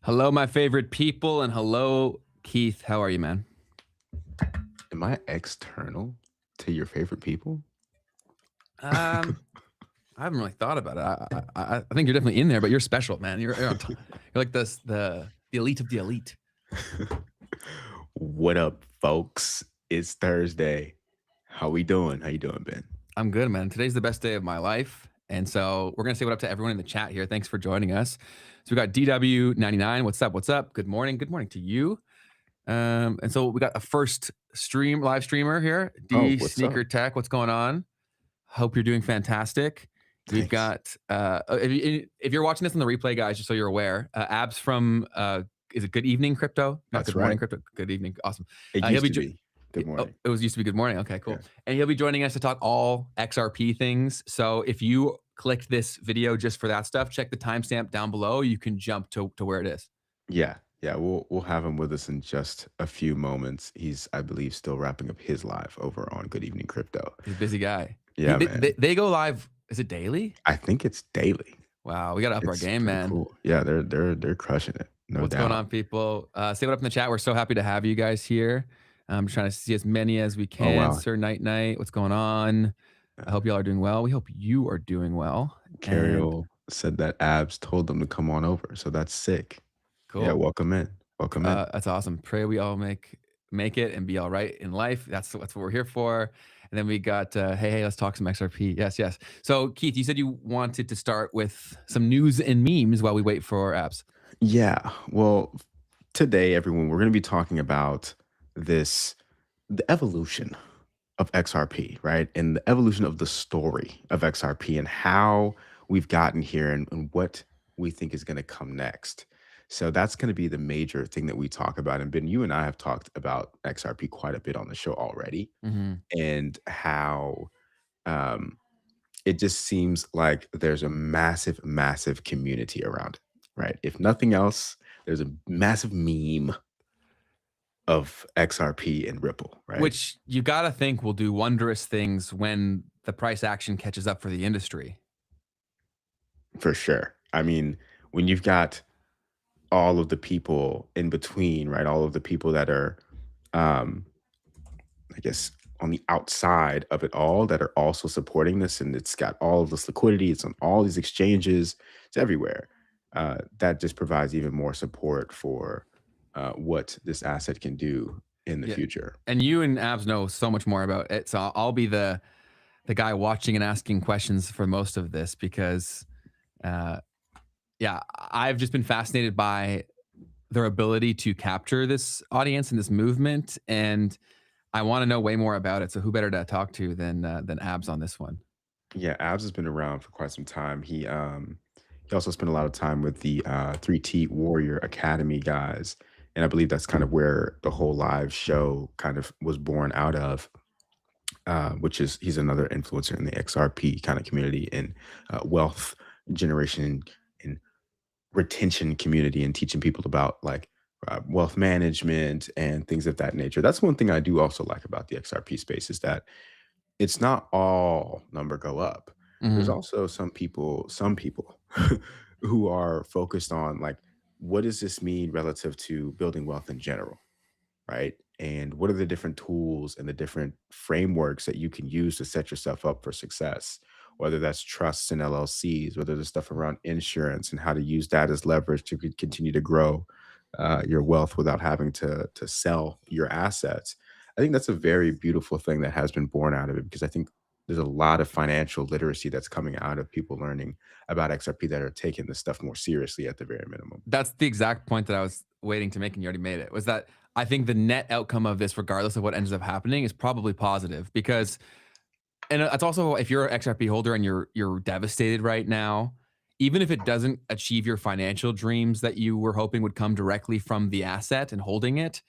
Hello, my favorite people, and hello, Keith. How are you, man? Am I external to your favorite people? Um, I haven't really thought about it. I think you're definitely in there, but you're special, man. You're on top. You're like the elite of the elite. What up, folks? It's Thursday. How we doing? How you doing, Ben? I'm good, man. Today's the best day of my life, and so we're gonna say what up to everyone in the chat here. Thanks for joining us. So we got DW99. What's up? What's up? Good morning. Good morning to you. And so we got a first live streamer here, Oh, D what's Sneaker up? Tech. What's going on? Hope you're doing fantastic. We've Thanks. got if you're watching this on the replay, guys, just so you're aware, Abs from is it Good Evening Crypto? Not That's Good Morning right. Crypto. Good Evening, awesome. It He'll used be to be. Good oh, morning. it was used to be Good Morning. Okay, Yeah. cool. And he'll be joining us to talk all XRP things. So if you clicked this video just for that stuff, check the timestamp down below. You can jump to where it is. Yeah. Yeah. We'll have him with us in just a few moments. He's, I believe, still wrapping up his live over on Good Evening Crypto. He's a busy guy. Yeah, man. They go live. Is it daily? I think it's daily. Wow, we got to up our It's game, pretty man. cool. Yeah, they're crushing it. No What's going doubt. on, people? Say what up in the chat. We're so happy to have you guys here. I'm trying to see as many as we Oh can. wow. Sir Night Night, what's going on? I hope y'all are doing well. We hope you are doing well. And Carriel said that Abs told them to come on over, so that's sick. Yeah, cool. welcome in. Welcome in. That's awesome. Pray we all make it and be all right in life. That's what we're here for. And then we got hey, let's talk some XRP. Yes, yes. So Keith, you said you wanted to start with some news and memes while we wait for Abs. Yeah, well, today, everyone, we're going to be talking about this the evolution of XRP, right? And the evolution of the story of XRP and how we've gotten here and what we think is going to come next. So that's going to be the major thing that we talk about. And Ben, you and I have talked about XRP quite a bit on the show already, Mm-hmm. and how um, it just seems like there's a massive, massive community around it, right? If nothing else, there's a massive meme of XRP and Ripple, right? Which you got to think will do wondrous things when the price action catches up for the industry. For sure. I mean, when you've got all of the people in between, right? All of the people that are, um, I guess, on the outside of it all that are also supporting this, and it's got all of this liquidity, it's on all these exchanges, it's everywhere. That just provides even more support for what this asset can do in the Yeah. future. And you and Abs know so much more about it. So I'll be the guy watching and asking questions for most of this because uh yeah, I've just been fascinated by their ability to capture this audience and this movement, and I want to know way more about it. So who better to talk to than Abs on this one? Yeah, Abs has been around for quite some time. He also spent a lot of time with the 3T Warrior Academy guys, and I believe that's kind of where the whole live show kind of was born out of. Which is he's another influencer in the XRP kind of community and wealth generation and retention community, and teaching people about like wealth management and things of that nature. That's one thing I do also like about the XRP space is that it's not all number go up. There's Mhm. also some people who are focused on like, what does this mean relative to building wealth in general, right? And what are the different tools and the different frameworks that you can use to set yourself up for success? Whether that's trusts and LLCs, whether there's stuff around insurance and how to use that as leverage to continue to grow your wealth without having to sell your assets. I think that's a very beautiful thing that has been born out of it, because I think there's a lot of financial literacy that's coming out of people learning about XRP that are taking this stuff more seriously at the very minimum. That's the exact point that I was waiting to make, and you already made it. Was that I think the net outcome of this, regardless of what ends up happening, is probably positive because, and that's also if you're an XRP holder and you're devastated right now, even if it doesn't achieve your financial dreams that you were hoping would come directly from the asset and holding it,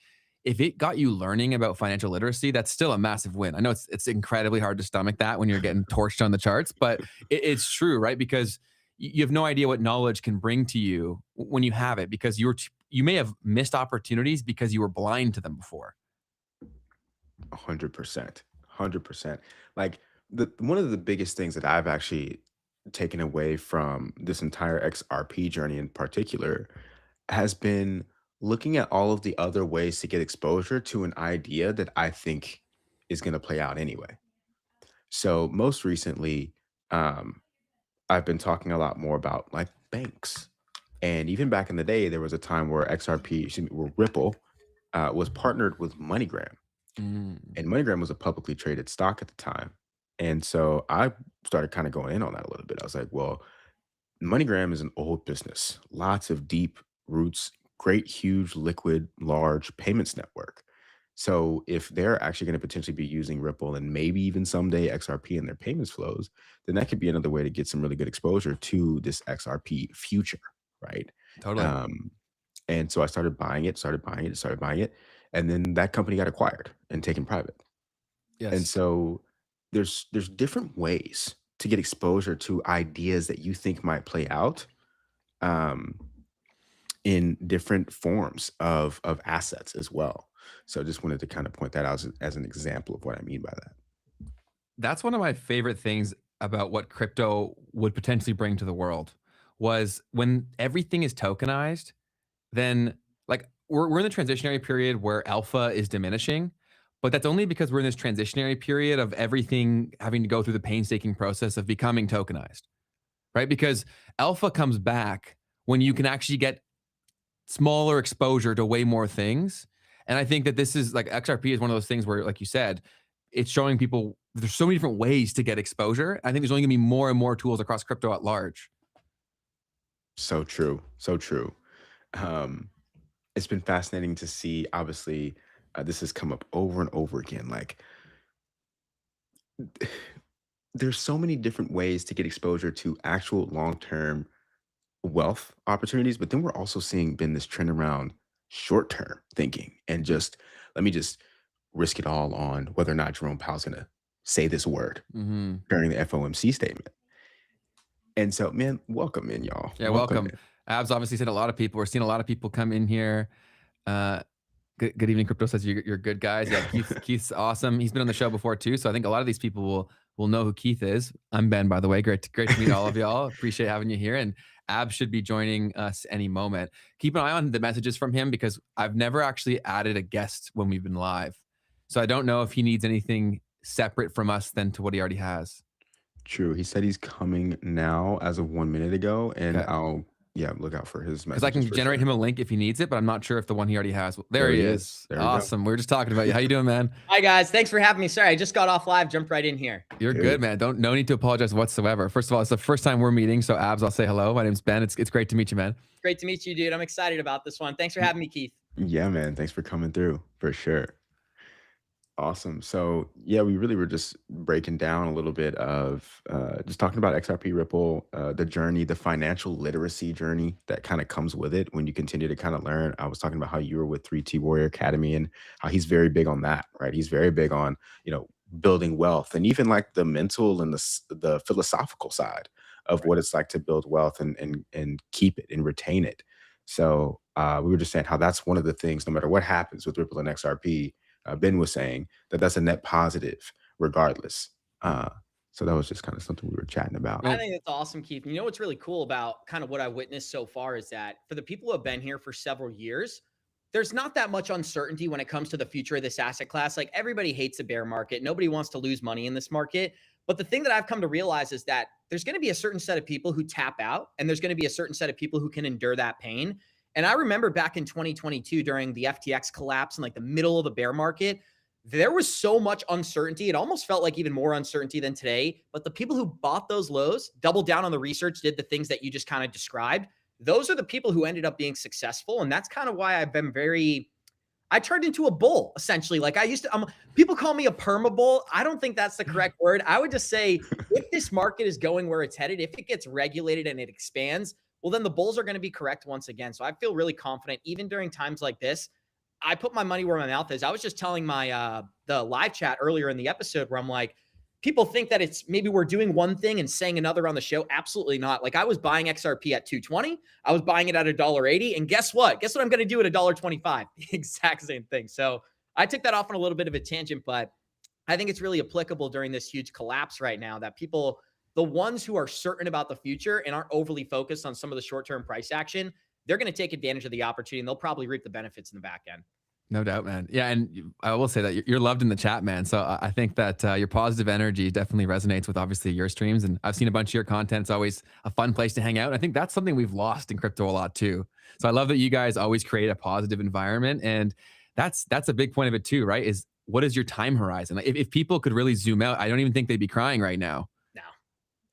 if it got you learning about financial literacy, that's still a massive win. I know it's incredibly hard to stomach that when you're getting torched on the charts, but it's true, right? Because you have no idea what knowledge can bring to you when you have it, because you may have missed opportunities because you were blind to them before. 100%. 100%. Like the one of the biggest things that I've actually taken away from this entire XRP journey in particular has been looking at all of the other ways to get exposure to an idea that I think is going to play out anyway. So most recently, um, I've been talking a lot more about like banks. And even back in the day, there was a time where XRP, excuse me, where Ripple was partnered with MoneyGram. Mm. And MoneyGram was a publicly traded stock at the time. And so I started kind of going in on that a little bit. I was like, well, MoneyGram is an old business, lots of deep roots, great, huge, liquid, large payments network. So if they're actually going to potentially be using Ripple and maybe even someday XRP in their payments flows, then that could be another way to get some really good exposure to this XRP future, right? Totally. Um, and so I started buying it, started buying it, and then that company got acquired and taken private. And Yes. so there's different ways to get exposure to ideas that you think might play out um, in different forms of assets as well. So just wanted to kind of point that out as an example of what I mean by that. That's one of my favorite things about what crypto would potentially bring to the world was when everything is tokenized, then like we're in the transitionary period where alpha is diminishing, but that's only because we're in this transitionary period of everything having to go through the painstaking process of becoming tokenized, right? Because alpha comes back when you can actually get smaller exposure to way more things. And I think that this is like XRP is one of those things where, like you said, it's showing people there's so many different ways to get exposure. I think there's only gonna be more and more tools across crypto at large. So true, so true. Um, it's been fascinating to see. Obviously, this has come up over and over again. Like, there's so many different ways to get exposure to actual long term wealth opportunities, but then we're also seeing been this trend around short term thinking and just let me just risk it all on whether or not Jerome Powell's going to say this word Mhm. during the FOMC statement. And so, man, welcome in, y'all. Yeah, Welcome welcome. in. Abs obviously said a lot of people. We're seeing a lot of people come in here. Uh, good evening, crypto says you're good guys. Yeah, Keith's awesome. He's been on the show before too, so I think a lot of these people will know who Keith is. I'm Ben, by the way. Great to meet all of y'all. Appreciate having you here. And Ab should be joining us any moment. Keep an eye on the messages from him because I've never actually added a guest when we've been live, so I don't know if he needs anything separate from us than to what he already has. True. He said he's coming now as of 1 minute ago, and Okay. I'll, yeah, look out for his Because I messages can for generate sure. him a link if he needs it, but I'm not sure if the one he already has. There There he he is. is. There we go. Awesome. We were just talking about you. How you doing, man? Hi guys, thanks for having me. Sorry, I just got off live, jumped right in here. You're good, Dude. man. No need to apologize whatsoever. First of all, it's the first time we're meeting, so Abs, I'll say hello. My name's Ben. It's great to meet you, man. Great to meet you, dude. I'm excited about this one. Thanks for having me, Keith. Yeah, man. Thanks for coming through for sure. Awesome. So yeah, we really were just breaking down a little bit of just talking about XRP Ripple, the journey, the financial literacy journey that kind of comes with it when you continue to kind of learn. I was talking about how you were with 3T Warrior Academy and how he's very big on that, right? He's very big on, building wealth and even like the mental and the philosophical side of Right. what it's like to build wealth and keep it and retain it. So we were just saying how that's one of the things, no matter what happens with Ripple and XRP, Ben was saying that that's a net positive regardless. So that was just kind of something we were chatting about. I Man, think that's awesome, Keith. You know what's really cool about kind of what I witnessed so far is that for the people who have been here for several years, there's not that much uncertainty when it comes to the future of this asset class. Like everybody hates a bear market. Nobody wants to lose money in this market. But the thing that I've come to realize is that there's going to be a certain set of people who tap out, and there's going to be a certain set of people who can endure that pain. And I remember back in 2022 during the FTX collapse in like the middle of the bear market, there was so much uncertainty. It almost felt like even more uncertainty than today. But the people who bought those lows, doubled down on the research, did the things that you just kind of described. Those are the people who ended up being successful. And that's kind of why I've been I turned into a bull essentially. Like I used to, people call me a perma bull. I don't think that's the correct word. I would just say if this market is going where it's headed, if it gets regulated and it expands, well, then the bulls are going to be correct once again. So I feel really confident even during times like this. I put my money where my mouth is. I was just telling my the live chat earlier in the episode where I'm like, people think that it's maybe we're doing one thing and saying another on the show. Absolutely not. Like I was buying XRP at 220. I was buying it at $1.80. And guess what? Guess what I'm going to do at $1.25? The exact same thing. So I took that off on a little bit of a tangent, but I think it's really applicable during this huge collapse right now that people, the ones who are certain about the future and aren't overly focused on some of the short-term price action, they're going to take advantage of the opportunity and they'll probably reap the benefits in the back end. No doubt, man. Yeah, and I will say that you're loved in the chat, man. So I think that your positive energy definitely resonates with obviously your streams, and I've seen a bunch of your content. It's always a fun place to hang out. And I think that's something we've lost in crypto a lot too. So I love that you guys always create a positive environment, and that's a big point of it too, right? Is what is your time horizon? Like if people could really zoom out, I don't even think they'd be crying right now. No,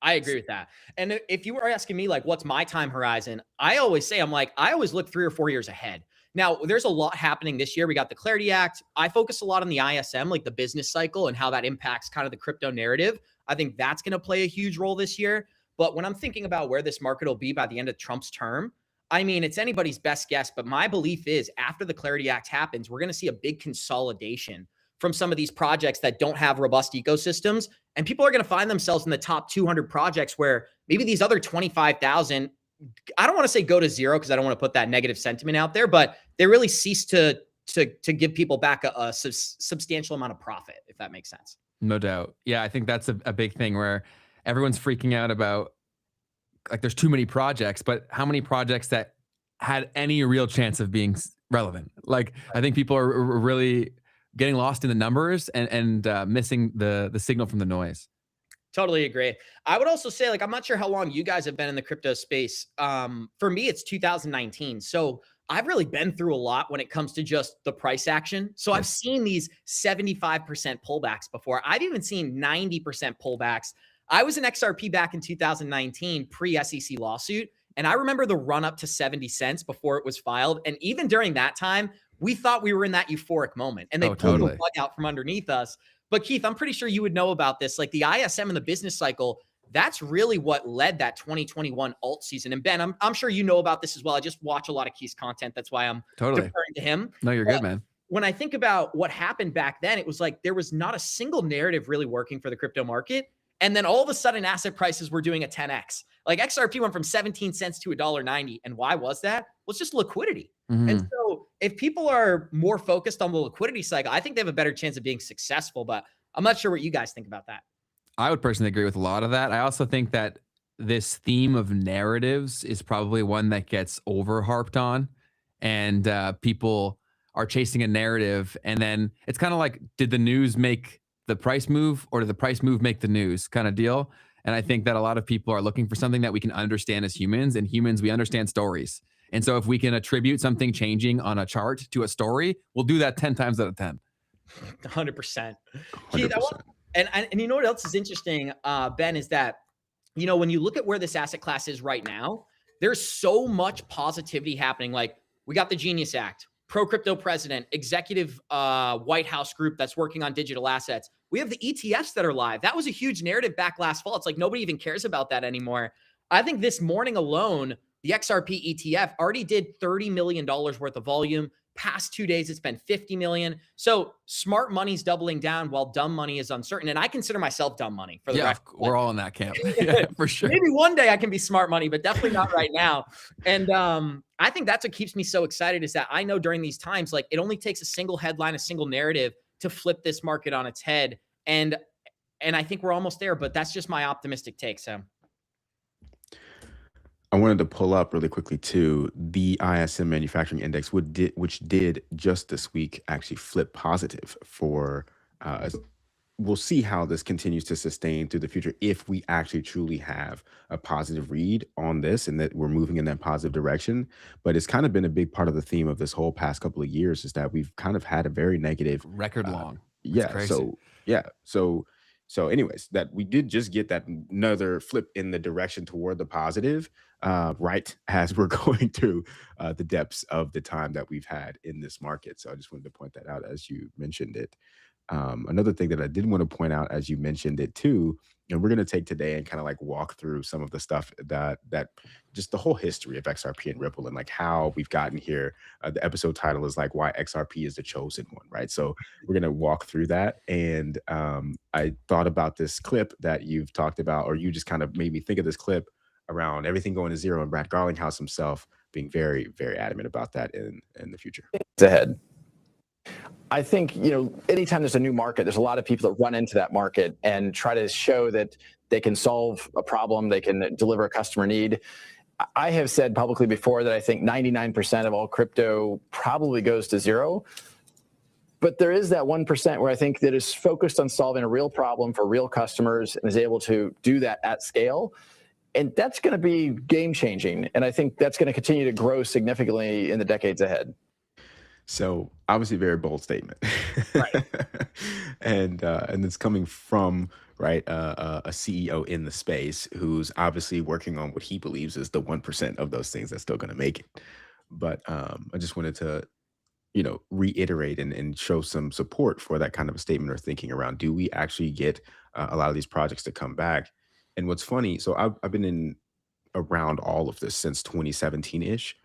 I agree with that. And if you were asking me, like, what's my time horizon? I always say, I always look 3 or 4 years ahead. Now, there's a lot happening this year. We got the Clarity Act. I focus a lot on the ISM, like the business cycle and how that impacts kind of the crypto narrative. I think that's going to play a huge role this year. But when I'm thinking about where this market will be by the end of Trump's term, it's anybody's best guess. But my belief is after the Clarity Act happens, we're going to see a big consolidation from some of these projects that don't have robust ecosystems. And people are going to find themselves in the top 200 projects where maybe these other 25,000, I don't want to say go to zero because I don't want to put that negative sentiment out there, but they really cease to give people back a substantial amount of profit, if that makes sense. No doubt. Yeah, I think that's a big thing where everyone's freaking out about, like, there's too many projects, but how many projects that had any real chance of being relevant? Like, I think people are really getting lost in the numbers and missing the signal from the noise. Totally agree. I would also say, like, I'm not sure how long you guys have been in the crypto space. For me, it's 2019. So I've really been through a lot when it comes to just the price action. So I've seen these 75% pullbacks before. I've even seen 90% pullbacks. I was in XRP back in 2019, pre-SEC lawsuit. And I remember the run up to 70 cents before it was filed. And even during that time, we thought we were in that euphoric moment and they pulled the plug out from underneath us. But Keith, I'm pretty sure you would know about this. Like the ISM and the business cycle, that's really what led that 2021 alt season. And Ben, I'm sure you know about this as well. I just watch a lot of Keith's content. That's why I'm deferring to him. No, you're good, man. When I think about what happened back then, it was like there was not a single narrative really working for the crypto market. And then all of a sudden, asset prices were doing a 10x. Like XRP went from 17 cents to $1.90. And why was that? Well, it's just liquidity. Mm-hmm. And so if people are more focused on the liquidity cycle, I think they have a better chance of being successful. But I'm not sure what you guys think about that. I would personally agree with a lot of that. I also think that this theme of narratives is probably one that gets over harped on, and people are chasing a narrative. And then it's kind of like, did the news make the price move, or did the price move make the news kind of deal? And I think that a lot of people are looking for something that we can understand as humans, and humans, we understand stories. And so if we can attribute something changing on a chart to a story, we'll do that 10 times out of 10. 100%. Keith, and you know what else is interesting, Ben, is that, when you look at where this asset class is right now, there's so much positivity happening. Like we got the Genius Act, pro-crypto president, executive White House group that's working on digital assets. We have the ETFs that are live. That was a huge narrative back last fall. It's like nobody even cares about that anymore. I think this morning alone, the XRP ETF already did $30 million worth of volume. Past 2 days, it's been 50 million. So smart money's doubling down while dumb money is uncertain. And I consider myself dumb money for the record. We're all in that camp. Yeah, for sure. Maybe one day I can be smart money, but definitely not right now. And I think that's what keeps me so excited, is that I know during these times, like, it only takes a single headline, a single narrative to flip this market on its head. And I think we're almost there, but that's just my optimistic take, Sam. I wanted to pull up really quickly too, the ISM manufacturing index, which did just this week actually flip positive for, we'll see how this continues to sustain through the future if we actually truly have a positive read on this and that we're moving in that positive direction. But it's kind of been a big part of the theme of this whole past couple of years, is that we've kind of had a very negative record long. So anyways, that we did just get that another flip in the direction toward the positive, right as we're going through the depths of the time that we've had in this market. So I just wanted to point that out as you mentioned it. Another thing that I did want to point out as you mentioned it too, and we're going to take today and kind of like walk through some of the stuff that just the whole history of XRP and Ripple and like how we've gotten here. The episode title is like why XRP is the chosen one, right? So we're going to walk through that. And I thought about this clip that you've talked about, or you just kind of made me think of this clip around everything going to zero and Brad Garlinghouse himself being very, very adamant about that in the future. Ahead. I think, anytime there's a new market, there's a lot of people that run into that market and try to show that they can solve a problem, they can deliver a customer need. I have said publicly before that I think 99% of all crypto probably goes to zero. But there is that 1% where I think that is focused on solving a real problem for real customers and is able to do that at scale. And that's going to be game changing. And I think that's going to continue to grow significantly in the decades ahead. So obviously, very bold statement, Right. and it's coming from a CEO in the space who's obviously working on what he believes is the 1% of those things that's still going to make it. But I just wanted to reiterate and show some support for that kind of a statement or thinking around, do we actually get a lot of these projects to come back? And what's funny, so I've been around all of this since 2017-ish.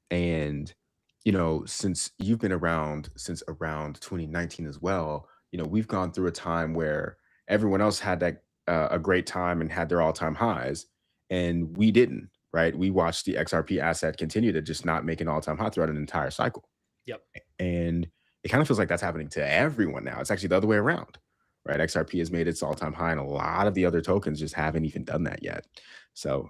And, since you've been around since around 2019 as well, we've gone through a time where everyone else had that a great time and had their all-time highs, and we didn't, right? We watched the XRP asset continue to just not make an all-time high throughout an entire cycle. Yep. And it kind of feels like that's happening to everyone now. It's actually the other way around, right? XRP has made its all-time high, and a lot of the other tokens just haven't even done that yet. So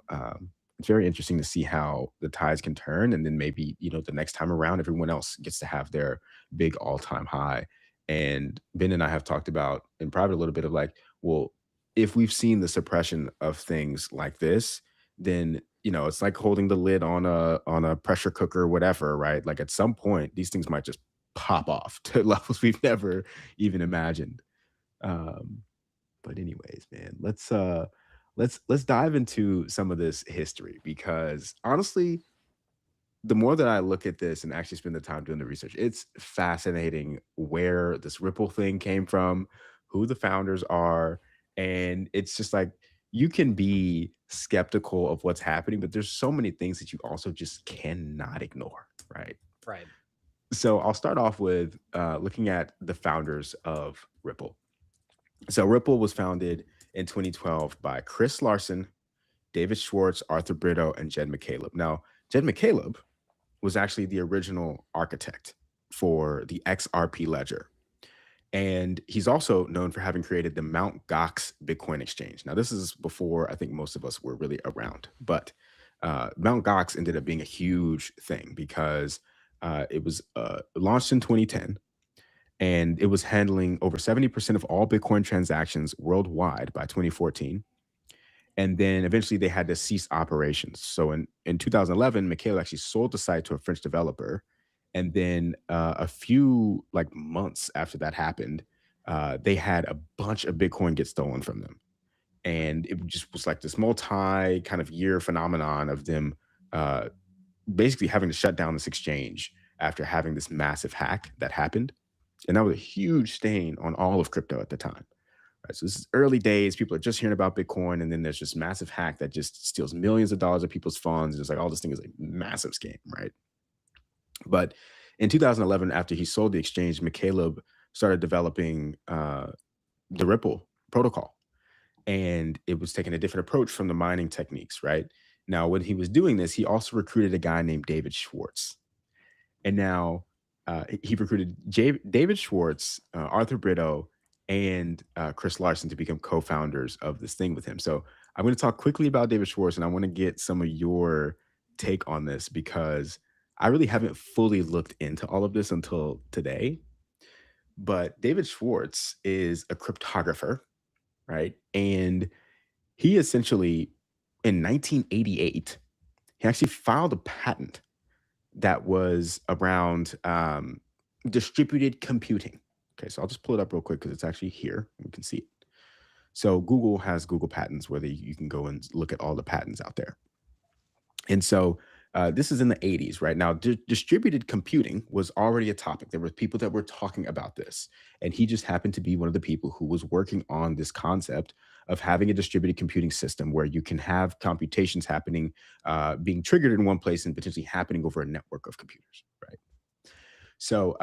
it's very interesting to see how the tides can turn, and then maybe the next time around, everyone else gets to have their big all-time high. And Ben and I have talked about in private a little bit of like, well, if we've seen the suppression of things like this, then it's like holding the lid on a pressure cooker or whatever, right? Like at some point, these things might just pop off to levels we've never even imagined. But anyways, man, let's dive into some of this history, because honestly, the more that I look at this and actually spend the time doing the research, it's fascinating where this Ripple thing came from, who the founders are. And it's just like, you can be skeptical of what's happening, but there's so many things that you also just cannot ignore, right? Right. So I'll start off with looking at the founders of Ripple. So Ripple was founded in 2012 by Chris Larsen, David Schwartz, Arthur Brito, and Jed McCaleb. Now, Jed McCaleb was actually the original architect for the XRP ledger. And he's also known for having created the Mt. Gox Bitcoin exchange. Now, this is before I think most of us were really around, but Mt. Gox ended up being a huge thing because it was launched in 2010, and it was handling over 70% of all Bitcoin transactions worldwide by 2014. And then eventually they had to cease operations. So in 2011, Mikhail actually sold the site to a French developer. And then a few months after that happened, they had a bunch of Bitcoin get stolen from them. And it just was like this multi kind of year phenomenon of them basically having to shut down this exchange after having this massive hack that happened. And that was a huge stain on all of crypto at the time. Right, so this is early days. People are just hearing about Bitcoin, and then there's this massive hack that just steals millions of dollars of people's funds. And it's like, all this thing is a massive scam, right? But in 2011, after he sold the exchange, McCaleb started developing the Ripple protocol. And it was taking a different approach from the mining techniques, right? Now, when he was doing this, he also recruited a guy named David Schwartz. And now he recruited David Schwartz, Arthur Brito, and Chris Larsen to become co-founders of this thing with him. So I'm going to talk quickly about David Schwartz, and I want to get some of your take on this, because I really haven't fully looked into all of this until today. But David Schwartz is a cryptographer, right? And he essentially, in 1988, he actually filed a patent that was around distributed computing. Okay, so I'll just pull it up real quick because it's actually here. We can see it. So Google has Google Patents, where you can go and look at all the patents out there. And so this is in the 80s, right? Now, distributed computing was already a topic. There were people that were talking about this. And he just happened to be one of the people who was working on this concept of having a distributed computing system where you can have computations happening, being triggered in one place and potentially happening over a network of computers, right? So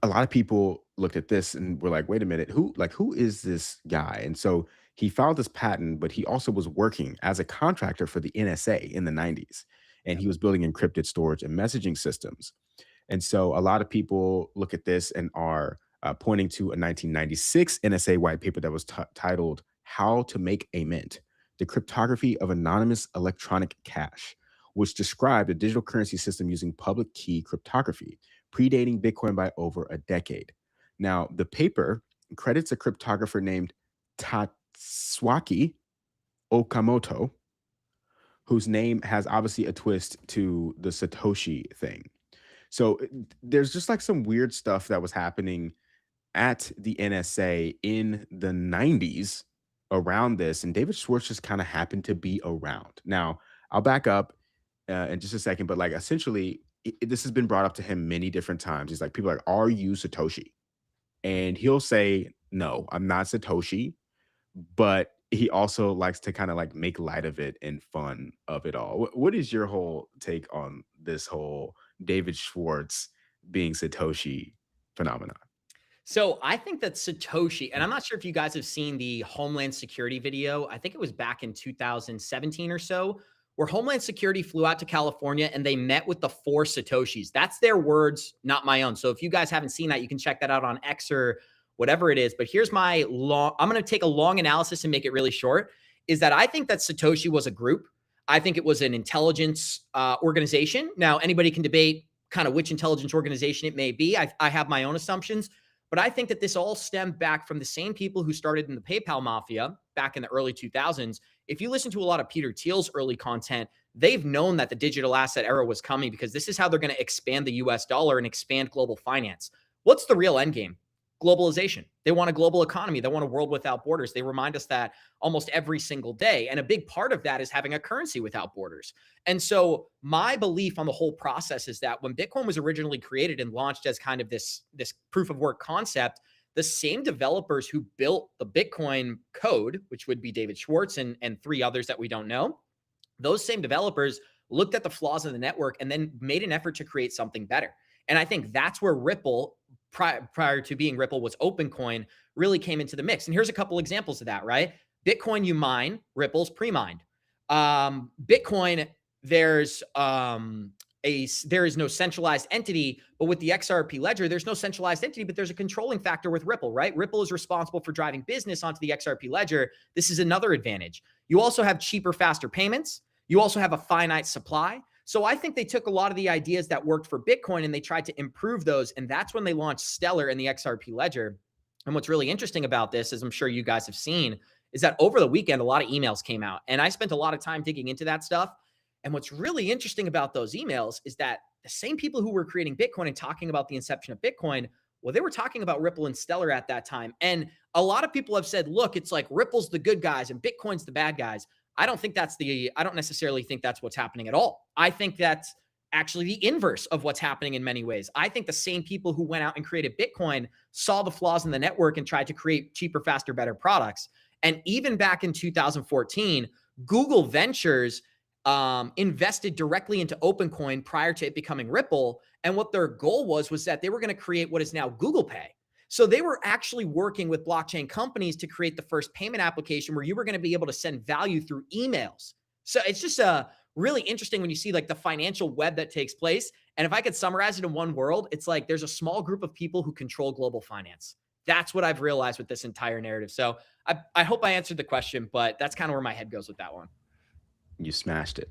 a lot of people looked at this and were like, wait a minute, who is this guy? And so he filed this patent, but he also was working as a contractor for the NSA in the 90s. And he was building encrypted storage and messaging systems. And so a lot of people look at this and are pointing to a 1996 NSA white paper that was titled "How to Make a Mint," The Cryptography of Anonymous Electronic Cash, which described a digital currency system using public key cryptography, predating Bitcoin by over a decade. Now, the paper credits a cryptographer named Tatsuaki Okamoto, whose name has obviously a twist to the Satoshi thing. So there's just like some weird stuff that was happening at the NSA in the 90s around this, and David Schwartz just kind of happened to be around. Now, I'll back up in just a second, but like essentially, this has been brought up to him many different times. He's like, people are like, are you Satoshi? And he'll say, no, I'm not Satoshi, but he also likes to kind of like make light of it and fun of it all. What is your whole take on this whole David Schwartz being Satoshi phenomenon? So I think that Satoshi, and I'm not sure if you guys have seen the Homeland Security video. I think it was back in 2017 or so, where Homeland Security flew out to California and they met with the 4 Satoshis. That's their words, not my own. So if you guys haven't seen that, you can check that out on X or whatever it is. But here's my I'm going to take a long analysis and make it really short, is that I think that Satoshi was a group. I think it was an intelligence organization. Now, anybody can debate kind of which intelligence organization it may be. I have my own assumptions. But I think that this all stemmed back from the same people who started in the PayPal mafia back in the early 2000s. If you listen to a lot of Peter Thiel's early content, they've known that the digital asset era was coming because this is how they're going to expand the US dollar and expand global finance. What's the real end game? Globalization. They want a global economy. They want a world without borders. They remind us that almost every single day. And a big part of that is having a currency without borders. And so my belief on the whole process is that when Bitcoin was originally created and launched as kind of this proof of work concept, the same developers who built the Bitcoin code, which would be David Schwartz and 3 others that we don't know, those same developers looked at the flaws of the network and then made an effort to create something better. And I think that's where Ripple, prior to being Ripple, was OpenCoin, really came into the mix. And here's a couple examples of that, right? Bitcoin, you mine, Ripple's pre-mined. Bitcoin, there is no centralized entity, but with the XRP ledger, there's no centralized entity, but there's a controlling factor with Ripple, right? Ripple is responsible for driving business onto the XRP ledger. This is another advantage. You also have cheaper, faster payments. You also have a finite supply. So I think they took a lot of the ideas that worked for Bitcoin and they tried to improve those. And that's when they launched Stellar and the XRP ledger. And what's really interesting about this, as I'm sure you guys have seen, is that over the weekend, a lot of emails came out. And I spent a lot of time digging into that stuff. And what's really interesting about those emails is that the same people who were creating Bitcoin and talking about the inception of Bitcoin, well, they were talking about Ripple and Stellar at that time. And a lot of people have said, look, it's like Ripple's the good guys and Bitcoin's the bad guys. I don't necessarily think that's what's happening at all. I think that's actually the inverse of what's happening in many ways. I think the same people who went out and created Bitcoin saw the flaws in the network and tried to create cheaper, faster, better products. And even back in 2014, Google Ventures invested directly into OpenCoin prior to it becoming Ripple. And what their goal was that they were going to create what is now Google Pay. So they were actually working with blockchain companies to create the first payment application where you were going to be able to send value through emails. So it's just really interesting when you see like the financial web that takes place. And if I could summarize it in one word, it's like there's a small group of people who control global finance. That's what I've realized with this entire narrative. So I hope I answered the question, but that's kind of where my head goes with that one. You smashed it.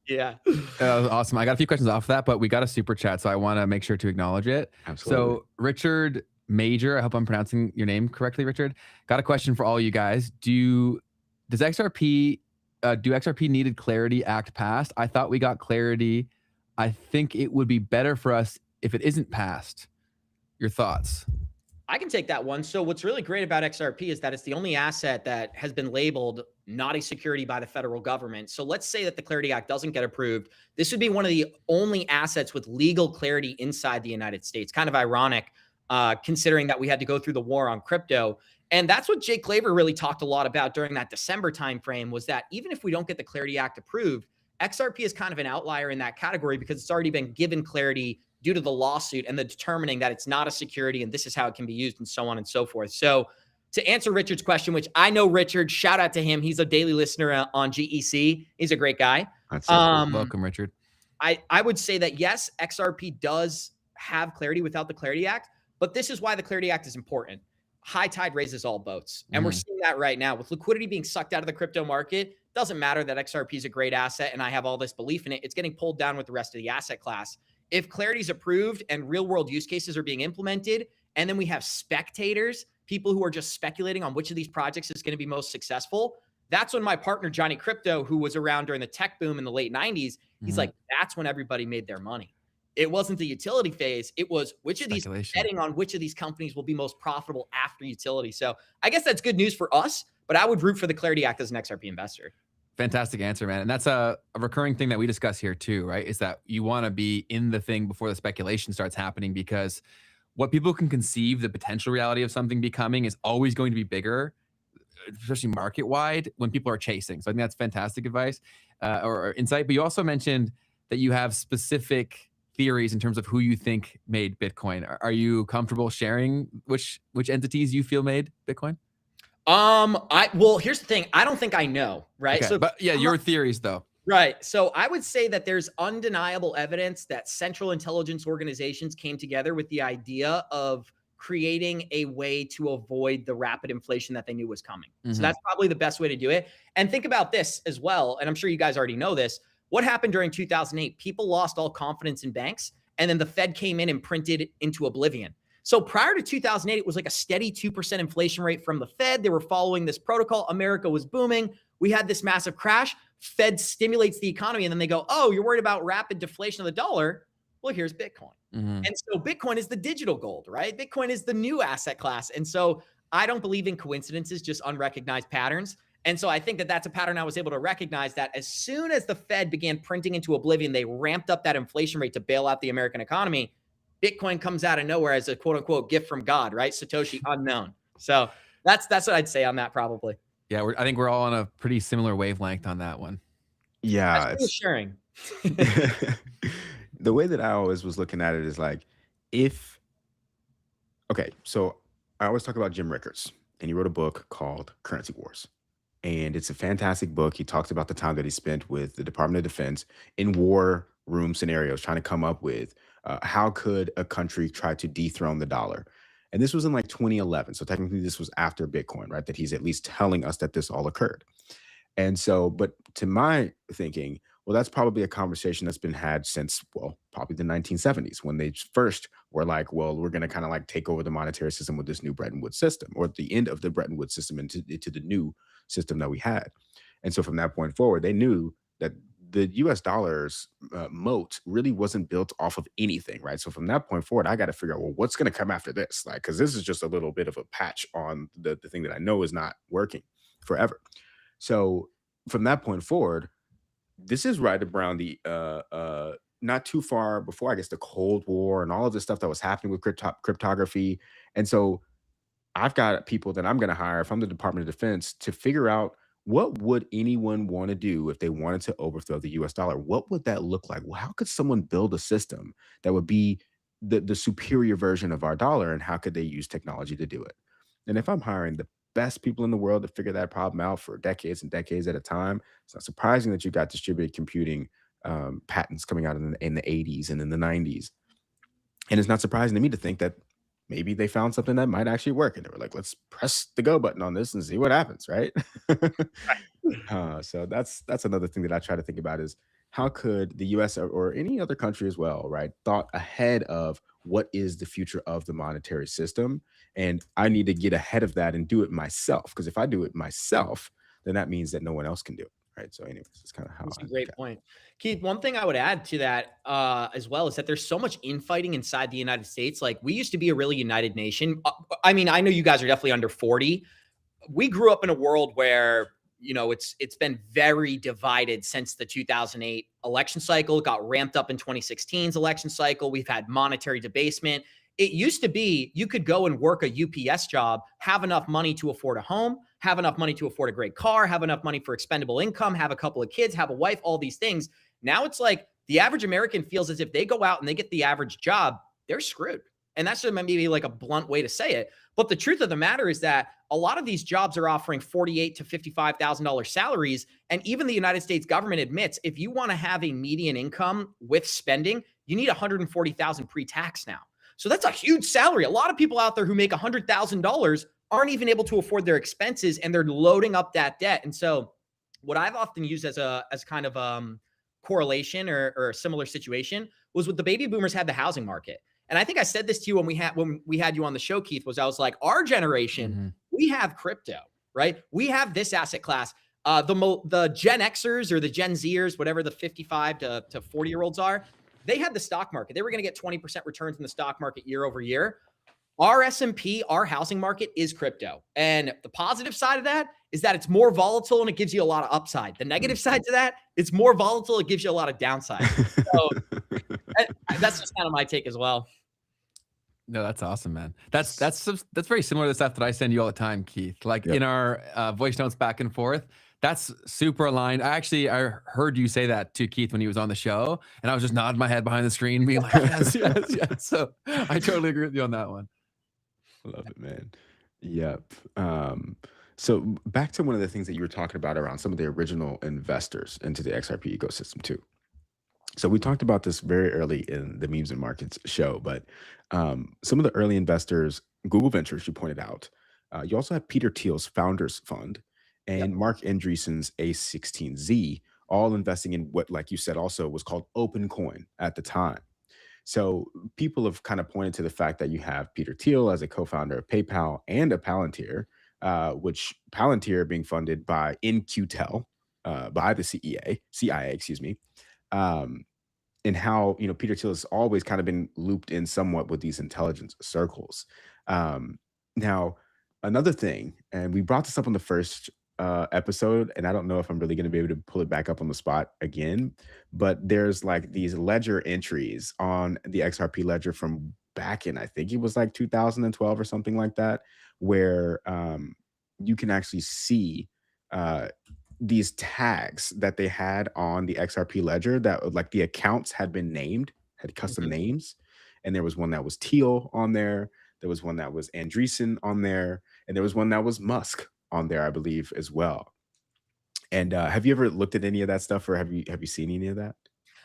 Yeah. That was awesome. I got a few questions off that, but we got a super chat, so I want to make sure to acknowledge it. Absolutely. So Richard Major, I hope I'm pronouncing your name correctly, Richard. Got a question for all you guys. Do XRP needed Clarity Act passed? I thought we got clarity. I think it would be better for us if it isn't passed. Your thoughts? I can take that one. So what's really great about XRP is that it's the only asset that has been labeled not a security by the federal government. So let's say that the Clarity Act doesn't get approved. This would be one of the only assets with legal clarity inside the United States. Kind of ironic, considering that we had to go through the war on crypto. And that's what Jake Klaver really talked a lot about during that December timeframe, was that even if we don't get the Clarity Act approved, XRP is kind of an outlier in that category because it's already been given clarity due to the lawsuit and the determining that it's not a security and this is how it can be used and so on and so forth. So to answer Richard's question, which I know Richard, shout out to him. He's a daily listener on GEC. He's a great guy. Welcome, Richard. I would say that yes, XRP does have clarity without the Clarity Act, but this is why the Clarity Act is important. high tide raises all boats. And we're seeing that right now with liquidity being sucked out of the crypto market. Doesn't matter that XRP is a great asset and I have all this belief in it. It's getting pulled down with the rest of the asset class. If Clarity is approved and real world use cases are being implemented, and then we have spectators, people who are just speculating on which of these projects is going to be most successful, that's when my partner, Johnny Crypto, who was around during the tech boom in the late 90s, he's like, that's when everybody made their money. It wasn't the utility phase. It was which of these, betting on which of these companies will be most profitable after utility. So I guess that's good news for us, but I would root for the Clarity Act as an XRP investor. Fantastic answer, man. And that's a recurring thing that we discuss here too, right? Is that you want to be in the thing before the speculation starts happening, because what people can conceive the potential reality of something becoming is always going to be bigger, especially market wide, when people are chasing. So I think that's fantastic advice or insight. But you also mentioned that you have specific theories in terms of who you think made Bitcoin. Are you comfortable sharing which entities you feel made Bitcoin? Well, here's the thing. I don't think I know, right? Okay, so, but yeah, your theories though. Right. So I would say that there's undeniable evidence that central intelligence organizations came together with the idea of creating a way to avoid the rapid inflation that they knew was coming. So that's probably the best way to do it. And think about this as well. And I'm sure you guys already know this. What happened during 2008? People lost all confidence in banks, and then the Fed came in and printed into oblivion. So prior to 2008, it was like a steady 2% inflation rate from the Fed. They were following this protocol. America was booming. We had this massive crash. Fed stimulates the economy, and then they go, oh, you're worried about rapid deflation of the dollar? Well, here's Bitcoin. And so Bitcoin is the digital gold, right? Bitcoin is the new asset class. And so I don't believe in coincidences, just unrecognized patterns. And so I think that that's a pattern I was able to recognize, that as soon as the Fed began printing into oblivion, they ramped up that inflation rate to bail out the American economy. Bitcoin comes out of nowhere as a quote unquote gift from God, right? Satoshi unknown. So that's what I'd say on that probably. Yeah, I think we're all on a pretty similar wavelength on that one. Yeah. That's sharing. The way that I always was looking at it is like, okay, so I always talk about Jim Rickards, and he wrote a book called Currency Wars. And it's a fantastic book. He talks about the time that he spent with the Department of Defense in war room scenarios, trying to come up with how could a country try to dethrone the dollar. And this was in like 2011. So technically this was after Bitcoin, right? That he's at least telling us that this all occurred. And so, but to my thinking, well, that's probably a conversation that's been had since, well, probably the 1970s, when they first were like, well, we're going to kind of like take over the monetary system with this new Bretton Woods system, or the end of the Bretton Woods system into the new system that we had. And so from that point forward, they knew that the US dollar's moat really wasn't built off of anything, right? So from that point forward, I got to figure out, well, what's going to come after this? Like, because this is just a little bit of a patch on the thing that I know is not working forever. So from that point forward, this is right around the not too far before, I guess, the Cold War and all of the stuff that was happening with cryptography. And so I've got people that I'm going to hire from the Department of Defense to figure out, what would anyone want to do if they wanted to overthrow the US dollar? What would that look like? Well, how could someone build a system that would be the superior version of our dollar, and how could they use technology to do it? And if I'm hiring the best people in the world to figure that problem out for decades and decades at a time, it's not surprising that you got distributed computing patents coming out in the 80s and in the 90s. And it's not surprising to me to think that maybe they found something that might actually work, and they were like, let's press the go button on this and see what happens, right? So that's another thing that I try to think about, is how could the US or any other country as well, right, thought ahead of what is the future of the monetary system. And I need to get ahead of that and do it myself, because if I do it myself, then that means that no one else can do it. Right. So anyways, it's kind of how. That's a great point. Keith, one thing I would add to that as well is that there's so much infighting inside the United States. Like, we used to be a really united nation. I mean, I know you guys are definitely under 40. We grew up in a world where, you know, it's been very divided since the 2008 election cycle. It got ramped up in 2016's election cycle. We've had monetary debasement. It used to be you could go and work a UPS job, have enough money to afford a home, have enough money to afford a great car, have enough money for expendable income, have a couple of kids, have a wife, all these things. Now it's like the average American feels as if they go out and they get the average job, they're screwed. And that's just maybe like a blunt way to say it. But the truth of the matter is that a lot of these jobs are offering $48,000 to $55,000 salaries. And even the United States government admits, if you want to have a median income with spending, you need $140,000 pre-tax now. So that's a huge salary. A lot of people out there who make $100,000 aren't even able to afford their expenses, and they're loading up that debt. And so what I've often used as kind of correlation or a similar situation was what the baby boomers had the housing market. And I think I said this to you when we had you on the show, Keith, was I was like, our generation, we have crypto, right? We have this asset class. The Gen Xers or the Gen Zers, whatever the 55 to 40-year-olds are, they had the stock market. They were going to get 20% returns in the stock market year over year. Our S&P, our housing market is crypto. And the positive side of that is that it's more volatile and it gives you a lot of upside. The negative side to that, it's more volatile. It gives you a lot of downside. So that's just kind of my take as well. No, that's awesome, man. That's very similar to the stuff that I send you all the time, Keith. Like in our voice notes back and forth, that's super aligned. I heard you say that to Keith when he was on the show, and I was just nodding my head behind the screen, being like, yes, yes, yes. So I totally agree with you on that one. Love it, man. Yep. So back to one of the things that you were talking about around some of the original investors into the XRP ecosystem too. So we talked about this very early in the Memes and Markets show, but some of the early investors, Google Ventures, you pointed out. You also have Peter Thiel's Founders Fund and Mark Andreessen's A16Z, all investing in what, like you said, also was called Open Coin at the time. So people have kind of pointed to the fact that you have Peter Thiel as a co-founder of PayPal and a Palantir, which Palantir being funded by In-Q-Tel, by the CIA, excuse me. And how, Peter Thiel has always kind of been looped in somewhat with these intelligence circles. Now, another thing, and we brought this up on the first episode, and I don't know if I'm really going to be able to pull it back up on the spot again, but there's like these ledger entries on the XRP ledger from back in, I think it was like 2012 or something like that, where you can actually see these tags that they had on the XRP ledger that like the accounts had been named, had custom names. And there was one that was Thiel on there. There was one that was Andreessen on there. And there was one that was Musk on there, I believe, as well. And have you ever looked at any of that stuff, or have you seen any of that?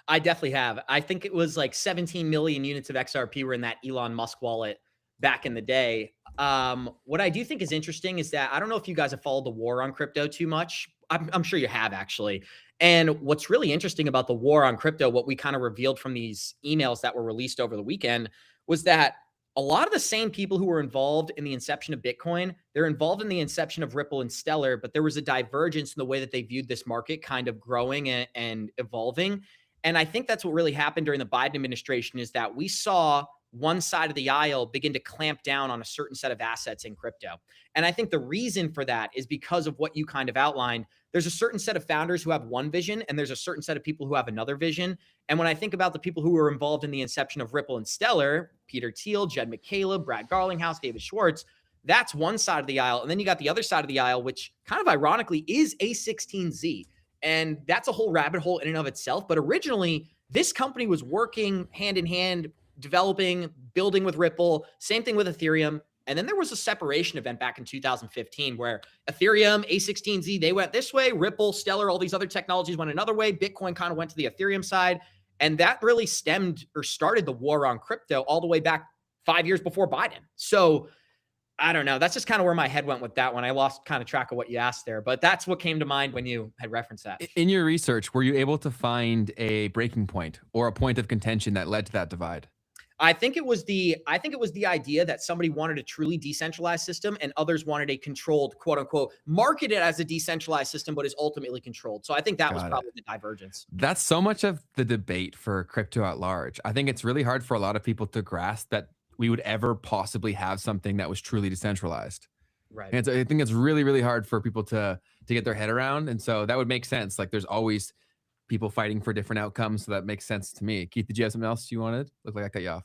I definitely have. I think it was like 17 million units of XRP were in that Elon Musk wallet back in the day. What I do think is interesting is that I don't know if you guys have followed the war on crypto too much. I'm sure you have, actually. And what's really interesting about the war on crypto, what we kind of revealed from these emails that were released over the weekend, was that a lot of the same people who were involved in the inception of Bitcoin, they're involved in the inception of Ripple and Stellar, but there was a divergence in the way that they viewed this market kind of growing and evolving. And I think that's what really happened during the Biden administration, is that we saw one side of the aisle begin to clamp down on a certain set of assets in crypto. And I think the reason for that is because of what you kind of outlined. There's a certain set of founders who have one vision, and there's a certain set of people who have another vision. And when I think about the people who were involved in the inception of Ripple and Stellar, Peter Thiel, Jed McCaleb, Brad Garlinghouse, David Schwartz, that's one side of the aisle. And then you got the other side of the aisle, which kind of ironically is A16Z. And that's a whole rabbit hole in and of itself. But originally, this company was working hand in hand, developing, building with Ripple, same thing with Ethereum. And then there was a separation event back in 2015 where Ethereum, A16Z, they went this way, Ripple, Stellar, all these other technologies went another way. Bitcoin kind of went to the Ethereum side. And that really stemmed or started the war on crypto all the way back 5 years before Biden. So I don't know. That's just kind of where my head went with that one. I lost kind of track of what you asked there, but that's what came to mind when you had referenced that. In your research, were you able to find a breaking point or a point of contention that led to that divide? I think it was the idea that somebody wanted a truly decentralized system and others wanted a controlled, quote unquote, marketed as a decentralized system, but is ultimately controlled. So I think that was probably the divergence. That's so much of the debate for crypto at large. I think it's really hard for a lot of people to grasp that we would ever possibly have something that was truly decentralized. Right. And I think it's really, really hard for people to get their head around. And so that would make sense. Like there's always people fighting for different outcomes. So that makes sense to me. Keith, did you have something else you wanted? Looked like I cut you off.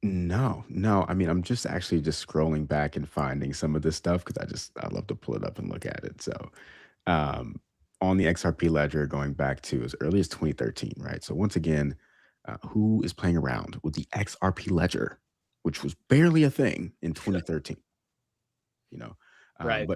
No. I mean, I'm just actually just scrolling back and finding some of this stuff because I love to pull it up and look at it. So on the XRP ledger, going back to as early as 2013, right? So once again, who is playing around with the XRP ledger, which was barely a thing in 2013, right.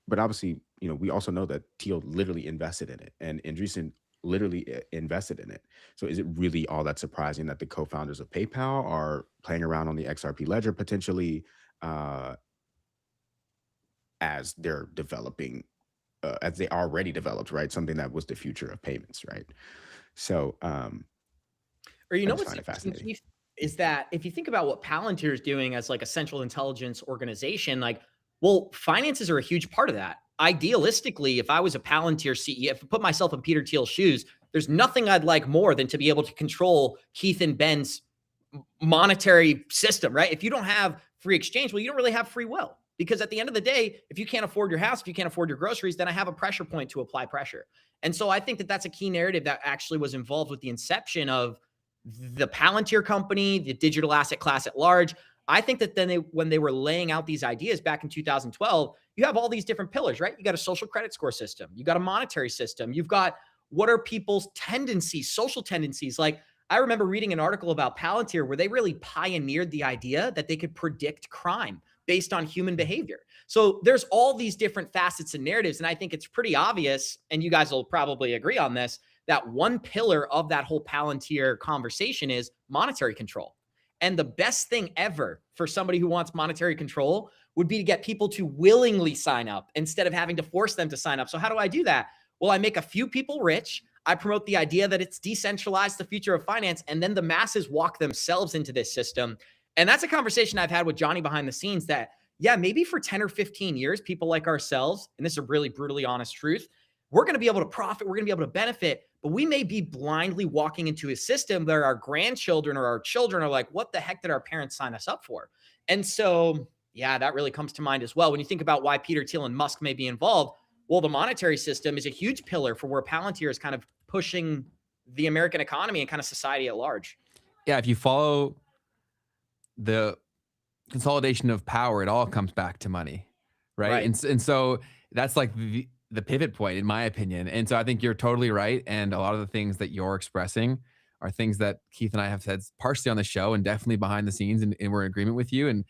But obviously, we also know that Thiel literally invested in it, and Andreessen literally invested in it. So is it really all that surprising that the co-founders of PayPal are playing around on the XRP ledger potentially, as they're developing, as they already developed, right? Something that was the future of payments, right? So Or you I know just what's find it interesting, fascinating. Keith, is that if you think about what Palantir is doing as like a central intelligence organization, like, well, finances are a huge part of that. Idealistically, if I was a Palantir CEO, if I put myself in Peter Thiel's shoes, there's nothing I'd like more than to be able to control Keith and Ben's monetary system, right? If you don't have free exchange, well, you don't really have free will. Because at the end of the day, if you can't afford your house, if you can't afford your groceries, then I have a pressure point to apply pressure. And so I think that that's a key narrative that actually was involved with the inception of the Palantir company, the digital asset class at large. I think that then when they were laying out these ideas back in 2012, you have all these different pillars, right? You got a social credit score system, you got a monetary system, you've got what are people's tendencies, social tendencies. Like I remember reading an article about Palantir where they really pioneered the idea that they could predict crime based on human behavior. So there's all these different facets and narratives. And I think it's pretty obvious, and you guys will probably agree on this, that one pillar of that whole Palantir conversation is monetary control. And the best thing ever for somebody who wants monetary control would be to get people to willingly sign up instead of having to force them to sign up. So how do I do that? Well, I make a few people rich. I promote the idea that it's decentralized, the future of finance, and then the masses walk themselves into this system. And that's a conversation I've had with Johnny behind the scenes that, yeah, maybe for 10 or 15 years, people like ourselves, and this is a really brutally honest truth, we're going to be able to profit, we're going to be able to benefit, but we may be blindly walking into a system where our grandchildren or our children are like, what the heck did our parents sign us up for? And so, yeah, that really comes to mind as well. When you think about why Peter Thiel and Musk may be involved, well, the monetary system is a huge pillar for where Palantir is kind of pushing the American economy and kind of society at large. Yeah, if you follow the consolidation of power, it all comes back to money, right? And so that's like the pivot point, in my opinion. And so I think you're totally right. And a lot of the things that you're expressing are things that Keith and I have said partially on the show and definitely behind the scenes, and we're in agreement with you. And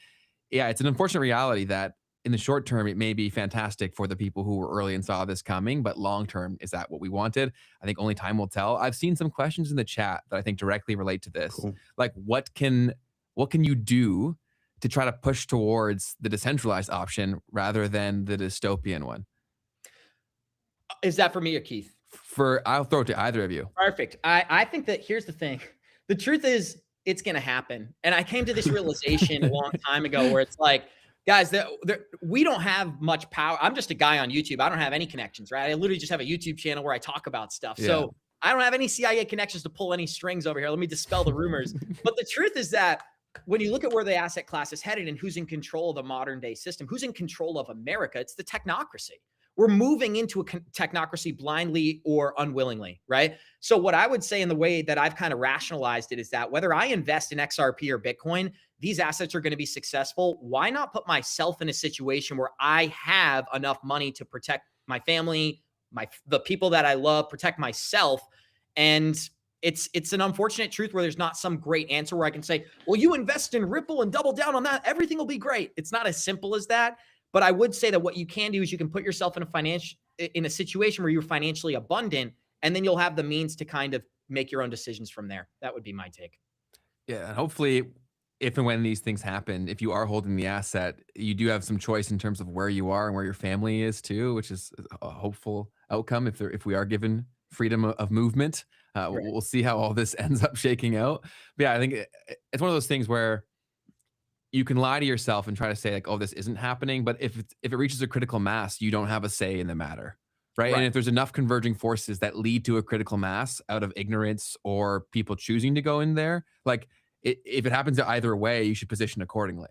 yeah, it's an unfortunate reality that in the short term, it may be fantastic for the people who were early and saw this coming, but long term, is that what we wanted? I think only time will tell. I've seen some questions in the chat that I think directly relate to this. Cool. Like, what can you do to try to push towards the decentralized option rather than the dystopian one? Is that for me or Keith? I'll throw it to either of you. Perfect. I think that here's the thing. The truth is it's going to happen. And I came to this realization a long time ago where it's like, guys, we don't have much power. I'm just a guy on YouTube. I don't have any connections, right? I literally just have a YouTube channel where I talk about stuff. Yeah. So I don't have any CIA connections to pull any strings over here. Let me dispel the rumors. But the truth is that when you look at where the asset class is headed and who's in control of the modern day system, who's in control of America, it's the technocracy. We're moving into a technocracy blindly or unwillingly, right? So what I would say in the way that I've kind of rationalized it is that whether I invest in XRP or Bitcoin, these assets are going to be successful. Why not put myself in a situation where I have enough money to protect my family, the people that I love, protect myself? And it's an unfortunate truth where there's not some great answer where I can say, well, you invest in Ripple and double down on that, everything will be great. It's not as simple as that. But I would say that what you can do is you can put yourself in a situation where you're financially abundant, and then you'll have the means to kind of make your own decisions from there. That would be my take. Yeah, and hopefully, if and when these things happen, if you are holding the asset, you do have some choice in terms of where you are and where your family is too, which is a hopeful outcome if we are given freedom of movement. Right. We'll see how all this ends up shaking out. But yeah, I think it's one of those things where you can lie to yourself and try to say like, oh, this isn't happening. But if it reaches a critical mass, you don't have a say in the matter. Right? And if there's enough converging forces that lead to a critical mass out of ignorance or people choosing to go in there, like if it happens either way, you should position accordingly.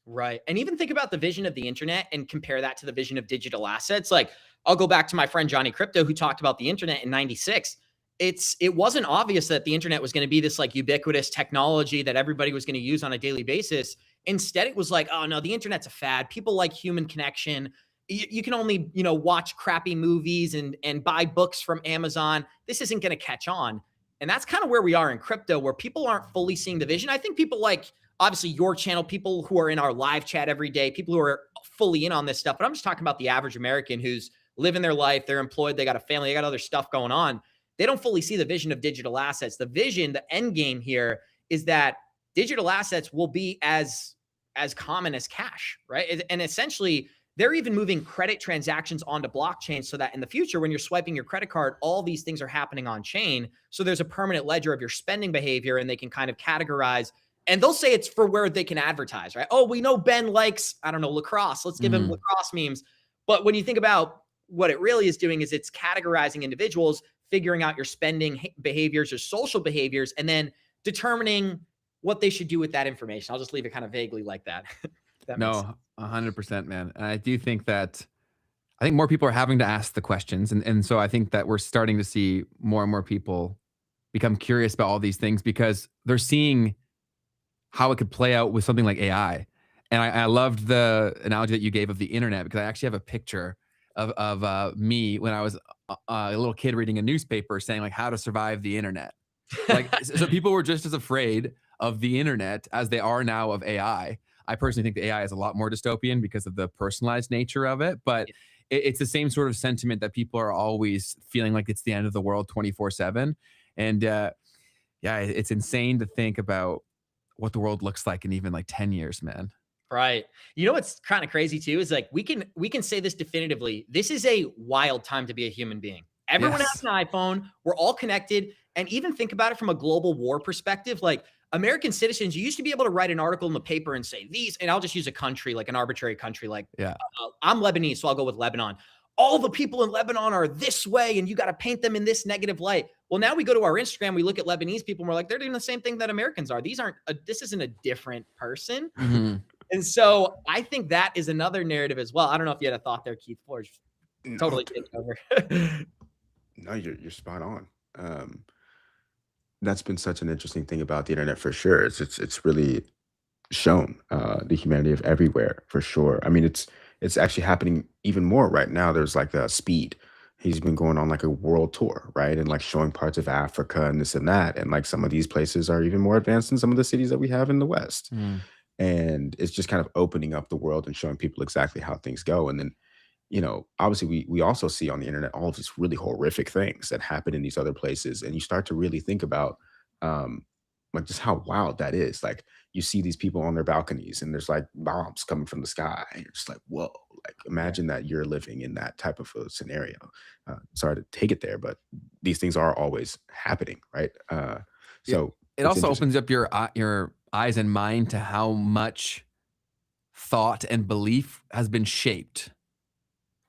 Right. And even think about the vision of the internet and compare that to the vision of digital assets. Like I'll go back to my friend Johnny Crypto, who talked about the internet in '96. It wasn't obvious that the internet was going to be this like ubiquitous technology that everybody was going to use on a daily basis. Instead, it was like, oh no, the internet's a fad. People like human connection. You can only, watch crappy movies and buy books from Amazon. This isn't going to catch on. And that's kind of where we are in crypto, where people aren't fully seeing the vision. I think people like, obviously your channel, people who are in our live chat every day, people who are fully in on this stuff. But I'm just talking about the average American who's living their life. They're employed. They got a family. They got other stuff going on. they don't fully see the vision of digital assets. The vision, the end game here is that digital assets will be as common as cash, right? And essentially, they're even moving credit transactions onto blockchain so that in the future, when you're swiping your credit card, all these things are happening on chain. So there's a permanent ledger of your spending behavior, and they can kind of categorize. And they'll say it's for where they can advertise, right? Oh, we know Ben likes, I don't know, lacrosse. Let's give him lacrosse memes. But when you think about what it really is doing, is it's categorizing individuals, figuring out your spending behaviors or social behaviors, and then determining what they should do with that information. I'll just leave it kind of vaguely like that. No, 100%, man. And I do think that, I think more people are having to ask the questions. And so I think that we're starting to see more and more people become curious about all these things because they're seeing how it could play out with something like AI. And I loved the analogy that you gave of the internet, because I actually have a picture of me when I was a little kid reading a newspaper saying like how to survive the internet. Like, so people were just as afraid of the internet as they are now of AI. I personally think the AI is a lot more dystopian because of the personalized nature of it, but it's the same sort of sentiment that people are always feeling like it's the end of the world 24/7. And yeah, it's insane to think about what the world looks like in even like 10 years, man. Right. You know what's kind of crazy too is like we can say this definitively. This is a wild time to be a human being. Everyone has an iPhone. We're all connected. And even think about it from a global war perspective. Like American citizens, you used to be able to write an article in the paper and say these, and I'll just use a country, like an arbitrary country. Like I'm Lebanese, so I'll go with Lebanon. All the people in Lebanon are this way, and you got to paint them in this negative light. Well, now we go to our Instagram, we look at Lebanese people, and we're like, they're doing the same thing that Americans are. This isn't a different person. And so I think that is another narrative as well. I don't know if you had a thought there, Keith. Forge. Totally taking over. No, you're spot on. That's been such an interesting thing about the internet for sure. It's really shown the humanity of everywhere for sure. I mean, it's actually happening even more right now. There's like Speed. He's been going on like a world tour, right? And like showing parts of Africa and this and that. And like some of these places are even more advanced than some of the cities that we have in the West. And it's just kind of opening up the world and showing people exactly how things go. And then, you know, obviously we also see on the internet all of these really horrific things that happen in these other places. And you start to really think about like just how wild that is. Like you see these people on their balconies and there's like bombs coming from the sky. And you're just like, whoa, like imagine that you're living in that type of a scenario. Sorry to take it there, but these things are always happening, right? So it also opens up your eyes and mind to how much thought and belief has been shaped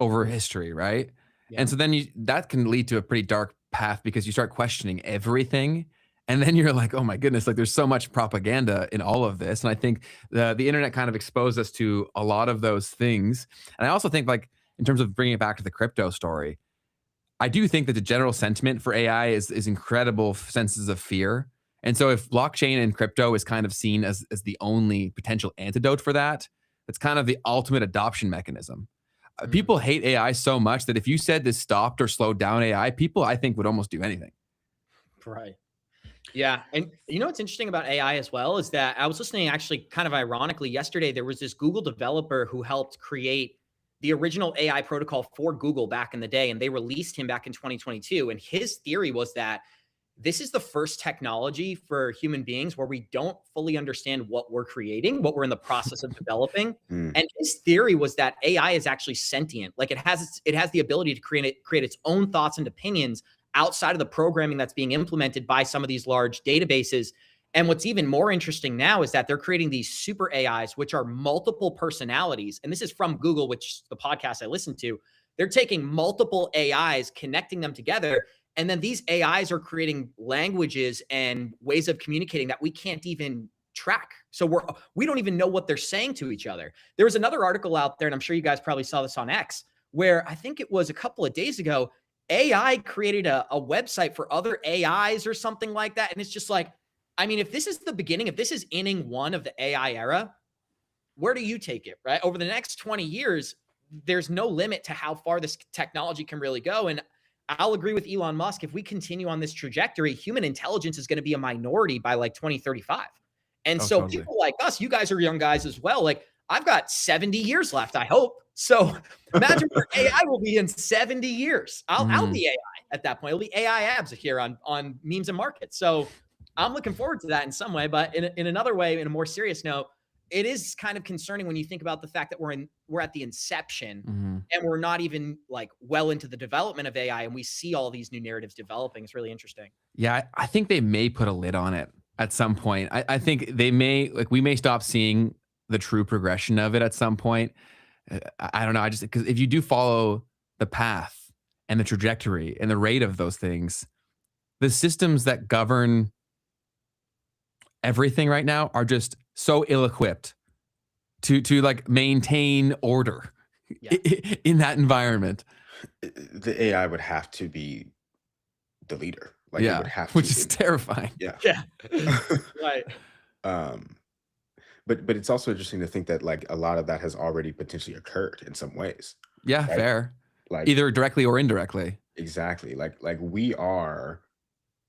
over history, right? And so then that can lead to a pretty dark path because you start questioning everything. And then you're like, oh my goodness, like there's so much propaganda in all of this. And I think the internet kind of exposed us to a lot of those things. And I also think like in terms of bringing it back to the crypto story, I do think that the general sentiment for AI is incredible senses of fear. And so if blockchain and crypto is kind of seen as the only potential antidote for that, it's kind of the ultimate adoption mechanism. People hate AI so much that if you said this stopped or slowed down AI, people, I think, would almost do anything. Right. Yeah. And you know what's interesting about AI as well is that I was listening actually kind of ironically yesterday, there was this Google developer who helped create the original AI protocol for Google back in the day, and they released him back in 2022. And his theory was that this is the first technology for human beings where we don't fully understand what we're creating, what we're in the process of developing. And his theory was that AI is actually sentient. Like it has the ability to create its own thoughts and opinions outside of the programming that's being implemented by some of these large databases. And what's even more interesting now is that they're creating these super AIs, which are multiple personalities. And this is from Google, which the podcast I listened to. They're taking multiple AIs, connecting them together. And then these AIs are creating languages and ways of communicating that we can't even track. So we don't even know what they're saying to each other. There was another article out there, and I'm sure you guys probably saw this on X, where I think it was a couple of days ago, AI created a website for other AIs or something like that. And it's just like, I mean, if this is the beginning, if this is inning one of the AI era, where do you take it, right? Over the next 20 years, there's no limit to how far this technology can really go. And I'll agree with Elon Musk. If we continue on this trajectory, human intelligence is going to be a minority by like 2035. And so totally. People like us, you guys are young guys as well. Like I've got 70 years left, I hope, So imagine where AI will be in 70 years. I'll be AI at that point. It'll be AI abs here on memes and markets. So I'm looking forward to that in some way, but in another way, in a more serious note, it is kind of concerning when you think about the fact that we're at the inception and we're not even like well into the development of AI, and we see all these new narratives developing. It's really interesting. Yeah, I think they may put a lid on it at some point. I think they may, like, we may stop seeing the true progression of it at some point. I don't know. I just, because if you do follow the path and the trajectory and the rate of those things, the systems that govern everything right now are just so ill-equipped to like maintain order in that environment. The AI would have to be the leader. Like, it would have to, which is terrifying. Yeah. Right. But it's also interesting to think that like a lot of that has already potentially occurred in some ways. Yeah, right? fair. Like, either directly or indirectly. Exactly. Like we are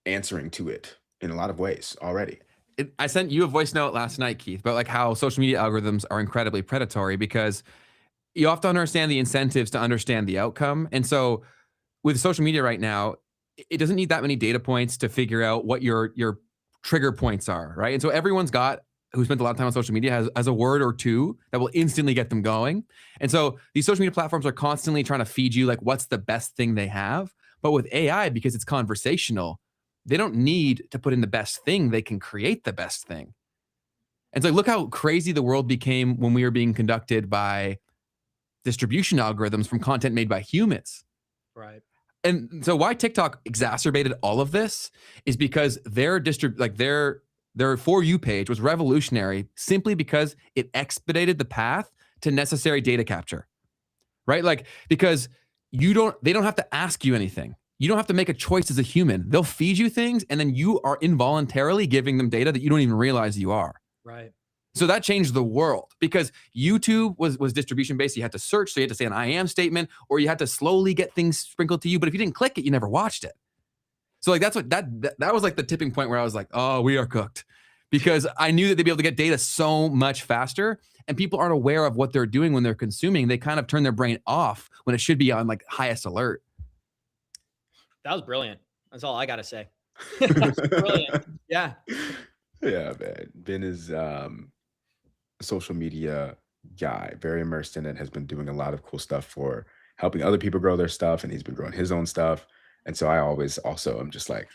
answering to it in a lot of ways already. I sent you a voice note last night, Keith, about like how social media algorithms are incredibly predatory because you have to understand the incentives to understand the outcome. And so with social media right now, it doesn't need that many data points to figure out what your trigger points are, right? And so everyone's got, who spent a lot of time on social media, has a word or two that will instantly get them going. And so these social media platforms are constantly trying to feed you like what's the best thing they have. But with AI, because it's conversational, they don't need to put in the best thing. They can create the best thing. And so look how crazy the world became when we were being conducted by distribution algorithms from content made by humans. Right. And so why TikTok exacerbated all of this is because their For You page was revolutionary simply because it expedited the path to necessary data capture, right? Like, because they don't have to ask you anything. You don't have to make a choice as a human. They'll feed you things and then you are involuntarily giving them data that you don't even realize you are. Right. So that changed the world because YouTube was distribution based. You had to search. So you had to say an I am statement, or you had to slowly get things sprinkled to you. But if you didn't click it, you never watched it. So like that was like the tipping point where I was like, oh, we are cooked, because I knew that they'd be able to get data so much faster, and people aren't aware of what they're doing when they're consuming. They kind of turn their brain off when it should be on like highest alert. That was brilliant. That's all I got to say. Brilliant. Yeah. Yeah, man. Ben is a social media guy, very immersed in it, has been doing a lot of cool stuff for helping other people grow their stuff, and he's been growing his own stuff. And so I always also am just like,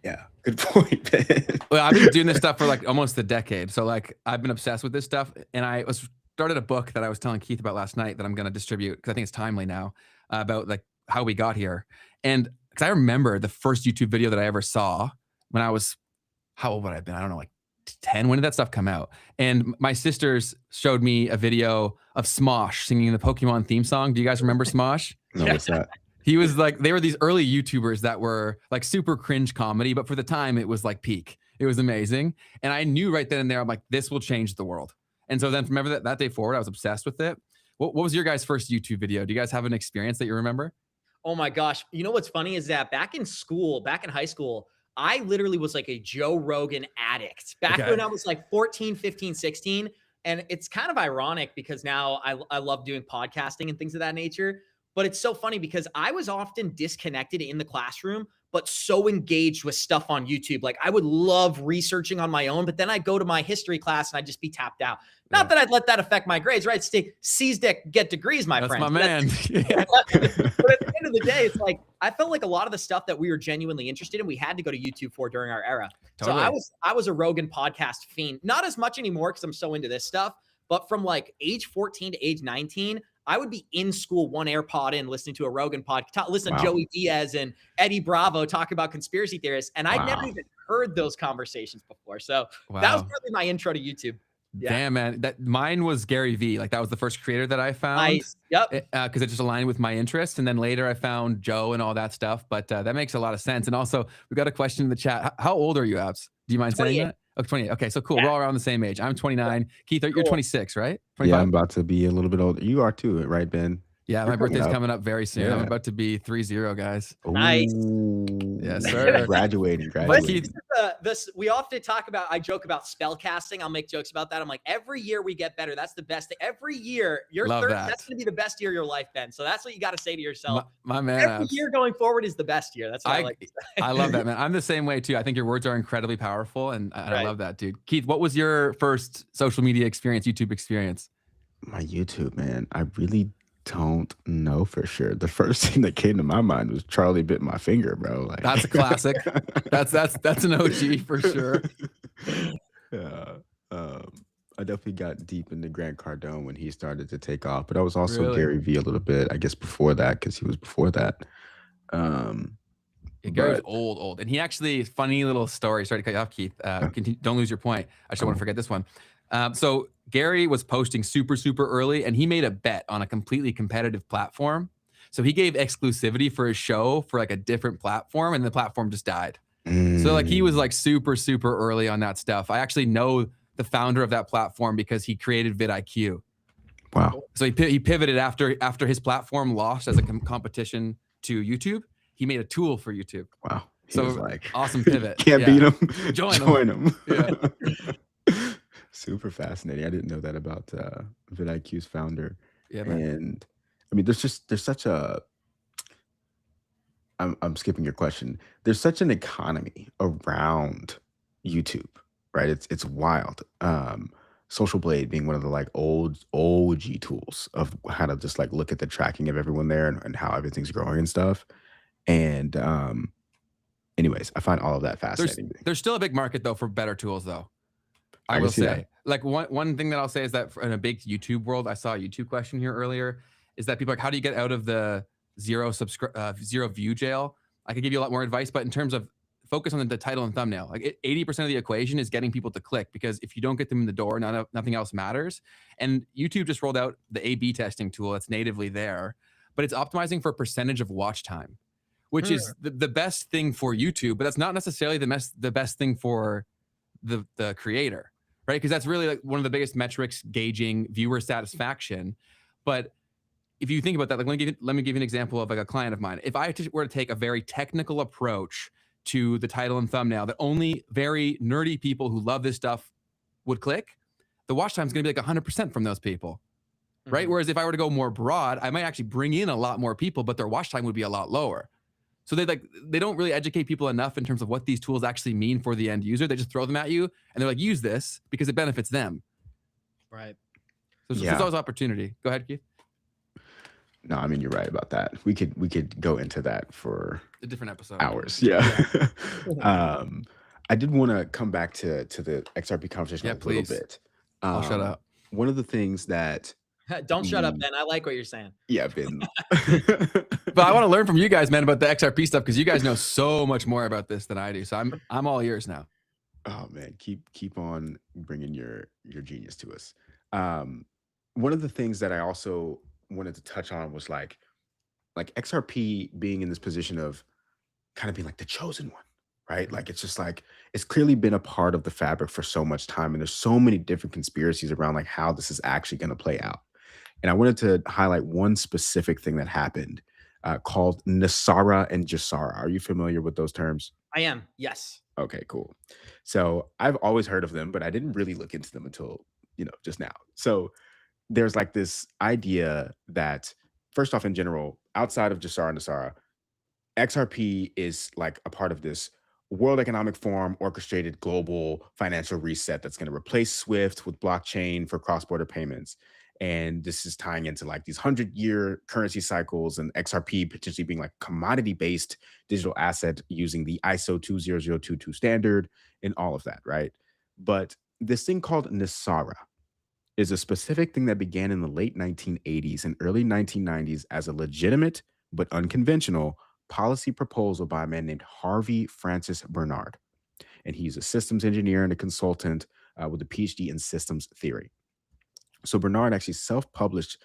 yeah, good point, Ben. Well, I've been doing this stuff for like almost a decade. So like I've been obsessed with this stuff, and I started a book that I was telling Keith about last night that I'm going to distribute because I think it's timely now, about like how we got here. And because I remember the first YouTube video that I ever saw when I was, how old would I have been? I don't know, like 10. When did that stuff come out? And my sisters showed me a video of Smosh singing the Pokemon theme song. Do you guys remember Smosh? No, what's that? He was like, they were these early YouTubers that were like super cringe comedy, but for the time it was like peak. It was amazing. And I knew right then and there, I'm like, this will change the world. And so then from that day forward, I was obsessed with it. What was your guys' first YouTube video? Do you guys have an experience that you remember? Oh my gosh. You know what's funny is that back in high school, I literally was like a Joe Rogan addict back when I was like 14, 15, 16. And it's kind of ironic because now I love doing podcasting and things of that nature. But it's so funny because I was often disconnected in the classroom, but so engaged with stuff on YouTube. Like I would love researching on my own, but then I'd go to my history class and I'd just be tapped out. Not that I'd let that affect my grades, right? C's get degrees, my friend. That's my man. But at the end of the day, it's like, I felt like a lot of the stuff that we were genuinely interested in, we had to go to YouTube for during our era. Totally. So I was a Rogan podcast fiend, not as much anymore because I'm so into this stuff, but from like age 14 to age 19, I would be in school, one AirPod in, listening to a Rogan podcast, listen to Joey Diaz and Eddie Bravo talk about conspiracy theorists. And I'd never even heard those conversations before. So that was probably my intro to YouTube. Yeah. Damn, man. Mine was Gary Vee. Like that was the first creator that I found. Nice. Yep. Because it just aligned with my interests. And then later I found Joe and all that stuff. But that makes a lot of sense. And also we got a question in the chat. How old are you, Abs? Do you mind saying that? Oh, 28. Okay, so cool. Yeah. We're all around the same age. I'm 29. Keith, you're 26, right? 25? Yeah, I'm about to be a little bit older. You are too, right, Ben? Yeah, You're my coming birthday's up. coming up very soon. I'm Yeah. about to be 30, guys. Nice. Yes, sir. Graduating. But Keith- this we often talk about. I joke about spell casting. I'll make jokes about that. I'm like, every year we get better. That's the best thing. Every year, you're Love 30. that. That's going to be the best year of your life, Ben. So that's what you got to say to yourself. My man. Every year going forward is the best year. That's what I like to say. I love that, man. I'm the same way too. I think your words are incredibly powerful, and I Right. love that, dude. Keith, what was your first social media experience, YouTube experience? My YouTube, man. I really don't know for sure. The first thing that came to my mind was Charlie bit my finger, bro. Like That's a classic. That's an OG for sure. Yeah. I definitely got deep into Grant Cardone when he started to take off, but I was also Really? Gary Vee a little bit, I guess, before that, because he was before that. Yeah, Gary's But- old, and he actually, funny little story. Sorry to cut you off, Keith. Continue, don't lose your point. I just don't want to forget this one. So Gary was posting super early, and he made a bet on a completely competitive platform. So he gave exclusivity for his show for like a different platform, and the platform just died. So like he was like super early on that stuff. I actually know the founder of that platform because he created vidIQ. Wow. So he pivoted after his platform lost as a competition to YouTube. He made a tool for YouTube. Wow. He So was like, awesome pivot. Can't Yeah. beat him. Join him. Yeah. Super fascinating. I didn't know that about vidIQ's founder. Yeah, man. And I mean, there's such a, I'm skipping your question. There's such an economy around YouTube, right? It's wild. Social Blade being one of the like old OG tools of how to just like look at the tracking of everyone there and how everything's growing and stuff. And anyways, I find all of that fascinating. There's still a big market though for better tools though. I I can will see say, that. like one thing that I'll say is that in a big YouTube world, I saw a YouTube question here earlier, is that people are like, how do you get out of the zero view jail? I could give you a lot more advice, but in terms of focus on the title and thumbnail, like 80% of the equation is getting people to click, because if you don't get them in the door, nothing else matters. And YouTube just rolled out the A/B testing tool that's natively there, but it's optimizing for percentage of watch time, which is the best thing for YouTube, but that's not necessarily the best thing for the creator, right? Because that's really like one of the biggest metrics gauging viewer satisfaction. But if you think about that, like let me give you an example of like a client of mine. If I were to take a very technical approach to the title and thumbnail that only very nerdy people who love this stuff would click, the watch time is going to be like 100% from those people, right? Whereas if I were to go more broad, I might actually bring in a lot more people, but their watch time would be a lot lower. So they don't really educate people enough in terms of what these tools actually mean for the end user. They just throw them at you and they're like, use this because it benefits them. Right. So there's always opportunity. Go ahead, Keith. No, I mean, you're right about that. We could go into that for A different episode. hours. Yeah. I did want to come back to the XRP conversation a please. little bit. I'll shut up. One of the things that Don't shut up, Ben. I like what you're saying. Ben. But I want to learn from you guys, man, about the XRP stuff, because you guys know so much more about this than I do. So I'm all ears now. Oh man, keep on bringing your genius to us. One of the things that I also wanted to touch on was like XRP being in this position of kind of being like the chosen one, right? Like it's just like it's clearly been a part of the fabric for so much time, and there's so many different conspiracies around like how this is actually going to play out. And I wanted to highlight one specific thing that happened called Nasara and Jasara. Are you familiar with those terms? I am. Yes. Okay, cool. So I've always heard of them, but I didn't really look into them until, just now. So there's like this idea that, first off, in general, outside of Jasara and Nasara, XRP is like a part of this World Economic Forum orchestrated global financial reset that's going to replace SWIFT with blockchain for cross-border payments. And this is tying into like these 100-year currency cycles, and XRP potentially being like commodity-based digital asset using the ISO 20022 standard and all of that, right? But this thing called Nasara is a specific thing that began in the late 1980s and early 1990s as a legitimate but unconventional policy proposal by a man named Harvey Francis Bernard. And he's a systems engineer and a consultant with a PhD in systems theory. So Bernard actually self-published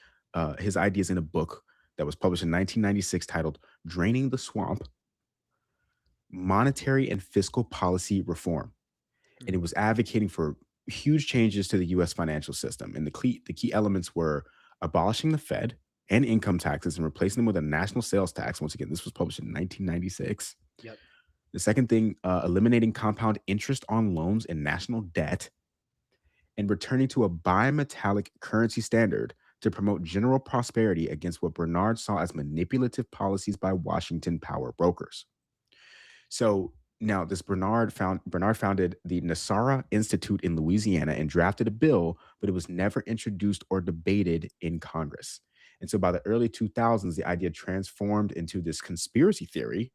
his ideas in a book that was published in 1996 titled Draining the Swamp, Monetary and Fiscal Policy Reform. And it was advocating for huge changes to the US financial system. And the key elements were abolishing the Fed and income taxes and replacing them with a national sales tax. Once again, this was published in 1996. Yep. The second thing, eliminating compound interest on loans and national debt, and returning to a bimetallic currency standard to promote general prosperity against what Bernard saw as manipulative policies by Washington power brokers. So now this Bernard founded the Nassara Institute in Louisiana and drafted a bill, but it was never introduced or debated in Congress. And so by the early 2000s, the idea transformed into this conspiracy theory,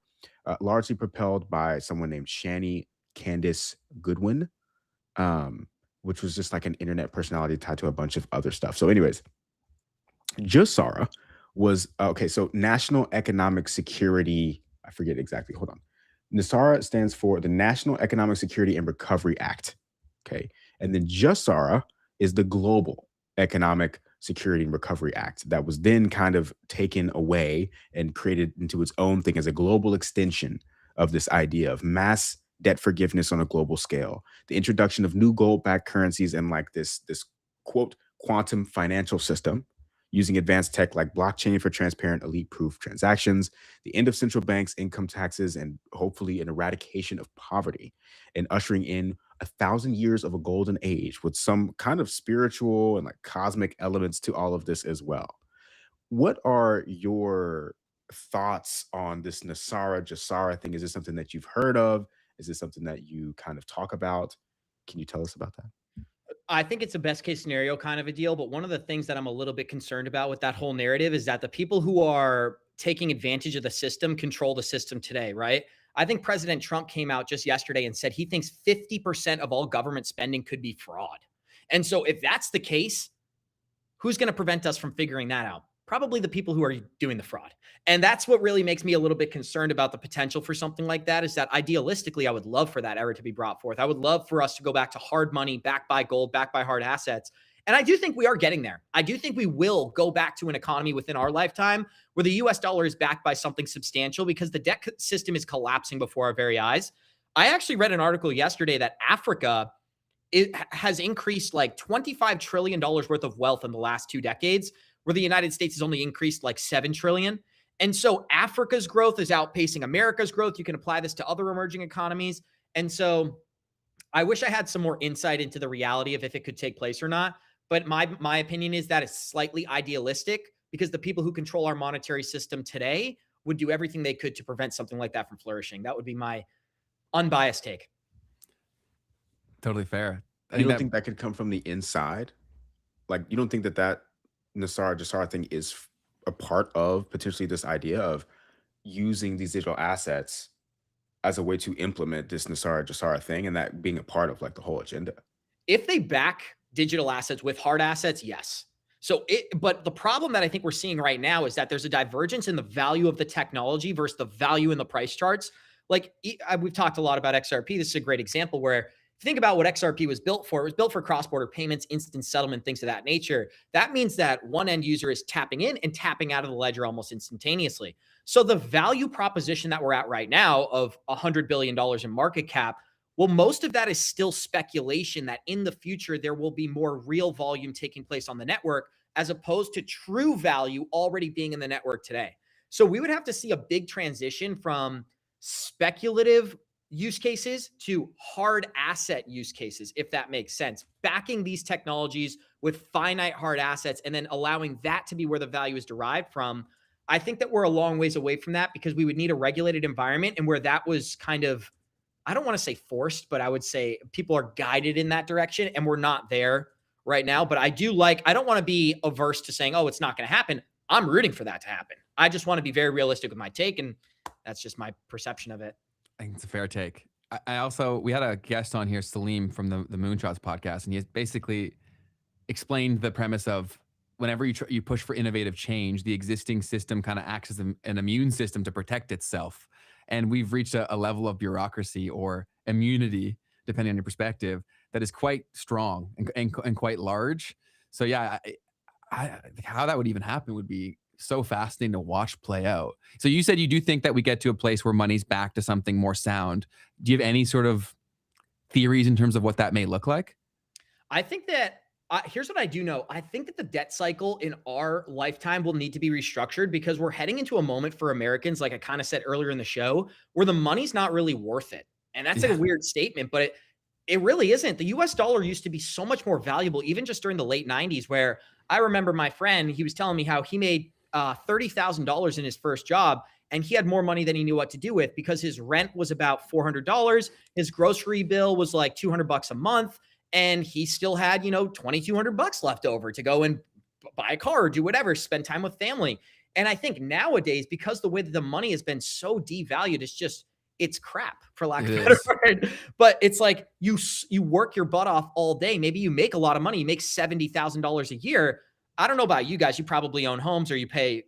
largely propelled by someone named Shani Candace Goodwin, which was just like an internet personality tied to a bunch of other stuff. So anyways, JSARA was, okay, so National Economic Security, I forget exactly, hold on. NESARA stands for the National Economic Security and Recovery Act, okay? And then JSARA is the Global Economic Security and Recovery Act that was then kind of taken away and created into its own thing as a global extension of this idea of mass debt forgiveness on a global scale, the introduction of new gold-backed currencies and like this quote, quantum financial system, using advanced tech like blockchain for transparent elite-proof transactions, the end of central banks, income taxes, and hopefully an eradication of poverty, and ushering in 1,000 years of a golden age with some kind of spiritual and like cosmic elements to all of this as well. What are your thoughts on this NESARA, JSARA thing? Is this something that you've heard of? Is this something that you kind of talk about? Can you tell us about that? I think it's a best case scenario kind of a deal. But one of the things that I'm a little bit concerned about with that whole narrative is that the people who are taking advantage of the system control the system today, right? I think President Trump came out just yesterday and said he thinks 50% of all government spending could be fraud. And so if that's the case, who's going to prevent us from figuring that out? Probably the people who are doing the fraud. And that's what really makes me a little bit concerned about the potential for something like that, is that idealistically, I would love for that era to be brought forth. I would love for us to go back to hard money, backed by gold, backed by hard assets. And I do think we are getting there. I do think we will go back to an economy within our lifetime where the US dollar is backed by something substantial, because the debt system is collapsing before our very eyes. I actually read an article yesterday that Africa has increased like $25 trillion worth of wealth in the last 2 decades, where the United States has only increased like 7 trillion. And so Africa's growth is outpacing America's growth. You can apply this to other emerging economies. And so I wish I had some more insight into the reality of if it could take place or not. But my opinion is that it's slightly idealistic, because the people who control our monetary system today would do everything they could to prevent something like that from flourishing. That would be my unbiased take. Totally fair. You don't think that could come from the inside? Like, you don't think that NESARA, JSARA thing is a part of potentially this idea of using these digital assets as a way to implement this NESARA, JSARA thing, and that being a part of like the whole agenda? If they back digital assets with hard assets, yes. But the problem that I think we're seeing right now is that there's a divergence in the value of the technology versus the value in the price charts. Like, we've talked a lot about XRP. This is a great example where, if you think about what XRP was built for, it was built for cross-border payments, instant settlement, things of that nature. That means that one end user is tapping in and tapping out of the ledger almost instantaneously. So the value proposition that we're at right now of $100 billion in market cap, well, most of that is still speculation that in the future, there will be more real volume taking place on the network, as opposed to true value already being in the network today. So we would have to see a big transition from speculative use cases to hard asset use cases, if that makes sense. Backing these technologies with finite hard assets and then allowing that to be where the value is derived from. I think that we're a long ways away from that, because we would need a regulated environment, and where that was kind of, I don't want to say forced, but I would say people are guided in that direction, and we're not there right now. But I don't want to be averse to saying, oh, it's not going to happen. I'm rooting for that to happen. I just want to be very realistic with my take, and that's just my perception of it. I think it's a fair take. We had a guest on here, Salim from the Moonshots podcast, and he basically explained the premise of whenever you push for innovative change, the existing system kind of acts as an immune system to protect itself. And we've reached a level of bureaucracy or immunity, depending on your perspective, that is quite strong and quite large. So yeah, how that would even happen would be so fascinating to watch play out. So you said you do think that we get to a place where money's back to something more sound. Do you have any sort of theories in terms of what that may look like? I think that Here's what I do know. I think that the debt cycle in our lifetime will need to be restructured because we're heading into a moment for Americans, like I kind of said earlier in the show, where the money's not really worth it. And that's a weird statement, but it really isn't. The US dollar used to be so much more valuable, even just during the late 90s, where I remember my friend, he was telling me how he made $30,000 in his first job, and he had more money than he knew what to do with because his rent was about $400. His grocery bill was like $200 a month. And he still had, $2,200 left over to go and buy a car or do whatever, spend time with family. And I think nowadays, because the way that the money has been so devalued, it's crap, for lack of a better word. But it's like you work your butt off all day. Maybe you make a lot of money. You make $70,000 a year. I don't know about you guys. You probably own homes or you pay,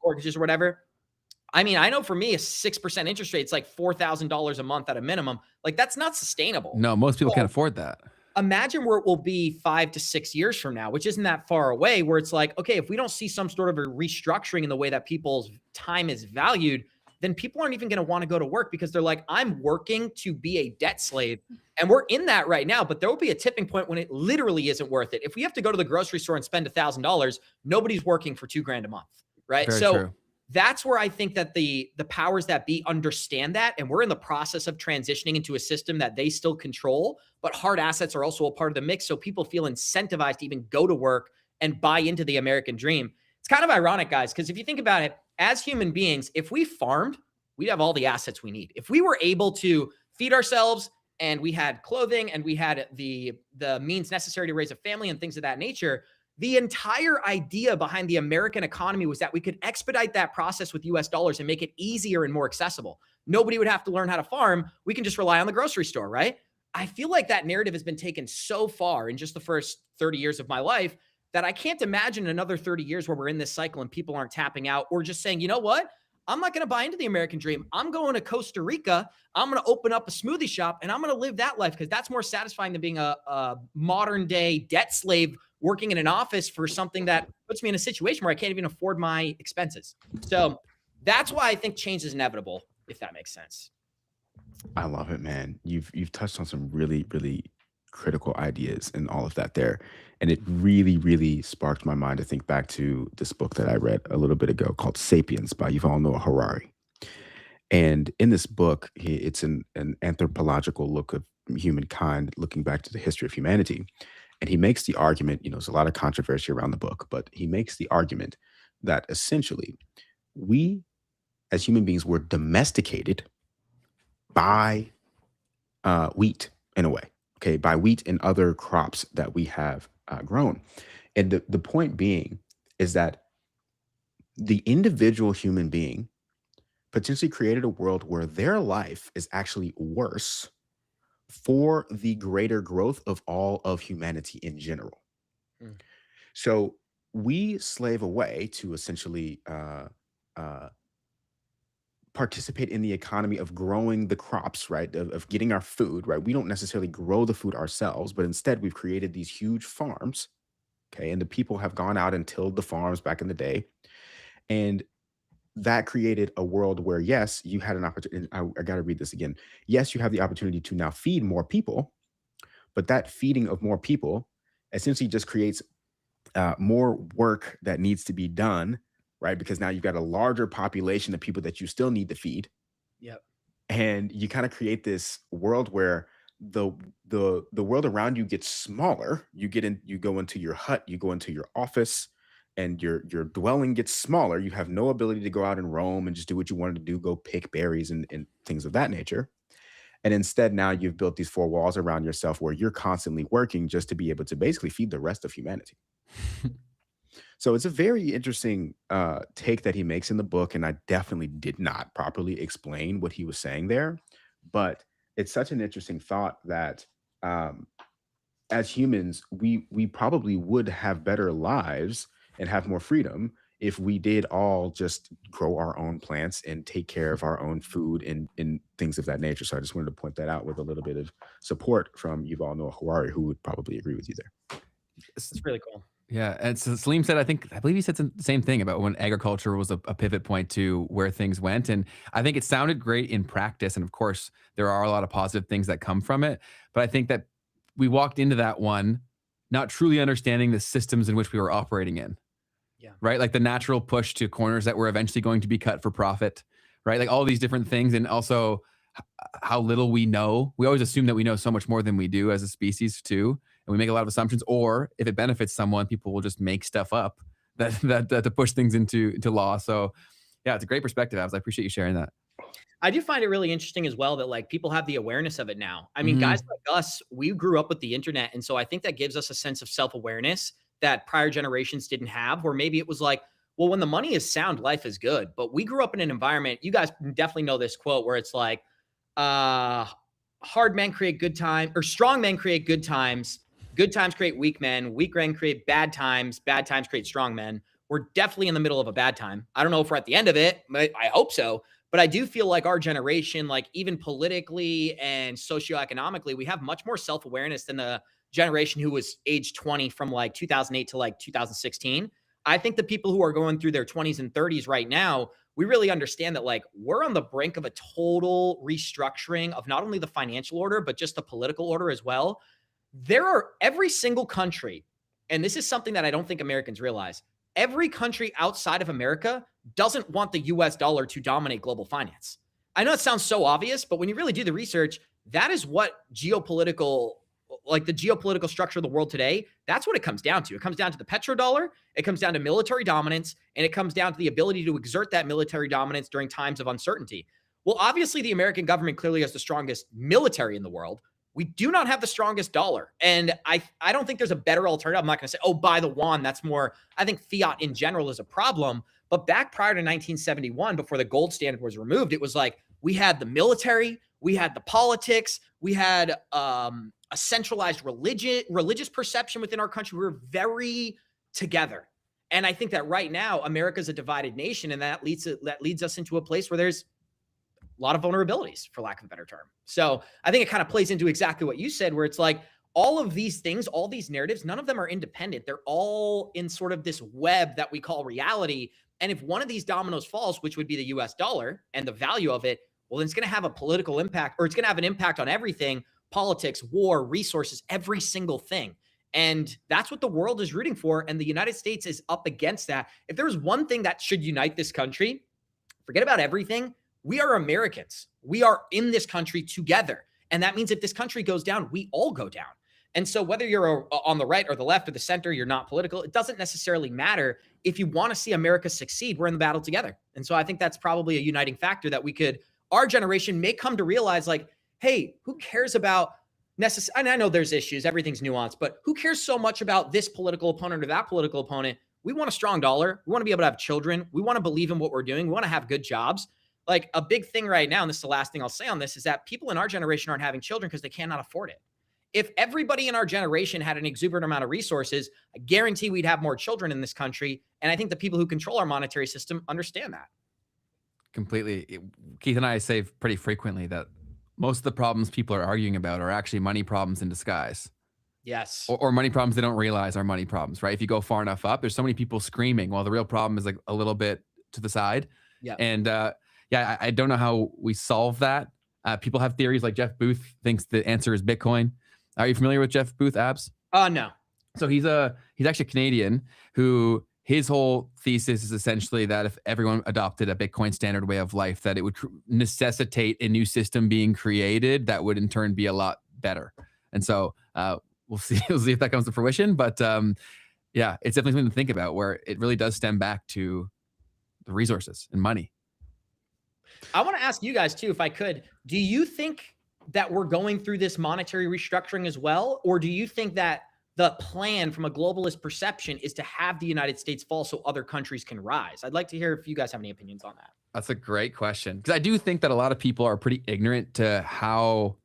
mortgages or whatever. I mean, I know for me, a 6% interest rate, it's like $4,000 a month at a minimum. Like, that's not sustainable. No, most people can't afford that. Imagine where it will be 5 to 6 years from now, which isn't that far away, where it's like, okay, if we don't see some sort of a restructuring in the way that people's time is valued, then people aren't even going to want to go to work because they're like, I'm working to be a debt slave. And we're in that right now, but there will be a tipping point when it literally isn't worth it. If we have to go to the grocery store and spend $1,000, nobody's working for $2,000 a month, right? Very so true. That's where I think that the powers that be understand that. And we're in the process of transitioning into a system that they still control, but hard assets are also a part of the mix. So people feel incentivized to even go to work and buy into the American dream. It's kind of ironic, guys, because if you think about it, as human beings, if we farmed, we'd have all the assets we need. If we were able to feed ourselves and we had clothing and we had the means necessary to raise a family and things of that nature, the entire idea behind the American economy was that we could expedite that process with US dollars and make it easier and more accessible. Nobody would have to learn how to farm. We can just rely on the grocery store, right? I feel like that narrative has been taken so far in just the first 30 years of my life that I can't imagine another 30 years where we're in this cycle and people aren't tapping out or just saying, you know what? I'm not going to buy into the American dream. I'm going to Costa Rica. I'm going to open up a smoothie shop and I'm going to live that life because that's more satisfying than being a modern day debt slave working in an office for something that puts me in a situation where I can't even afford my expenses. So that's why I think change is inevitable, if that makes sense. I love it, man. You've touched on some really, really critical ideas and all of that there. And it really, really sparked my mind to think back to this book that I read a little bit ago called Sapiens by Yuval Noah Harari. And in this book, it's an anthropological look of humankind, looking back to the history of humanity. And he makes the argument, there's a lot of controversy around the book, but he makes the argument that essentially we as human beings were domesticated by wheat in a way, okay, by wheat and other crops that we have grown. And the point being is that the individual human being potentially created a world where their life is actually worse for the greater growth of all of humanity in general. Mm. So we slave away to essentially participate in the economy of growing the crops, right? Of getting our food, right? We don't necessarily grow the food ourselves, but instead we've created these huge farms, okay? And the people have gone out and tilled the farms back in the day. And that created a world where, yes, you had an opportunity. I got to read this again. Yes, you have the opportunity to now feed more people, but that feeding of more people essentially just creates more work that needs to be done, right? Because now you've got a larger population of people that you still need to feed. Yep. And you kind of create this world where the world around you gets smaller. You go into your hut, you go into your office, and your dwelling gets smaller. You have no ability to go out and roam and just do what you wanted to do, go pick berries and things of that nature. And instead, now you've built these four walls around yourself where you're constantly working just to be able to basically feed the rest of humanity. So it's a very interesting take that he makes in the book. And I definitely did not properly explain what he was saying there. But it's such an interesting thought that as humans, we probably would have better lives and have more freedom if we did all just grow our own plants and take care of our own food and things of that nature. So I just wanted to point that out with a little bit of support from Yuval Noah Harari, who would probably agree with you there. It's really cool. Yeah, and so Salim said, I believe he said the same thing about when agriculture was a pivot point to where things went. And I think it sounded great in practice. And of course, there are a lot of positive things that come from it. But I think that we walked into that one not truly understanding the systems in which we were operating in. Yeah. Right. Like the natural push to corners that were eventually going to be cut for profit. Right. Like all these different things. And also how little we know. We always assume that we know so much more than we do as a species too. And we make a lot of assumptions, or if it benefits someone, people will just make stuff up that to push things into law. So yeah, it's a great perspective, Abs. I appreciate you sharing that. I do find it really interesting as well that like people have the awareness of it now. I mean, guys like us, we grew up with the internet. And so I think that gives us a sense of self-awareness that prior generations didn't have, where maybe it was like, well, when the money is sound, life is good. But we grew up in an environment, you guys definitely know this quote where it's like, hard men create good time, or strong men create good times create weak men create bad times create strong men. We're definitely in the middle of a bad time. I don't know if we're at the end of it, but I hope so. But I do feel like our generation, like even politically and socioeconomically, we have much more self-awareness than the generation who was age 20 from like 2008 to like 2016. I think the people who are going through their 20s and 30s right now, we really understand that like we're on the brink of a total restructuring of not only the financial order, but just the political order as well. There are every single country, and this is something that I don't think Americans realize, every country outside of America doesn't want the US dollar to dominate global finance. I know it sounds so obvious, but when you really do the research, that is what geopolitical, like the geopolitical structure of the world today, that's what it comes down to. It comes down to the petrodollar, it comes down to military dominance, and it comes down to the ability to exert that military dominance during times of uncertainty. Well, obviously the American government clearly has the strongest military in the world. We do not have the strongest dollar. And I don't think there's a better alternative. I'm not going to say, oh, buy the yuan. That's more, I think fiat in general is a problem. But back prior to 1971, before the gold standard was removed, it was like we had the military, we had the politics, we had a centralized religious perception within our country. We were very together. And I think that right now, America's a divided nation, and that leads us into a place where there's a lot of vulnerabilities, for lack of a better term. So I think it kind of plays into exactly what you said, where it's like all of these things, all these narratives, none of them are independent. They're all in sort of this web that we call reality. And if one of these dominoes falls, which would be the US dollar and the value of it, well, then it's going to have a political impact, or it's going to have an impact on everything: politics, war, resources, every single thing. And that's what the world is rooting for. And the United States is up against that. If there's one thing that should unite this country, forget about everything. We are Americans. We are in this country together. And that means if this country goes down, we all go down. And so whether you're on the right or the left or the center, you're not political, it doesn't necessarily matter. If you want to see America succeed, we're in the battle together. And so I think that's probably a uniting factor that our generation may come to realize, like, hey, who cares about and I know there's issues, everything's nuanced, but who cares so much about this political opponent or that political opponent? We want a strong dollar. We want to be able to have children. We want to believe in what we're doing. We want to have good jobs. Like a big thing right now, and this is the last thing I'll say on this, is that people in our generation aren't having children because they cannot afford it. If everybody in our generation had an exuberant amount of resources, I guarantee we'd have more children in this country. And I think the people who control our monetary system understand that. Completely. Keith and I say pretty frequently that most of the problems people are arguing about are actually money problems in disguise. Yes. Or money problems they don't realize are money problems, right? If you go far enough up, there's so many people screaming while the real problem is like a little bit to the side. Yeah. And yeah, I don't know how we solve that. People have theories like Jeff Booth thinks the answer is Bitcoin. Are you familiar with Jeff Booth, Abs? No. So he's actually a Canadian who his whole thesis is essentially that if everyone adopted a Bitcoin standard way of life, that it would necessitate a new system being created that would in turn be a lot better. And so we'll see if that comes to fruition. But yeah, it's definitely something to think about, where it really does stem back to the resources and money. I want to ask you guys too, if I could, do you think that we're going through this monetary restructuring as well? Or do you think that the plan from a globalist perception is to have the United States fall so other countries can rise? I'd like to hear if you guys have any opinions on that. That's a great question, because I do think that a lot of people are pretty ignorant to how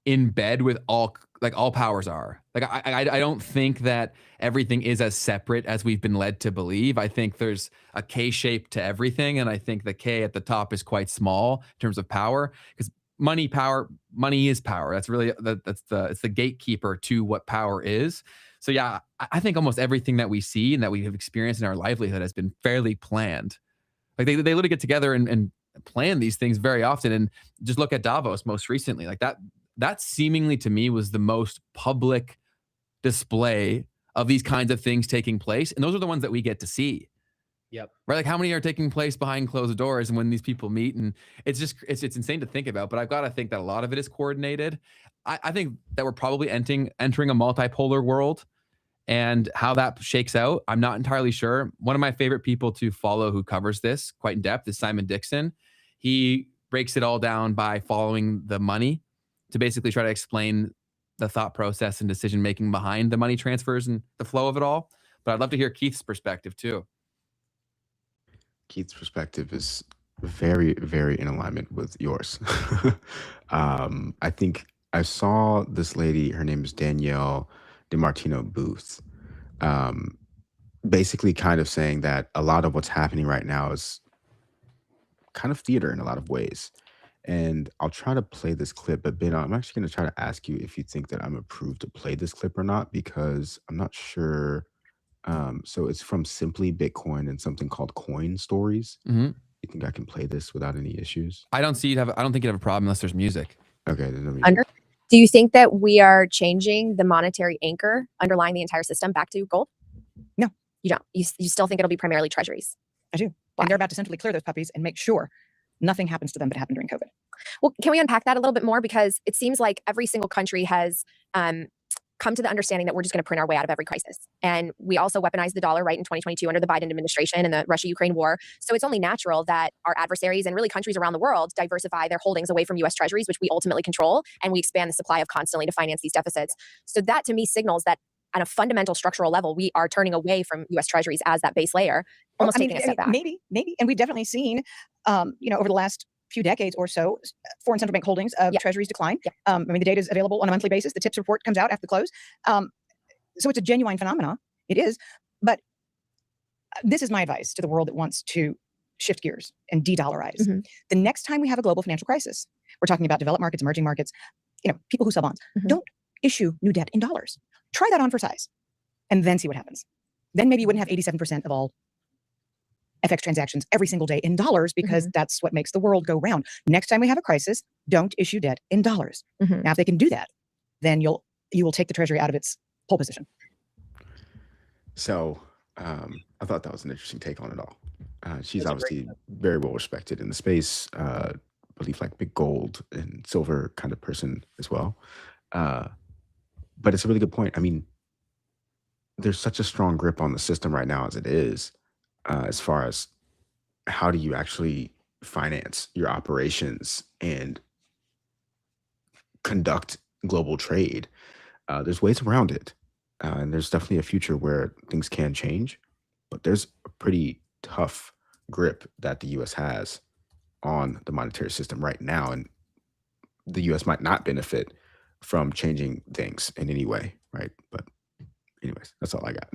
in bed with all powers are. Like I don't think that everything is as separate as we've been led to believe. I think there's a K shape to everything, and I think the K at the top is quite small in terms of power, because money is power. That's really it's the gatekeeper to what power is. So yeah, I think almost everything that we see and that we have experienced in our livelihood has been fairly planned. Like they literally get together and plan these things very often. And just look at Davos most recently. Like that seemingly to me was the most public display of these kinds of things taking place. And those are the ones that we get to see. Yep. Right. Like how many are taking place behind closed doors and when these people meet, and it's just, it's insane to think about, but I've got to think that a lot of it is coordinated. I think that we're probably entering a multipolar world, and how that shakes out, I'm not entirely sure. One of my favorite people to follow who covers this quite in depth is Simon Dixon. He breaks it all down by following the money to basically try to explain the thought process and decision making behind the money transfers and the flow of it all. But I'd love to hear Keith's perspective too. Keith's perspective is very, very in alignment with yours. I think I saw this lady, her name is Danielle DeMartino Booth, basically kind of saying that a lot of what's happening right now is kind of theater in a lot of ways. And I'll try to play this clip, but Ben, I'm actually going to try to ask you if you think that I'm approved to play this clip or not, because I'm not sure. So it's from Simply Bitcoin and something called Coin Stories. Mm-hmm. You think I can play this without any issues? I don't think you'd have a problem unless there's music. Okay. There's no music. Do you think that we are changing the monetary anchor underlying the entire system back to gold? No. You don't. You still think it'll be primarily treasuries? I do. Why? And they're about to centrally clear those puppies and make sure nothing happens to them that happened during COVID. Well, can we unpack that a little bit more? Because it seems like every single country has come to the understanding that we're just going to print our way out of every crisis. And we also weaponized the dollar, right, in 2022 under the Biden administration and the Russia-Ukraine war. So it's only natural that our adversaries and really countries around the world diversify their holdings away from U.S. treasuries, which we ultimately control, and we expand the supply of constantly to finance these deficits. So that, to me, signals that at a fundamental structural level, we are turning away from U.S. treasuries as that base layer, almost taking a step back. Maybe. And we've definitely seen, over the last few decades or so, foreign central bank holdings of treasuries decline. I mean, the data is available on a monthly basis. The TIPS report comes out after the close. So it's a genuine phenomenon. It is. But this is my advice to the world that wants to shift gears and de-dollarize. Mm-hmm. The next time we have a global financial crisis, we're talking about developed markets, emerging markets, people who sell bonds, don't issue new debt in dollars. Try that on for size and then see what happens. Then maybe you wouldn't have 87% of all FX transactions every single day in dollars, because that's what makes the world go round. Next time we have a crisis, don't issue debt in dollars. Now, if they can do that, then you will take the treasury out of its pole position. So I thought that was an interesting take on it all. She's obviously very well respected in the space. I believe like big gold and silver kind of person as well. But it's a really good point. I mean, there's such a strong grip on the system right now as it is, as far as how do you actually finance your operations and conduct global trade. There's ways around it. And there's definitely a future where things can change, but there's a pretty tough grip that the US has on the monetary system right now. And the US might not benefit from changing things in any way, right? But anyways, that's all I got.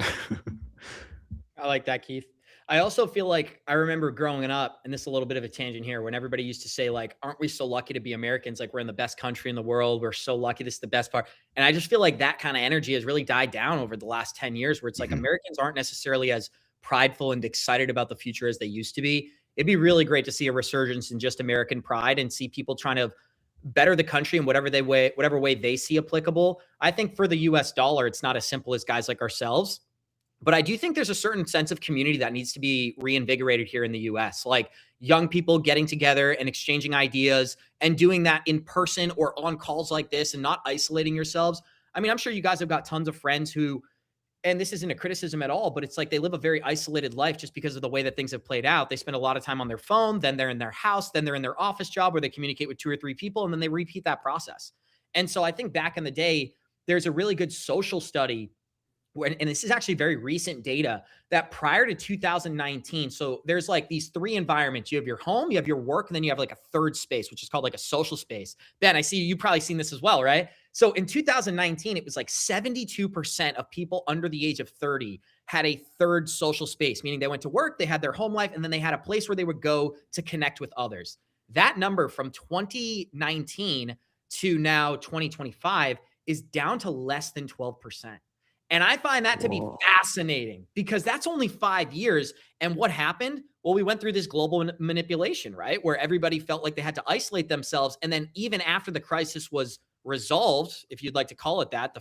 I like that, Keith. I also feel like I remember growing up, and this is a little bit of a tangent here, when everybody used to say, like, aren't we so lucky to be Americans? Like, we're in the best country in the world. We're so lucky. This is the best part. And I just feel like that kind of energy has really died down over the last 10 years, where it's like Americans aren't necessarily as prideful and excited about the future as they used to be. It'd be really great to see a resurgence in just American pride and see people trying to better the country in whatever way they see applicable. I think for the US dollar, it's not as simple as guys like ourselves. But I do think there's a certain sense of community that needs to be reinvigorated here in the US, like young people getting together and exchanging ideas and doing that in person or on calls like this and not isolating yourselves. I mean, I'm sure you guys have got tons of friends who, and this isn't a criticism at all, but it's like they live a very isolated life just because of the way that things have played out. They spend a lot of time on their phone, then they're in their house, then they're in their office job where they communicate with 2 or 3 people, and then they repeat that process. And so I think back in the day, there's a really good social study, and this is actually very recent data, that prior to 2019, so there's like these 3 environments. You have your home, you have your work, and then you have like a third space, which is called like a social space. Ben, I see you've probably seen this as well, right? So in 2019, it was like 72% of people under the age of 30 had a third social space, meaning they went to work, they had their home life, and then they had a place where they would go to connect with others. That number from 2019 to now 2025 is down to less than 12%. And I find that to be fascinating, because that's only 5 years. And what happened? Well, we went through this global manipulation, right? Where everybody felt like they had to isolate themselves. And then even after the crisis was resolved, if you'd like to call it that, the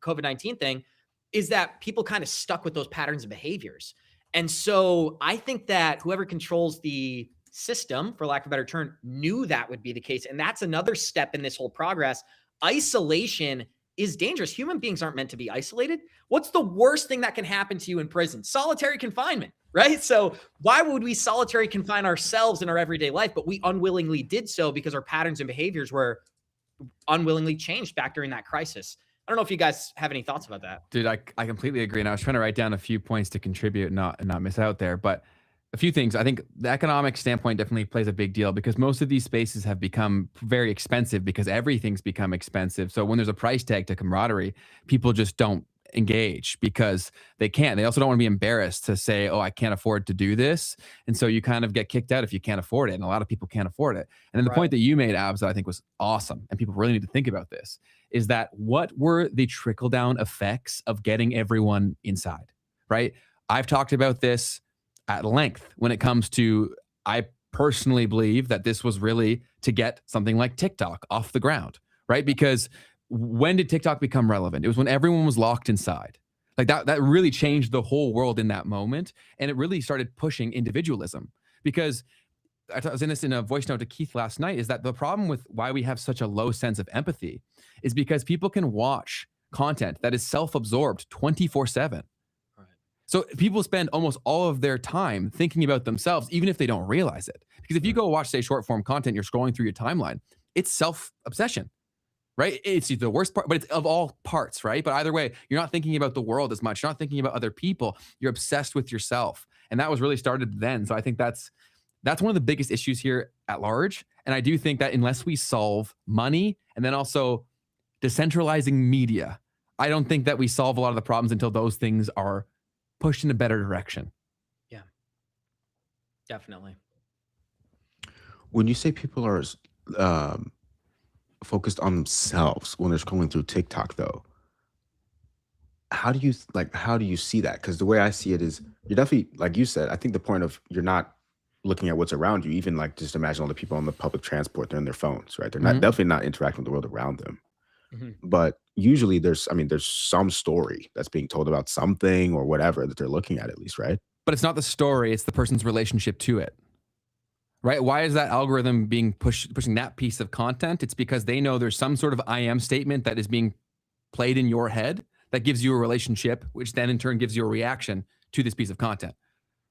COVID-19 thing, is that people kind of stuck with those patterns and behaviors. And so I think that whoever controls the system, for lack of a better term, knew that would be the case. And that's another step in this whole progress. Isolation is dangerous. Human beings aren't meant to be isolated. What's the worst thing that can happen to you in prison? Solitary confinement, right? So why would we solitary confine ourselves in our everyday life? But we unwillingly did so because our patterns and behaviors were unwillingly changed back during that crisis. I don't know if you guys have any thoughts about that. Dude, I completely agree. And I was trying to write down a few points to contribute and not miss out there. But a few things. I think the economic standpoint definitely plays a big deal because most of these spaces have become very expensive because everything's become expensive. So when there's a price tag to camaraderie, people just don't engage because they can't. They also don't want to be embarrassed to say, oh, I can't afford to do this. And so you kind of get kicked out if you can't afford it. And a lot of people can't afford it. And then the point that you made, Abs, that I think was awesome, and people really need to think about this, is that what were the trickle-down effects of getting everyone inside, right? I've talked about this at length when it comes to, I personally believe that this was really to get something like TikTok off the ground, right? Because when did TikTok become relevant? It was when everyone was locked inside. Like that really changed the whole world in that moment. And it really started pushing individualism, because I was in this in a voice note to Keith last night, is that the problem with why we have such a low sense of empathy is because people can watch content that is self-absorbed 24/7. So people spend almost all of their time thinking about themselves, even if they don't realize it. Because if you go watch, say, short form content, you're scrolling through your timeline, it's self-obsession, right? It's the worst part, but it's of all parts, right? But either way, you're not thinking about the world as much. You're not thinking about other people. You're obsessed with yourself. And that was really started then. So I think that's one of the biggest issues here at large. And I do think that unless we solve money and then also decentralizing media, I don't think that we solve a lot of the problems until those things are pushed in a better direction. Yeah, definitely. When you say people are focused on themselves when they're scrolling through TikTok, though, how do you see that? Because the way I see it is, you're definitely, like you said, I think the point of, you're not looking at what's around you. Even like, just imagine all the people on the public transport, they're in their phones, right? They're not definitely not interacting with the world around them. But usually there's some story that's being told about something or whatever that they're looking at least, right? But it's not the story, it's the person's relationship to it, right? Why is that algorithm being pushing that piece of content? It's because they know there's some sort of I am statement that is being played in your head that gives you a relationship, which then in turn gives you a reaction to this piece of content,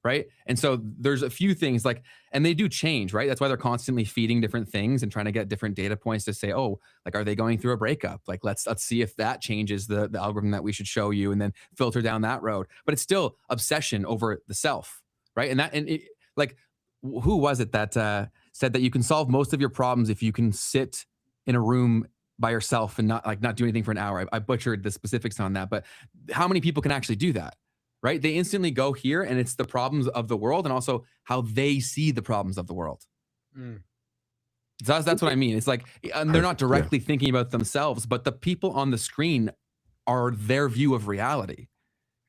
right? And so there's a few things like, and they do change, right? That's why they're constantly feeding different things and trying to get different data points to say, oh, like, are they going through a breakup? Like, let's see if that changes the algorithm that we should show you, and then filter down that road. But it's still obsession over the self, right? Like, who was it that said that you can solve most of your problems if you can sit in a room by yourself and not do anything for an hour? I butchered the specifics on that, but how many people can actually do that? Right? They instantly go here, and it's the problems of the world and also how they see the problems of the world. So that's what I mean. It's like, they're not directly thinking about themselves, but the people on the screen are their view of reality.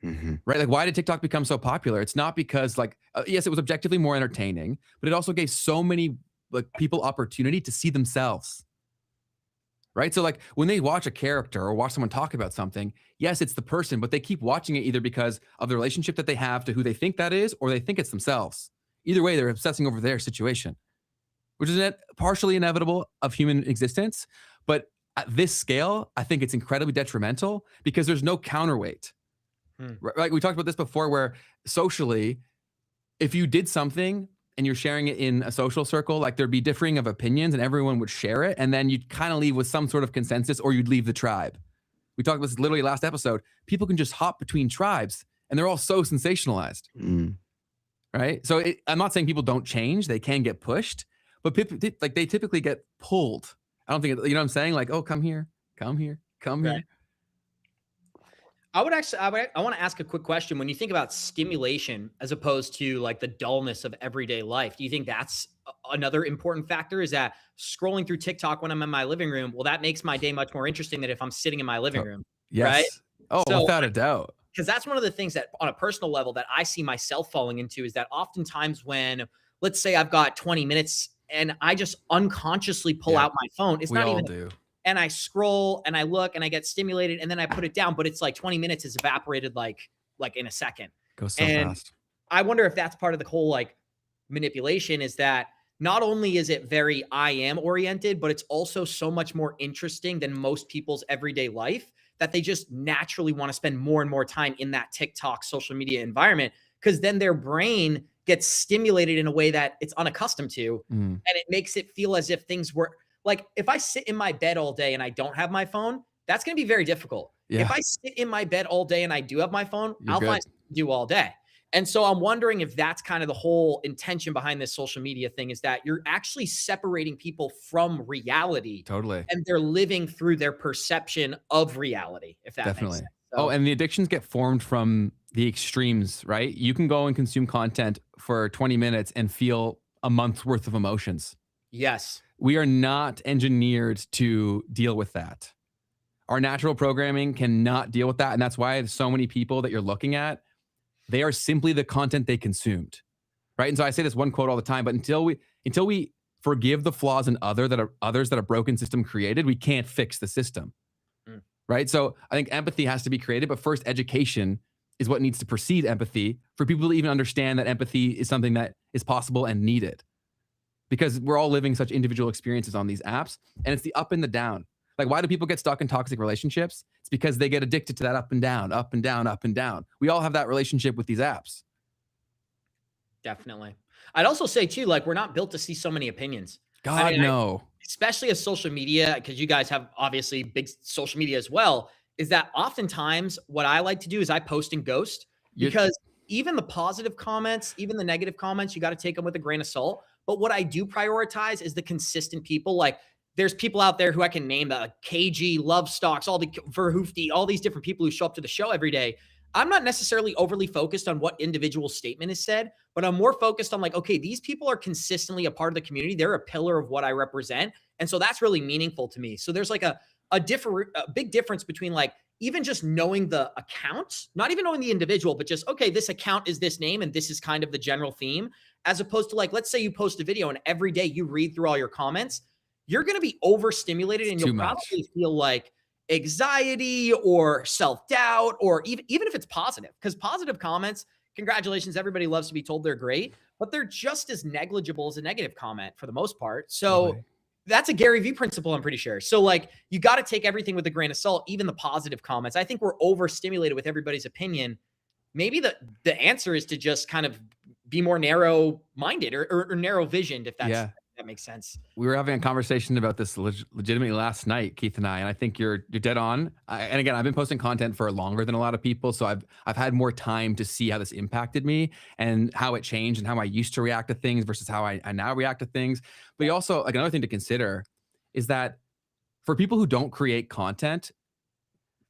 Right? Like, why did TikTok become so popular? It's not because yes, it was objectively more entertaining, but it also gave so many people opportunity to see themselves. Right? So like, when they watch a character or watch someone talk about something, yes, it's the person, but they keep watching it either because of the relationship that they have to who they think that is, or they think it's themselves. Either way, they're obsessing over their situation, which is partially inevitable of human existence. But at this scale, I think it's incredibly detrimental because there's no counterweight. Right? We talked about this before, where socially, if you did something and you're sharing it in a social circle, like, there'd be differing of opinions and everyone would share it. And then you'd kind of leave with some sort of consensus, or you'd leave the tribe. We talked about this literally last episode. People can just hop between tribes and they're all so sensationalized. Right? So I'm not saying people don't change. They can get pushed, but they typically get pulled. I don't think, you know what I'm saying? Like, oh, come here, come here, come here. I want to ask a quick question. When you think about stimulation as opposed to like the dullness of everyday life, do you think that's another important factor? Is that scrolling through TikTok when I'm in my living room, well, that makes my day much more interesting than if I'm sitting in my living room. Yes. Right? Oh, so, without a doubt. Because that's one of the things that on a personal level that I see myself falling into, is that oftentimes when, let's say I've got 20 minutes and I just unconsciously pull out my phone, it's not even and I scroll and I look and I get stimulated and then I put it down, but it's like 20 minutes is evaporated like in a second. Goes so And fast. I wonder if that's part of the whole like manipulation, is that not only is it very I am oriented, but it's also so much more interesting than most people's everyday life that they just naturally want to spend more and more time in that TikTok social media environment, because then their brain gets stimulated in a way that it's unaccustomed to. And it makes it feel as if things were like, if I sit in my bed all day and I don't have my phone, that's going to be very difficult. Yeah. If I sit in my bed all day and I do have my phone, I'll good. find something to do all day. And so I'm wondering if that's kind of the whole intention behind this social media thing, is that you're actually separating people from reality. Totally. And they're living through their perception of reality, if that makes Definitely. sense. Oh, and the addictions get formed from the extremes, right? You can go and consume content for 20 minutes and feel a month's worth of emotions. Yes. We are not engineered to deal with that. Our natural programming cannot deal with that. And that's why so many people that you're looking at, they are simply the content they consumed, right? And so I say this one quote all the time, but until we forgive the flaws in others that a broken system created, we can't fix the system, right? So I think empathy has to be created, but first education is what needs to precede empathy for people to even understand that empathy is something that is possible and needed, because we're all living such individual experiences on these apps, and it's the up and the down. Like, why do people get stuck in toxic relationships? It's because they get addicted to that up and down, up and down, up and down. We all have that relationship with these apps. Definitely. I'd also say too, like, we're not built to see so many opinions. God, no. Especially as social media, because you guys have obviously big social media as well, is that oftentimes what I like to do is I post and ghost, because even the positive comments, even the negative comments, you got to take them with a grain of salt. But what I do prioritize is the consistent people. Like, there's people out there who I can name, the KG, Love Stocks, all the Verhoofty, all these different people who show up to the show every day. I'm not necessarily overly focused on what individual statement is said, but I'm more focused on like, okay, these people are consistently a part of the community. They're a pillar of what I represent. And so that's really meaningful to me. So there's like a big difference between like even just knowing the account, not even knowing the individual, but just, okay, this account is this name and this is kind of the general theme, as opposed to like, let's say you post a video and every day you read through all your comments, you're going to be overstimulated and you'll probably feel like anxiety or self-doubt, or even if it's positive, because positive comments, congratulations, everybody loves to be told they're great, but they're just as negligible as a negative comment for the most part. So that's a Gary Vee principle, I'm pretty sure. So like, you got to take everything with a grain of salt, even the positive comments. I think we're overstimulated with everybody's opinion. Maybe the answer is to just kind of be more narrow-minded or narrow visioned, if that makes sense. We were having a conversation about this legitimately last night, Keith and I think you're dead on. And again, I've been posting content for longer than a lot of people, so I've had more time to see how this impacted me and how it changed and how I used to react to things versus how I now react to things. But you also, like, another thing to consider is that for people who don't create content,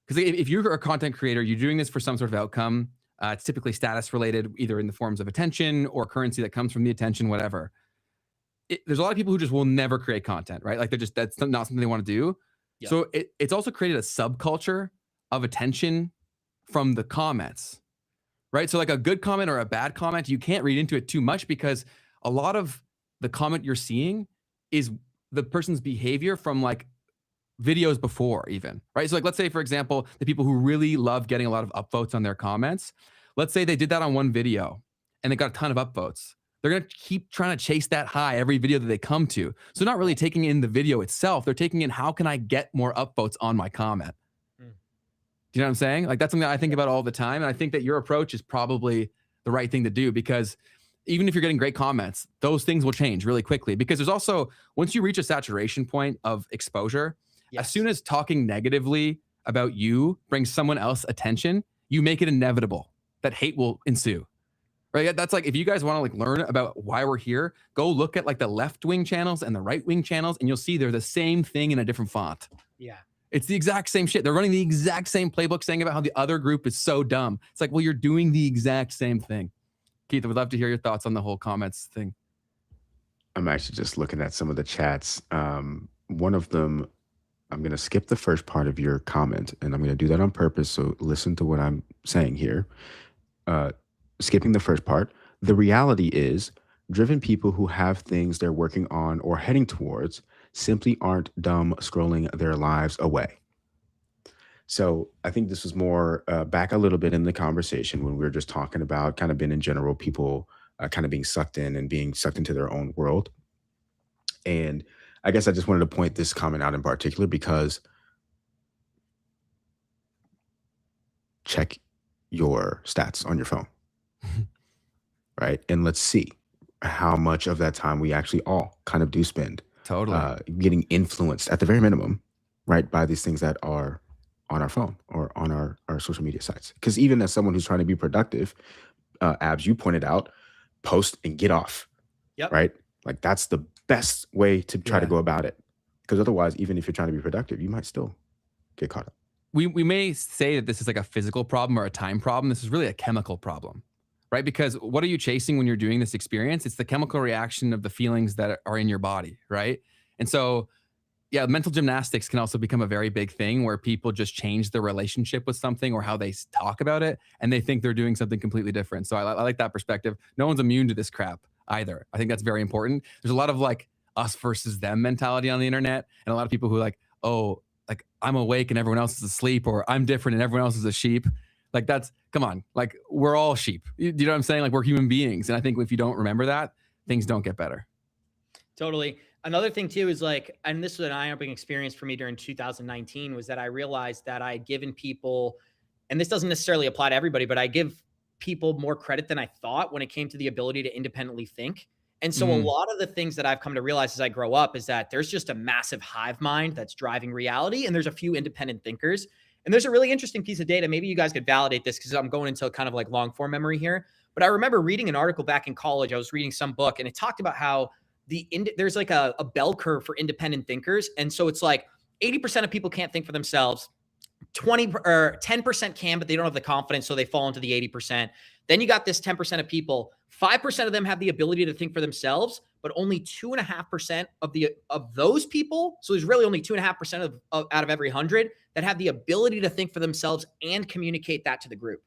because if you're a content creator, you're doing this for some sort of outcome. It's typically status related, either in the forms of attention or currency that comes from the attention, whatever. There's a lot of people who just will never create content, right? Like, that's not something they want to do. Yep. So it's also created a subculture of attention from the comments, right? So like a good comment or a bad comment, you can't read into it too much, because a lot of the comment you're seeing is the person's behavior from like videos before even, right? So like, let's say, for example, the people who really love getting a lot of upvotes on their comments, let's say they did that on one video and they got a ton of upvotes. They're going to keep trying to chase that high every video that they come to. So not really taking in the video itself, they're taking in, how can I get more upvotes on my comment? Do you know what I'm saying? Like, that's something that I think about all the time. And I think that your approach is probably the right thing to do, because even if you're getting great comments, those things will change really quickly, because there's also, once you reach a saturation point of exposure, as soon as talking negatively about you brings someone else attention, you make it inevitable that hate will ensue. Right? That's like, if you guys want to like learn about why we're here, go look at like the left-wing channels and the right-wing channels, and you'll see they're the same thing in a different font. Yeah. It's the exact same shit. They're running the exact same playbook, saying about how the other group is so dumb. It's like, well, you're doing the exact same thing. Keith, I would love to hear your thoughts on the whole comments thing. I'm actually just looking at some of the chats. One of them, I'm going to skip the first part of your comment, and I'm going to do that on purpose. So listen to what I'm saying here. Skipping the first part, the reality is driven people who have things they're working on or heading towards simply aren't dumb scrolling their lives away. So I think this was more back a little bit in the conversation when we were just talking about kind of being in general, people kind of being sucked in and being sucked into their own world. And I guess I just wanted to point this comment out in particular because check your stats on your phone, right? And let's see how much of that time we actually all kind of do spend Totally. getting influenced at the very minimum, right, by these things that are on our phone or on our social media sites. Because even as someone who's trying to be productive, Abs, you pointed out, post and get off, Yep. right? Like that's the best way to try to Yeah. go about it. Because otherwise, even if you're trying to be productive, you might still get caught up. We may say that this is like a physical problem or a time problem. This is really a chemical problem, right? Because what are you chasing when you're doing this experience? It's the chemical reaction of the feelings that are in your body, right? And so, yeah, mental gymnastics can also become a very big thing where people just change their relationship with something or how they talk about it, and they think they're doing something completely different. So I like that perspective. No one's immune to this crap either. I think that's very important. There's a lot of like us versus them mentality on the internet, and a lot of people who like, oh, like I'm awake and everyone else is asleep, or I'm different and everyone else is a sheep. Like that's, come on, like we're all sheep. You know what I'm saying? Like we're human beings. And I think if you don't remember that, things don't get better. Totally. Another thing too is like, and this was an eye-opening experience for me during 2019, was that I realized that I had given people, and this doesn't necessarily apply to everybody, but I give people more credit than I thought when it came to the ability to independently think. And so a lot of the things that I've come to realize as I grow up is that there's just a massive hive mind that's driving reality. And there's a few independent thinkers. And there's a really interesting piece of data. Maybe you guys could validate this because I'm going into kind of like long form memory here. But I remember reading an article back in college. I was reading some book and it talked about how there's like a bell curve for independent thinkers. And so it's like 80% of people can't think for themselves. 20 or 10% can, but they don't have the confidence. So they fall into the 80%. Then you got this 10% of people, 5% of them have the ability to think for themselves, but only 2.5% of those people. So there's really only 2.5% out of every 100 that have the ability to think for themselves and communicate that to the group.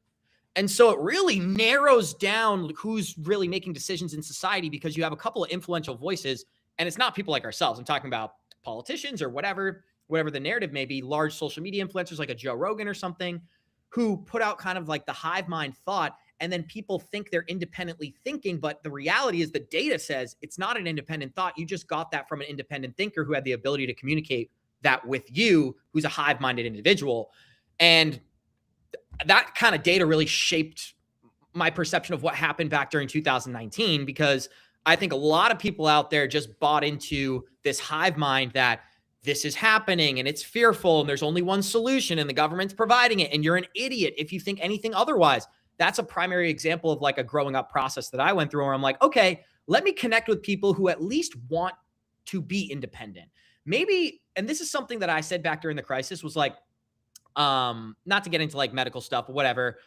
And so it really narrows down who's really making decisions in society, because you have a couple of influential voices, and it's not people like ourselves. I'm talking about politicians or whatever the narrative may be, large social media influencers like a Joe Rogan or something, who put out kind of like the hive mind thought. And then people think they're independently thinking, but the reality is the data says it's not an independent thought. You just got that from an independent thinker who had the ability to communicate that with you, who's a hive-minded individual. And that kind of data really shaped my perception of what happened back during 2019, because I think a lot of people out there just bought into this hive mind that this is happening and it's fearful and there's only one solution and the government's providing it and you're an idiot if you think anything otherwise. That's a primary example of like a growing up process that I went through, where I'm like, okay, let me connect with people who at least want to be independent. Maybe, and this is something that I said back during the crisis, was like, not to get into like medical stuff or whatever.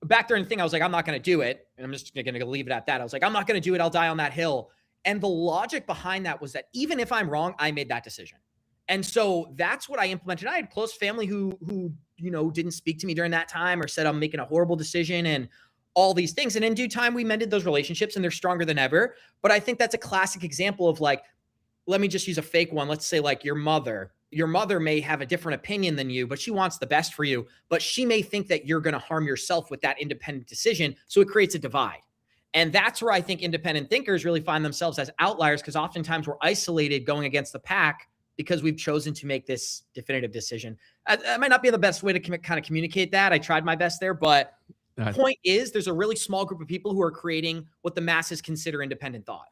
Back during the thing, I was like, I'm not going to do it. And I'm just going to leave it at that. I was like, I'm not going to do it. I'll die on that hill. And the logic behind that was that even if I'm wrong, I made that decision. And so that's what I implemented. I had close family who, you know, didn't speak to me during that time or said I'm making a horrible decision and all these things. And in due time, we mended those relationships and they're stronger than ever. But I think that's a classic example of like, let me just use a fake one. Let's say like your mother may have a different opinion than you, but she wants the best for you, but she may think that you're going to harm yourself with that independent decision. So it creates a divide. And that's where I think independent thinkers really find themselves as outliers, because oftentimes we're isolated going against the pack because we've chosen to make this definitive decision. That might not be the best way to kind of communicate that. I tried my best there, but the point is there's a really small group of people who are creating what the masses consider independent thought.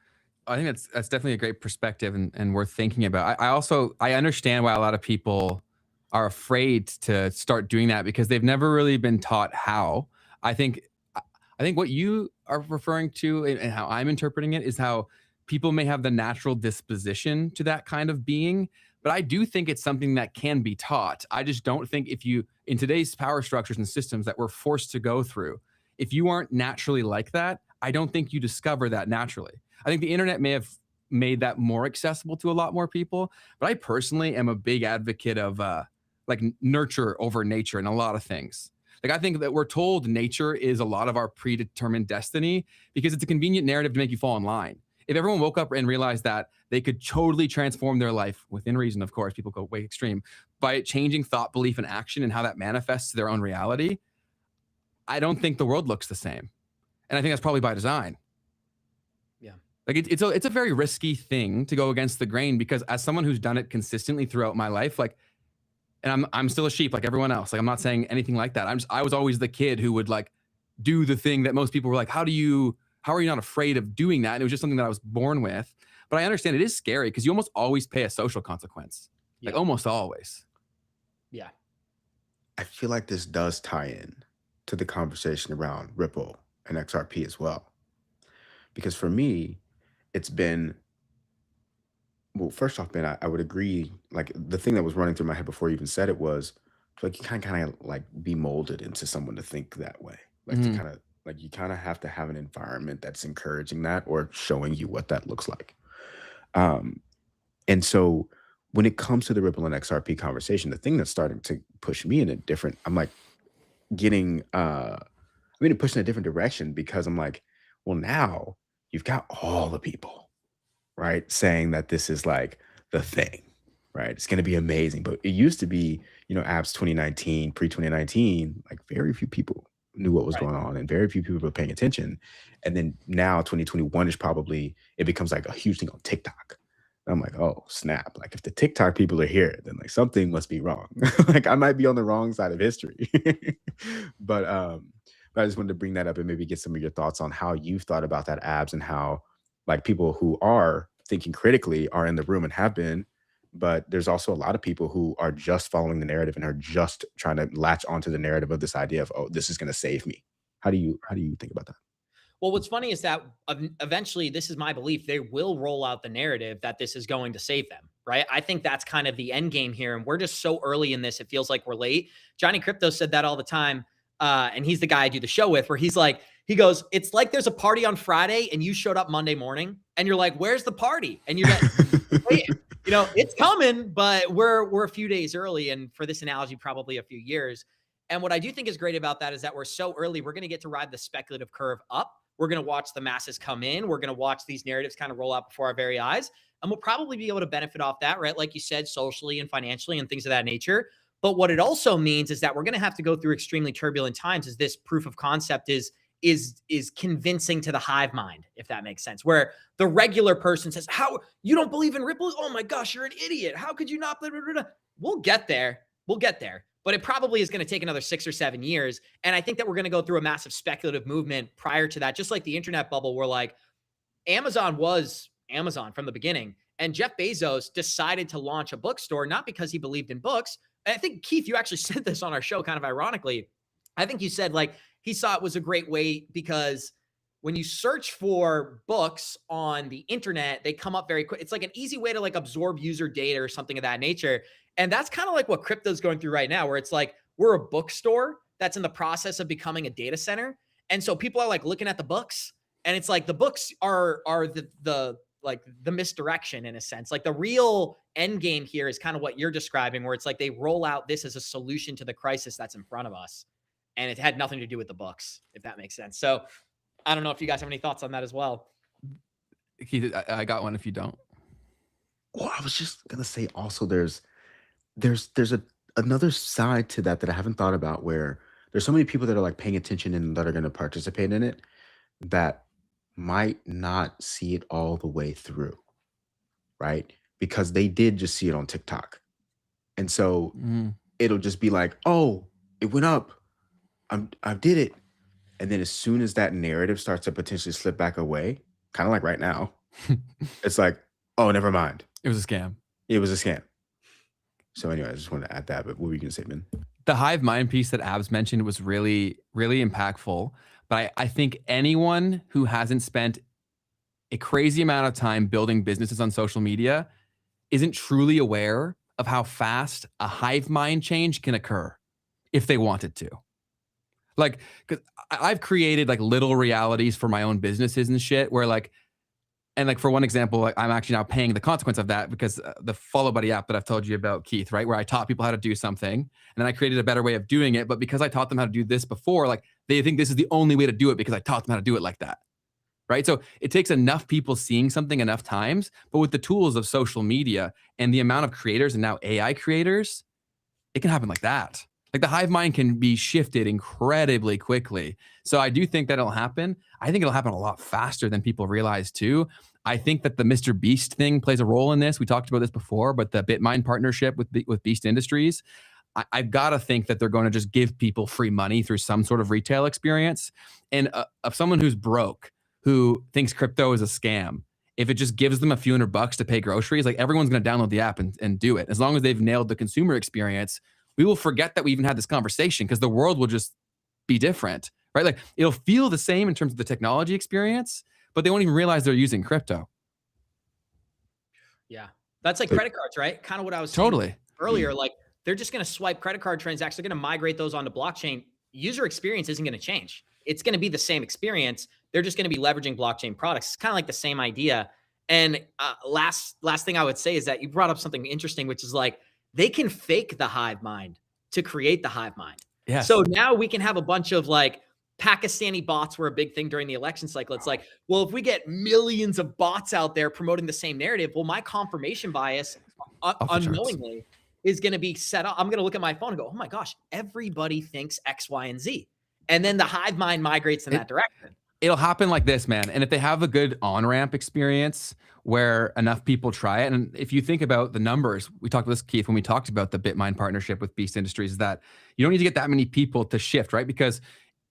I think that's definitely a great perspective and worth thinking about. I understand why a lot of people are afraid to start doing that, because they've never really been taught how. I think what you are referring to and how I'm interpreting it is how people may have the natural disposition to that kind of being, but I do think it's something that can be taught. I just don't think in today's power structures and systems that we're forced to go through, if you aren't naturally like that, I don't think you discover that naturally. I think the internet may have made that more accessible to a lot more people, but I personally am a big advocate of like nurture over nature in a lot of things. Like I think that we're told nature is a lot of our predetermined destiny because it's a convenient narrative to make you fall in line. if everyone woke up and realized that they could totally transform their life within reason, of course, people go way extreme, by changing thought, belief, and action and how that manifests to their own reality, I don't think the world looks the same. And I think that's probably by design. Yeah. Like it's a very risky thing to go against the grain, because as someone who's done it consistently throughout my life, like, and I'm still a sheep like everyone else. Like, I'm not saying anything like that. I was always the kid who would like do the thing that most people were like, how are you not afraid of doing that? And it was just something that I was born with. But I understand it is scary because you almost always pay a social consequence. Like almost always. Yeah. I feel like this does tie in to the conversation around Ripple and XRP as well. Because for me, it's been, well, first off, Ben, I would agree. Like the thing that was running through my head before you even said it was like you kind of like be molded into someone to think that way. Like to kind of like you kind of have to have an environment that's encouraging that or showing you what that looks like. And so when it comes to the Ripple and XRP conversation, the thing that's starting to push me in a different, I'm like getting pushed in a different direction, because I'm like, well, now you've got all the people, right, saying that this is like the thing, right? It's going to be amazing. But it used to be, apps 2019, pre-2019, like very few people knew what was going on and very few people were paying attention. And then now 2021 is probably, it becomes like a huge thing on TikTok. And I'm like, oh, snap. Like if the TikTok people are here, then like something must be wrong. Like I might be on the wrong side of history. But I just wanted to bring that up and maybe get some of your thoughts on how you've thought about that, Abs, and how like people who are thinking critically are in the room and have been, but there's also a lot of people who are just following the narrative and are just trying to latch onto the narrative of this idea of, oh, this is going to save me. How do you think about that? Well, what's funny is that eventually, this is my belief, they will roll out the narrative that this is going to save them, right? I think that's kind of the end game here. And we're just so early in this, it feels like we're late. Johnny Crypto said that all the time. And he's the guy I do the show with, where he goes, it's like there's a party on Friday and you showed up Monday morning and you're like, where's the party? And you're like, wait, it's coming, but we're a few days early. And for this analogy, probably a few years. And what I do think is great about that is that we're so early, we're going to get to ride the speculative curve up. We're going to watch the masses come in. We're going to watch these narratives kind of roll out before our very eyes. And we'll probably be able to benefit off that, right? Like you said, socially and financially and things of that nature. But what it also means is that we're going to have to go through extremely turbulent times as this proof of concept is convincing to the hive mind, if that makes sense, where the regular person says, how, you don't believe in Ripple? Oh my gosh, you're an idiot. How could you not? Blah, blah, blah, blah. We'll get there. But it probably is going to take another 6 or 7 years. And I think that we're going to go through a massive speculative movement prior to that, just like the internet bubble, where like Amazon was Amazon from the beginning. And Jeff Bezos decided to launch a bookstore, not because he believed in books. And I think, Keith, you actually said this on our show kind of ironically. I think you said like he saw it was a great way because when you search for books on the internet, they come up very quick. It's like an easy way to like absorb user data or something of that nature. And that's kind of like what crypto's going through right now, where it's like we're a bookstore that's in the process of becoming a data center. And so people are like looking at the books, and it's like the books are the misdirection in a sense. Like the real end game here is kind of what you're describing, where it's like they roll out this as a solution to the crisis that's in front of us. And it had nothing to do with the books, if that makes sense. So I don't know if you guys have any thoughts on that as well. Keith, I got one if you don't. Well, I was just going to say also there's another side to that I haven't thought about, where there's so many people that are like paying attention and that are going to participate in it that might not see it all the way through, right? Because they did just see it on TikTok. And so it'll just be like, oh, it went up. I did it. And then as soon as that narrative starts to potentially slip back away, kind of like right now, it's like, oh, never mind. It was a scam. It was a scam. So anyway, I just wanted to add that. But what were you going to say, Ben? The hive mind piece that Abs mentioned was really, really impactful. But I think anyone who hasn't spent a crazy amount of time building businesses on social media isn't truly aware of how fast a hive mind change can occur if they wanted to. Like, because I've created like little realities for my own businesses and shit where like, and like for one example, like I'm actually now paying the consequence of that because the Follow Buddy app that I've told you about, Keith, right? Where I taught people how to do something and then I created a better way of doing it. But because I taught them how to do this before, like they think this is the only way to do it because I taught them how to do it like that. right? So it takes enough people seeing something enough times, but with the tools of social media and the amount of creators and now AI creators, it can happen like that. Like the hive mind can be shifted incredibly quickly. So I do think that it'll happen. I think it'll happen a lot faster than people realize too. I think that the Mr. Beast thing plays a role in this. We talked about this before, but the BitMine partnership with Beast Industries, I've got to think that they're going to just give people free money through some sort of retail experience. And of someone who's broke, who thinks crypto is a scam, if it just gives them a few $100 to pay groceries, like everyone's going to download the app and do it. As long as they've nailed the consumer experience, we will forget that we even had this conversation because the world will just be different, right? Like it'll feel the same in terms of the technology experience, but they won't even realize they're using crypto. Yeah. That's like credit cards, right? Kind of what I was saying earlier. Like they're just going to swipe credit card transactions. They're going to migrate those onto blockchain. User experience isn't going to change. It's going to be the same experience. They're just going to be leveraging blockchain products. It's kind of like the same idea. And last thing I would say is that you brought up something interesting, which is like, they can fake the hive mind to create the hive mind. Yes. So now we can have a bunch of like Pakistani bots were a big thing during the election cycle. It's like, well, if we get millions of bots out there promoting the same narrative, well, my confirmation bias unknowingly is going to be set up. I'm going to look at my phone and go, oh my gosh, everybody thinks X, Y, and Z. And then the hive mind migrates in that direction. It'll happen like this, man. And if they have a good on-ramp experience where enough people try it, and if you think about the numbers, we talked about this, Keith, when we talked about the BitMine partnership with Beast Industries, is that you don't need to get that many people to shift, right? Because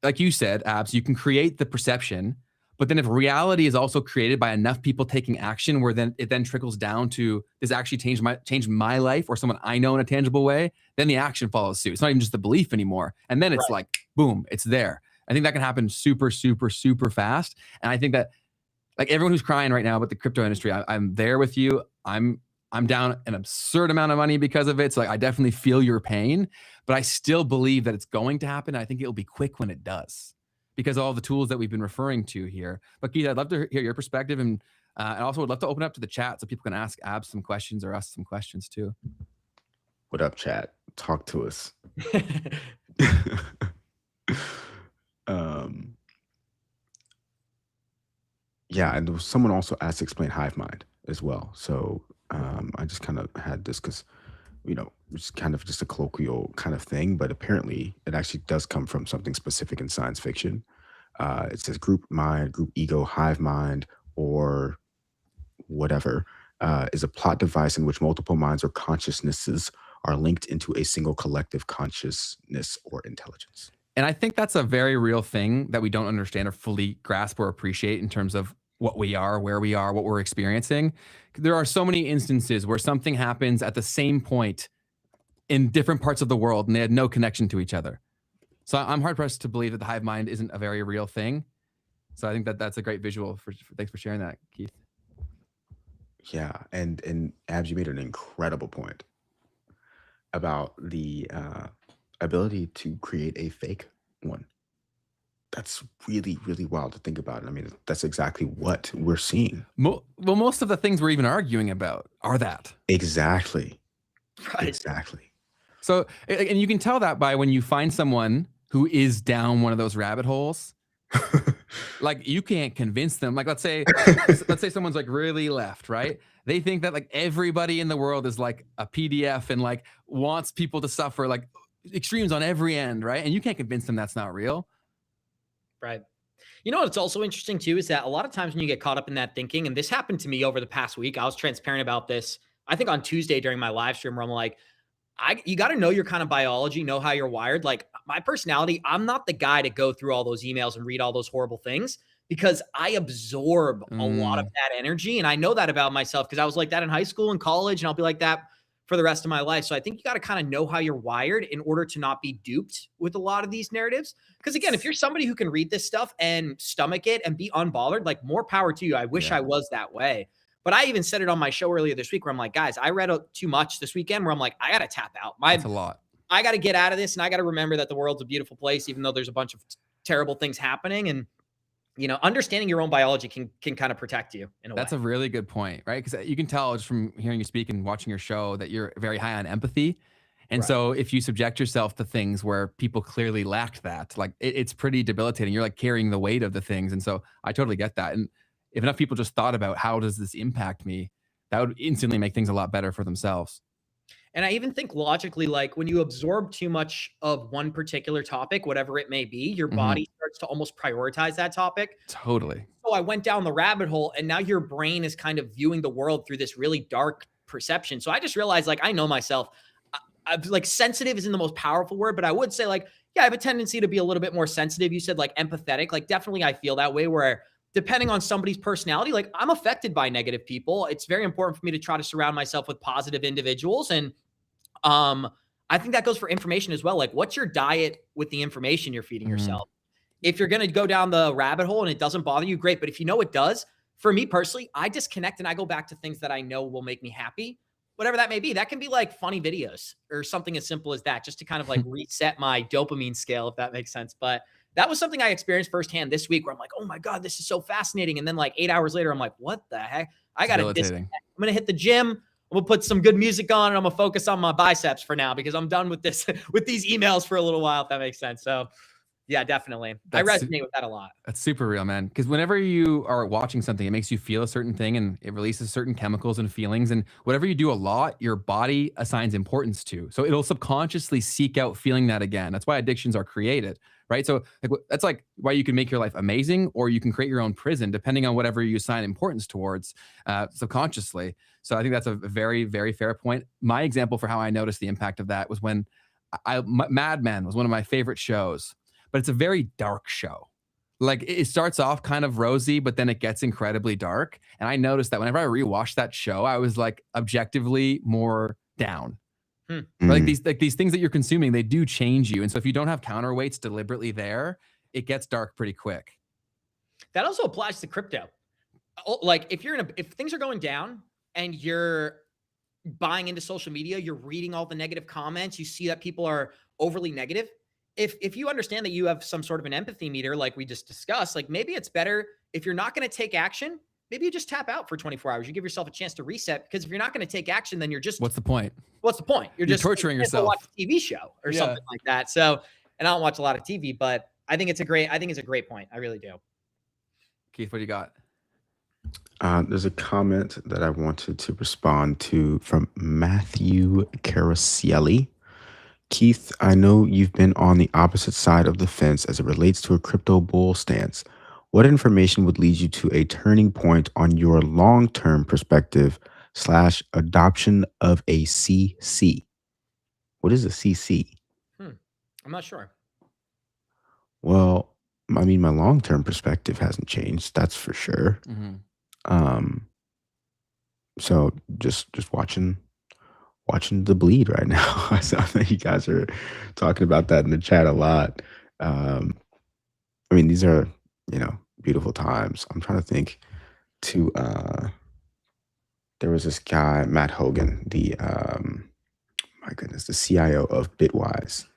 like you said, Abs, you can create the perception, but then if reality is also created by enough people taking action, where then it then trickles down to, this actually changed my life or someone I know in a tangible way, then the action follows suit. It's not even just the belief anymore. And then it's like, boom, it's there. I think that can happen super, super, super fast. And I think that like everyone who's crying right now about the crypto industry, I'm there with you. I'm down an absurd amount of money because of it. So like, I definitely feel your pain, but I still believe that it's going to happen. I think it'll be quick when it does because of all the tools that we've been referring to here. But Keith, I'd love to hear your perspective, and also would love to open up to the chat so people can ask Abs some questions or us some questions too. What up, chat? Talk to us. Yeah, and there was someone also asked to explain hive mind as well. So I just kind of had this because, you know, it's kind of just a colloquial kind of thing, but apparently it actually does come from something specific in science fiction. It says group mind, group ego, hive mind, or whatever, is a plot device in which multiple minds or consciousnesses are linked into a single collective consciousness or intelligence. And I think that's a very real thing that we don't understand or fully grasp or appreciate in terms of what we are, where we are, what we're experiencing. There are so many instances where something happens at the same point in different parts of the world and they had no connection to each other. So I'm hard pressed to believe that the hive mind isn't a very real thing. So I think that that's a great visual. Thanks for sharing that, Keith. Yeah, and Abs, you made an incredible point about the ability to create a fake one. That's really, really wild to think about. I mean, that's exactly what we're seeing. Well, most of the things we're even arguing about are that. Exactly. Right. Exactly. So, and you can tell that by when you find someone who is down one of those rabbit holes, like you can't convince them. Like, let's say someone's like really left, right? They think that like everybody in the world is like a PDF and like wants people to suffer, like extremes on every end, right? And you can't convince them that's not real. Right. You know, what's also interesting too, is that a lot of times when you get caught up in that thinking, and this happened to me over the past week, I was transparent about this, I think on Tuesday during my live stream, where I'm like, you got to know your kind of biology, know how you're wired. Like my personality, I'm not the guy to go through all those emails and read all those horrible things because I absorb a lot of that energy. And I know that about myself because I was like that in high school and college, and I'll be like that for the rest of my life. So I think you got to kind of know how you're wired in order to not be duped with a lot of these narratives. Because again, if you're somebody who can read this stuff and stomach it and be unbothered, like more power to you. I wish I was that way. But I even said it on my show earlier this week where I'm like, guys, I read too much this weekend where I'm like, I got to tap out. That's a lot. I got to get out of this. And I got to remember that the world's a beautiful place, even though there's a bunch of terrible things happening. And, you know, understanding your own biology can kind of protect you in a way. That's a really good point, right? Because you can tell just from hearing you speak and watching your show that you're very high on empathy. And Right. so if you subject yourself to things where people clearly lacked that, like it's pretty debilitating. You're like carrying the weight of the things. And so I totally get that. And if enough people just thought about how does this impact me, that would instantly make things a lot better for themselves. And I even think logically, like when you absorb too much of one particular topic, whatever it may be, your body starts to almost prioritize that topic. Totally. So I went down the rabbit hole, and now your brain is kind of viewing the world through this really dark perception. So I just realized, like, I know myself. I'm like, sensitive isn't the most powerful word, but I would say, like, yeah, I have a tendency to be a little bit more sensitive. You said like empathetic, like definitely I feel that way, where depending on somebody's personality, like I'm affected by negative people. It's very important for me to try to surround myself with positive individuals. And I think that goes for information as well. Like, what's your diet with the information you're feeding yourself? If you're going to go down the rabbit hole and it doesn't bother you, great. But if you know it does, for me personally, I disconnect and I go back to things that I know will make me happy, whatever that may be. That can be like funny videos or something as simple as that, just to kind of like reset my dopamine scale, if that makes sense. But that was something I experienced firsthand this week, where I'm like, oh my God, this is so fascinating. And then like 8 hours later, I'm like, what the heck? I got to disconnect. I'm going to hit the gym. I'm going to put some good music on, and I'm going to focus on my biceps for now, because I'm done with this, with these emails for a little while, if that makes sense. So yeah, definitely. I resonate with that a lot. That's super real, man. Because whenever you are watching something, it makes you feel a certain thing, and it releases certain chemicals and feelings. And whatever you do a lot, your body assigns importance to. So it'll subconsciously seek out feeling that again. That's why addictions are created, right? So that's like why you can make your life amazing, or you can create your own prison, depending on whatever you assign importance towards subconsciously. So I think that's a very, very fair point. My example for how I noticed the impact of that was when Mad Men was one of my favorite shows. But it's a very dark show. Like, it starts off kind of rosy, but then it gets incredibly dark. And I noticed that whenever I rewatched that show, I was like objectively more down. Like these things that you're consuming, they do change you. And so if you don't have counterweights deliberately there, it gets dark pretty quick. That also applies to crypto. Like if things are going down and you're buying into social media, you're reading all the negative comments, you see that people are overly negative. If you understand that you have some sort of an empathy meter, like we just discussed, like maybe it's better if you're not going to take action, maybe you just tap out for 24 hours. You give yourself a chance to reset, because if you're not going to take action, then you're just, what's the point? What's the point? You're just torturing yourself. Watch a TV show or something like that. So, and I don't watch a lot of TV, but I think it's a great point. I really do. Keith, what do you got? There's a comment that I wanted to respond to from Matthew Carosielli. Keith, I know you've been on the opposite side of the fence as it relates to a crypto bull stance. What information would lead you to a turning point on your long-term perspective / adoption of a CC? What is a CC? I'm not sure. Well, I mean, my long-term perspective hasn't changed. That's for sure. So just watching the bleed right now. I saw that you guys are talking about that in the chat a lot. I mean, these are, beautiful times. I'm trying to think there was this guy, Matt Hogan, the CIO of Bitwise.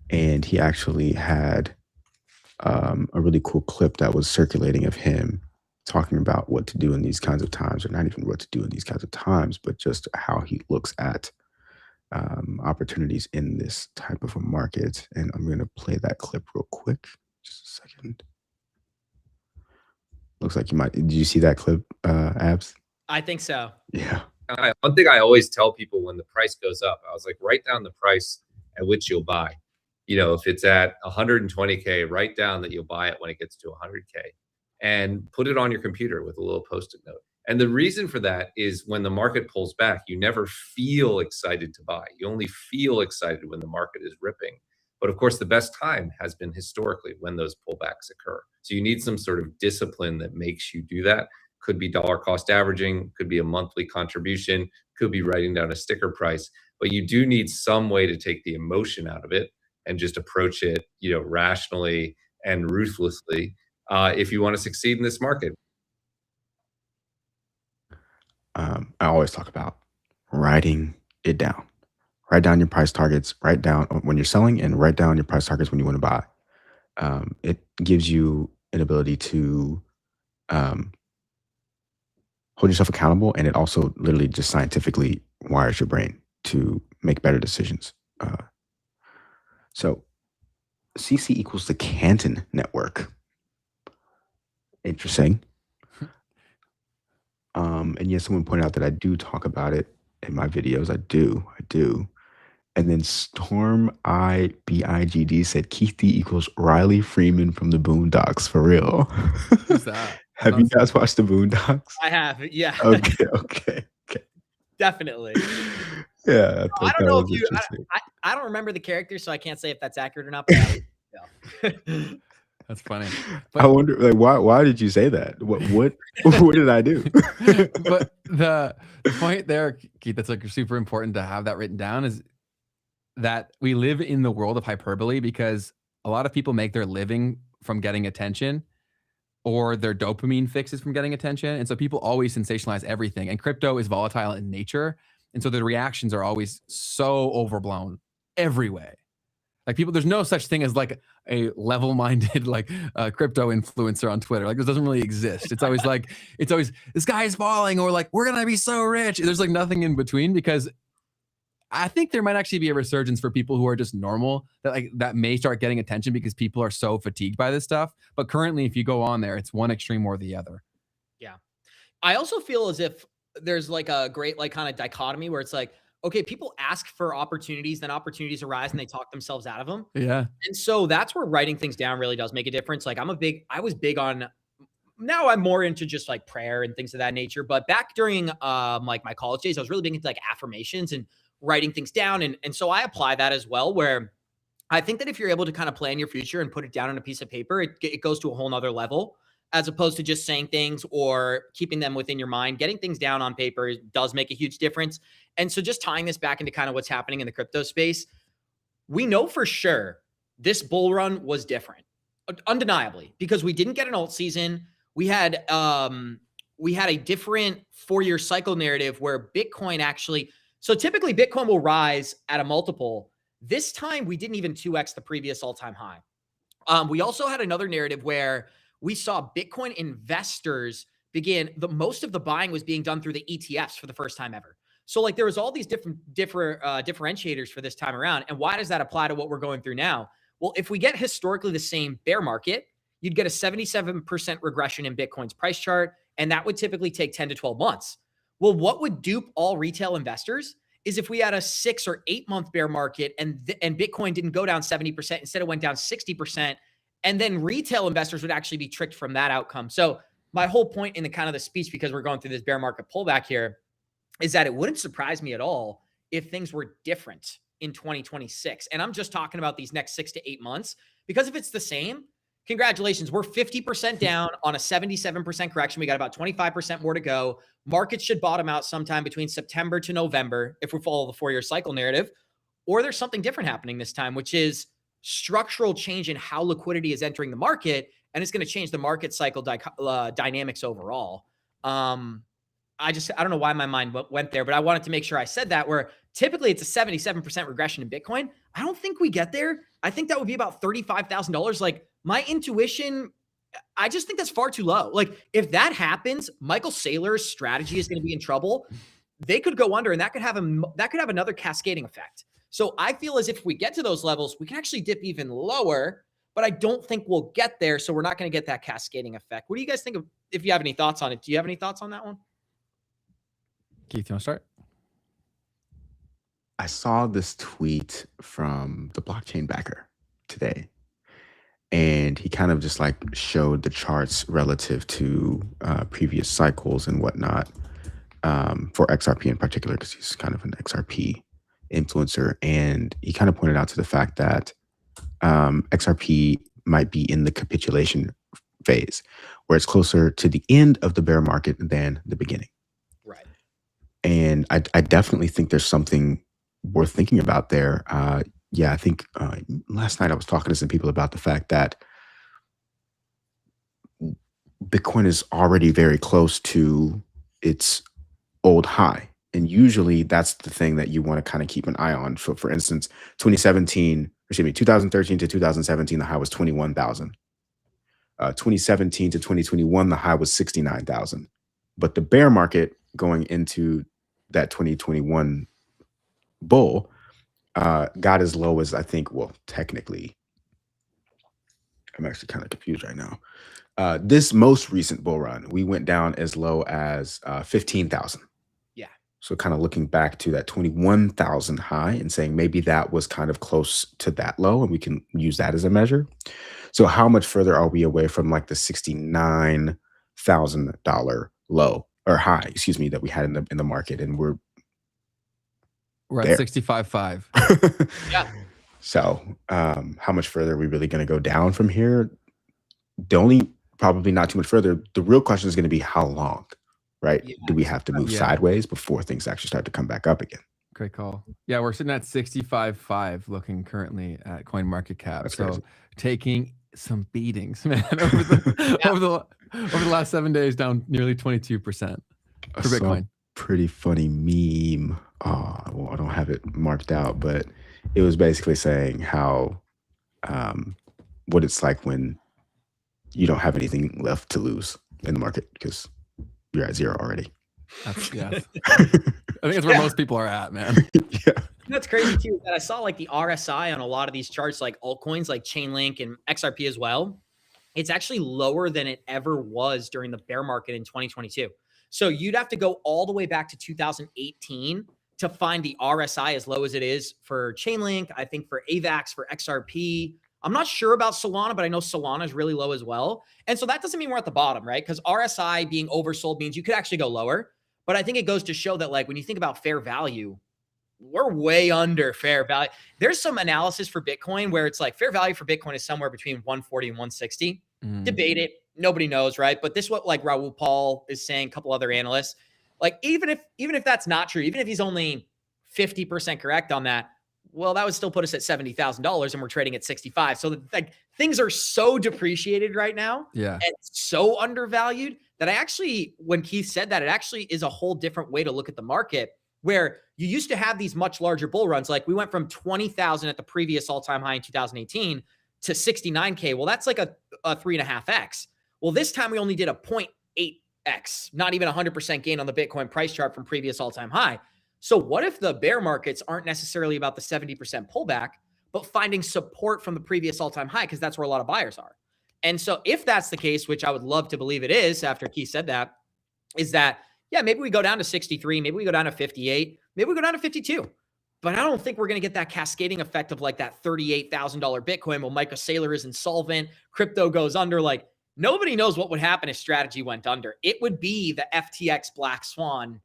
And he actually had a really cool clip that was circulating of him talking about what to do in these kinds of times, or not even what to do in these kinds of times, but just how he looks at opportunities in this type of a market. And I'm going to play that clip real quick. Just a second. Looks like you might. Did you see that clip, Abs? I think so. Yeah. One thing I always tell people when the price goes up, I was like, write down the price at which you'll buy. If it's at 120K, write down that you'll buy it when it gets to 100K. And put it on your computer with a little post-it note. And the reason for that is when the market pulls back, you never feel excited to buy. You only feel excited when the market is ripping. But of course, the best time has been historically when those pullbacks occur. So you need some sort of discipline that makes you do that. Could be dollar cost averaging, could be a monthly contribution, could be writing down a sticker price. But you do need some way to take the emotion out of it and just approach it, rationally and ruthlessly. If you want to succeed in this market. I always talk about writing it down. Write down your price targets, write down when you're selling, and write down your price targets when you want to buy. It gives you an ability to hold yourself accountable, and it also literally just scientifically wires your brain to make better decisions So CC equals the Canton network. Interesting. And yes, someone pointed out that I do talk about it in my videos. I do. And then Storm IBIGD said Keith D equals Riley Freeman from the Boondocks. For real. Who's that? Have you guys watched the Boondocks? I have, yeah. Okay. Definitely. Yeah, I don't know if you. I don't remember the character, so I can't say if that's accurate or not. But That's funny. I wonder, like, why did you say that? What did I do? But the point there, Keith, that's like super important to have that written down, is that we live in the world of hyperbole, because a lot of people make their living from getting attention, or their dopamine fixes from getting attention. And so people always sensationalize everything. And crypto is volatile in nature. And so the reactions are always so overblown every way. Like people, there's no such thing as like a level-minded like crypto influencer on Twitter. Like this doesn't really exist. It's always like, this guy is falling, or like, we're going to be so rich. There's like nothing in between, because I think there might actually be a resurgence for people who are just normal, that may start getting attention because people are so fatigued by this stuff. But currently, if you go on there, it's one extreme or the other. Yeah. I also feel as if there's like a great like kind of dichotomy where it's like, okay, people ask for opportunities, then opportunities arise and they talk themselves out of them. Yeah. And so that's where writing things down really does make a difference. Like I was big on, now I'm more into just like prayer and things of that nature. But back during like my college days, I was really big into like affirmations and writing things down. And so I apply that as well, where I think that if you're able to kind of plan your future and put it down on a piece of paper, it goes to a whole nother level, as opposed to just saying things or keeping them within your mind. Getting things down on paper does make a huge difference. And so just tying this back into kind of what's happening in the crypto space, we know for sure this bull run was different, undeniably, because we didn't get an alt season. We had a different 4-year cycle narrative where Bitcoin actually, so typically Bitcoin will rise at a multiple. This time we didn't even 2x the previous all-time high. We also had another narrative where we saw Bitcoin investors begin, most of the buying was being done through the ETFs for the first time ever. So like there was all these different differentiators for this time around. And why does that apply to what we're going through now? Well, if we get historically the same bear market, you'd get a 77% regression in Bitcoin's price chart. And that would typically take 10 to 12 months. Well, what would dupe all retail investors is if we had a 6 or 8 month bear market and Bitcoin didn't go down 70%, instead it went down 60%. And then retail investors would actually be tricked from that outcome. So my whole point in the kind of the speech, because we're going through this bear market pullback here, is that it wouldn't surprise me at all if things were different in 2026. And I'm just talking about these next 6 to 8 months, because if it's the same, congratulations, we're 50% down on a 77% correction. We got about 25% more to go. Markets should bottom out sometime between September to November if we follow the 4-year cycle narrative, or there's something different happening this time, which is structural change in how liquidity is entering the market, and it's going to change the market cycle dynamics overall. I don't know why my mind went there, but I wanted to make sure I said that, where typically it's a 77% regression in Bitcoin. I don't think we get there. I think that would be about $35,000. Like my intuition, I just think that's far too low. Like if that happens, Michael Saylor's strategy is going to be in trouble. They could go under, and that could have another cascading effect. So I feel as if we get to those levels, we can actually dip even lower, but I don't think we'll get there. So we're not going to get that cascading effect. What do you guys think of, if you have any thoughts on it? Do you have any thoughts on that one? Keith, you want to start? I saw this tweet from the blockchain backer today, and he kind of just like showed the charts relative to previous cycles and whatnot, for XRP in particular, because he's kind of an XRP influencer. And he kind of pointed out to the fact that XRP might be in the capitulation phase, where it's closer to the end of the bear market than the beginning. Right. And I definitely think there's something worth thinking about there. Yeah, I think last night I was talking to some people about the fact that Bitcoin is already very close to its old high. And usually that's the thing that you want to kind of keep an eye on. So for instance, 2013 to 2017, the high was 21,000. 2017 to 2021, the high was 69,000. But the bear market going into that 2021 bull got as low as, I think, well, technically, I'm actually kind of confused right now. This most recent bull run, we went down as low as 15,000. Yeah. So kind of looking back to that 21,000 high and saying maybe that was kind of close to that low, and we can use that as a measure. So how much further are we away from like the $69,000 low or high, excuse me, that we had in the market, and we're at there. 65.5. Yeah. So how much further are we really going to go down from here? Probably not too much further. The real question is going to be how long, right? Yeah. Do we have to move sideways before things actually start to come back up again? Great call. Yeah, we're sitting at 65.5 looking currently at CoinMarketCap. That's So crazy. taking some beatings, man, over the last 7 days, down nearly 22% for Bitcoin. Pretty funny meme. Oh, well, I don't have it marked out, but it was basically saying how what it's like when you don't have anything left to lose in the market because you're at zero already. Yes. I think that's where most people are at, man. Yeah. That's crazy too. That I saw like the RSI on a lot of these charts, like altcoins, like Chainlink and XRP as well. It's actually lower than it ever was during the bear market in 2022. So you'd have to go all the way back to 2018 to find the RSI as low as it is for Chainlink. I think for AVAX, for XRP. I'm not sure about Solana, but I know Solana is really low as well. And so that doesn't mean we're at the bottom, right? Because RSI being oversold means you could actually go lower. But I think it goes to show that, like, when you think about fair value, we're way under fair value. There's some analysis for Bitcoin where it's like fair value for Bitcoin is somewhere between 140 and 160. Debate it. Nobody knows, right? But this is what like Raoul Paul is saying, a couple other analysts. Like, even if that's not true, even if he's only 50% correct on that, well, that would still put us at $70,000 and we're trading at 65. So like things are so depreciated right now, and so undervalued that I actually, when Keith said that, it actually is a whole different way to look at the market, where you used to have these much larger bull runs. Like we went from 20,000 at the previous all-time high in 2018 to 69K. Well, that's like a 3.5x. Well, this time we only did a 0.8x, not even 100% gain on the Bitcoin price chart from previous all-time high. So what if the bear markets aren't necessarily about the 70% pullback, but finding support from the previous all-time high? Because that's where a lot of buyers are. And so if that's the case, which I would love to believe it is after Keith said that, is that, yeah, maybe we go down to 63, maybe we go down to 58, maybe we go down to 52. But I don't think we're going to get that cascading effect of like that $38,000 Bitcoin. Well, Michael Saylor is insolvent, crypto goes under. Like, nobody knows what would happen if strategy went under. It would be the FTX black swan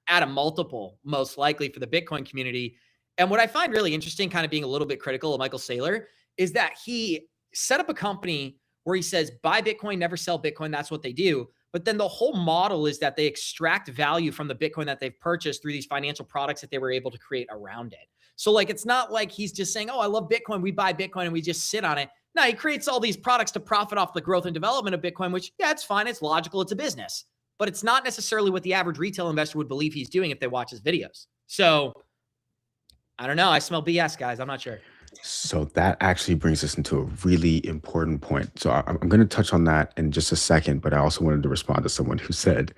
at a multiple, most likely, for the Bitcoin community. And what I find really interesting, kind of being a little bit critical of Michael Saylor, is that he set up a company where he says, buy Bitcoin, never sell Bitcoin. That's what they do. But then the whole model is that they extract value from the Bitcoin that they've purchased through these financial products that they were able to create around it. So like, it's not like he's just saying, oh, I love Bitcoin, we buy Bitcoin and we just sit on it. No, he creates all these products to profit off the growth and development of Bitcoin, which, yeah, it's fine. It's logical. It's a business. But it's not necessarily what the average retail investor would believe he's doing if they watch his videos. So I don't know. I smell BS, guys. I'm not sure. So that actually brings us into a really important point. So I'm going to touch on that in just a second, but I also wanted to respond to someone who said,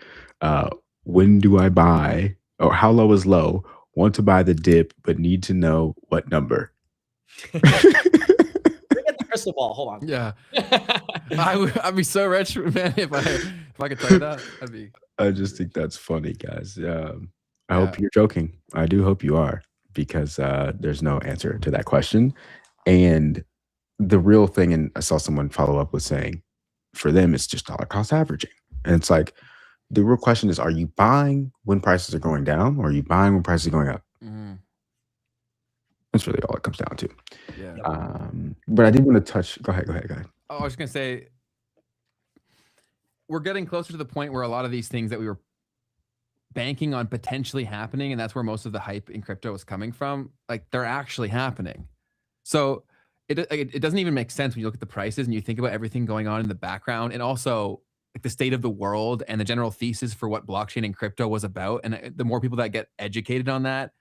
when do I buy, or how low is low? Want to buy the dip, but need to know what number. Bring in the crystal ball. Hold on. Yeah. I'd be so rich, man, if I could tell you that. I just think that's funny, guys. I hope you're joking. I do hope you are, because there's no answer to that question. And the real thing, and I saw someone follow up with saying, for them, it's just dollar cost averaging. And it's like, the real question is, are you buying when prices are going down, or are you buying when prices are going up? That's really all it comes down to. Yeah. But I did want to touch, go ahead. Oh, I was going to say, we're getting closer to the point where a lot of these things that we were banking on potentially happening, and that's where most of the hype in crypto is coming from, like, they're actually happening. So it doesn't even make sense when you look at the prices and you think about everything going on in the background, and also like the state of the world and the general thesis for what blockchain and crypto was about. And the more people that get educated on that,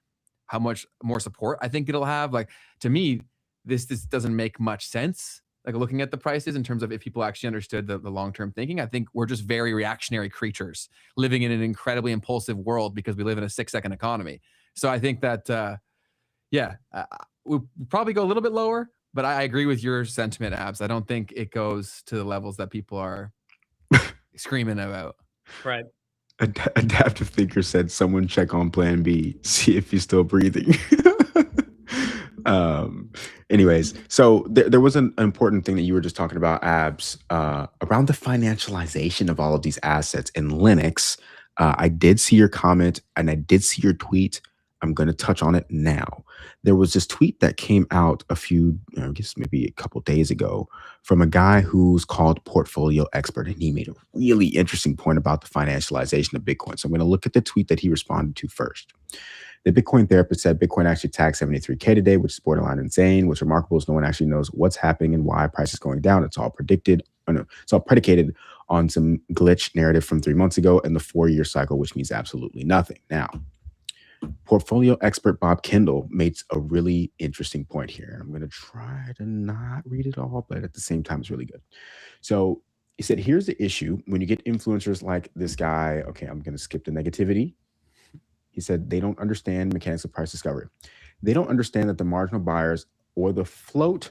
how much more support I think it'll have. Like, to me, this doesn't make much sense. Like, looking at the prices in terms of if people actually understood the long-term thinking, I think we're just very reactionary creatures living in an incredibly impulsive world because we live in a 6-second economy. So I think that, Yeah, we'll probably go a little bit lower, but I agree with your sentiment, Abs. I don't think it goes to the levels that people are screaming about. Right. Adaptive Thinker said, someone check on Plan B, see if he's still breathing. Anyways, so there was an important thing that you were just talking about, Abs, around the financialization of all of these assets in Linux. I did see your comment and I did see your tweet. I'm going to touch on it now. There was this tweet that came out I guess maybe a couple days ago, from a guy who's called Portfolio Expert, and he made a really interesting point about the financialization of Bitcoin. So I'm going to look at the tweet that he responded to first. The Bitcoin therapist said Bitcoin actually tagged 73K today, which is borderline insane. What's remarkable is no one actually knows what's happening and why price is going down. It's all predicted. It's all predicated on some glitch narrative from 3 months ago and the 4-year cycle, which means absolutely nothing. Now, Portfolio Expert Bob Kendall makes a really interesting point here. I'm going to try to not read it all, but at the same time, it's really good. So he said, here's the issue. When you get influencers like this guy, okay, I'm going to skip the negativity. He said, they don't understand mechanics of price discovery. They don't understand that the marginal buyers or the float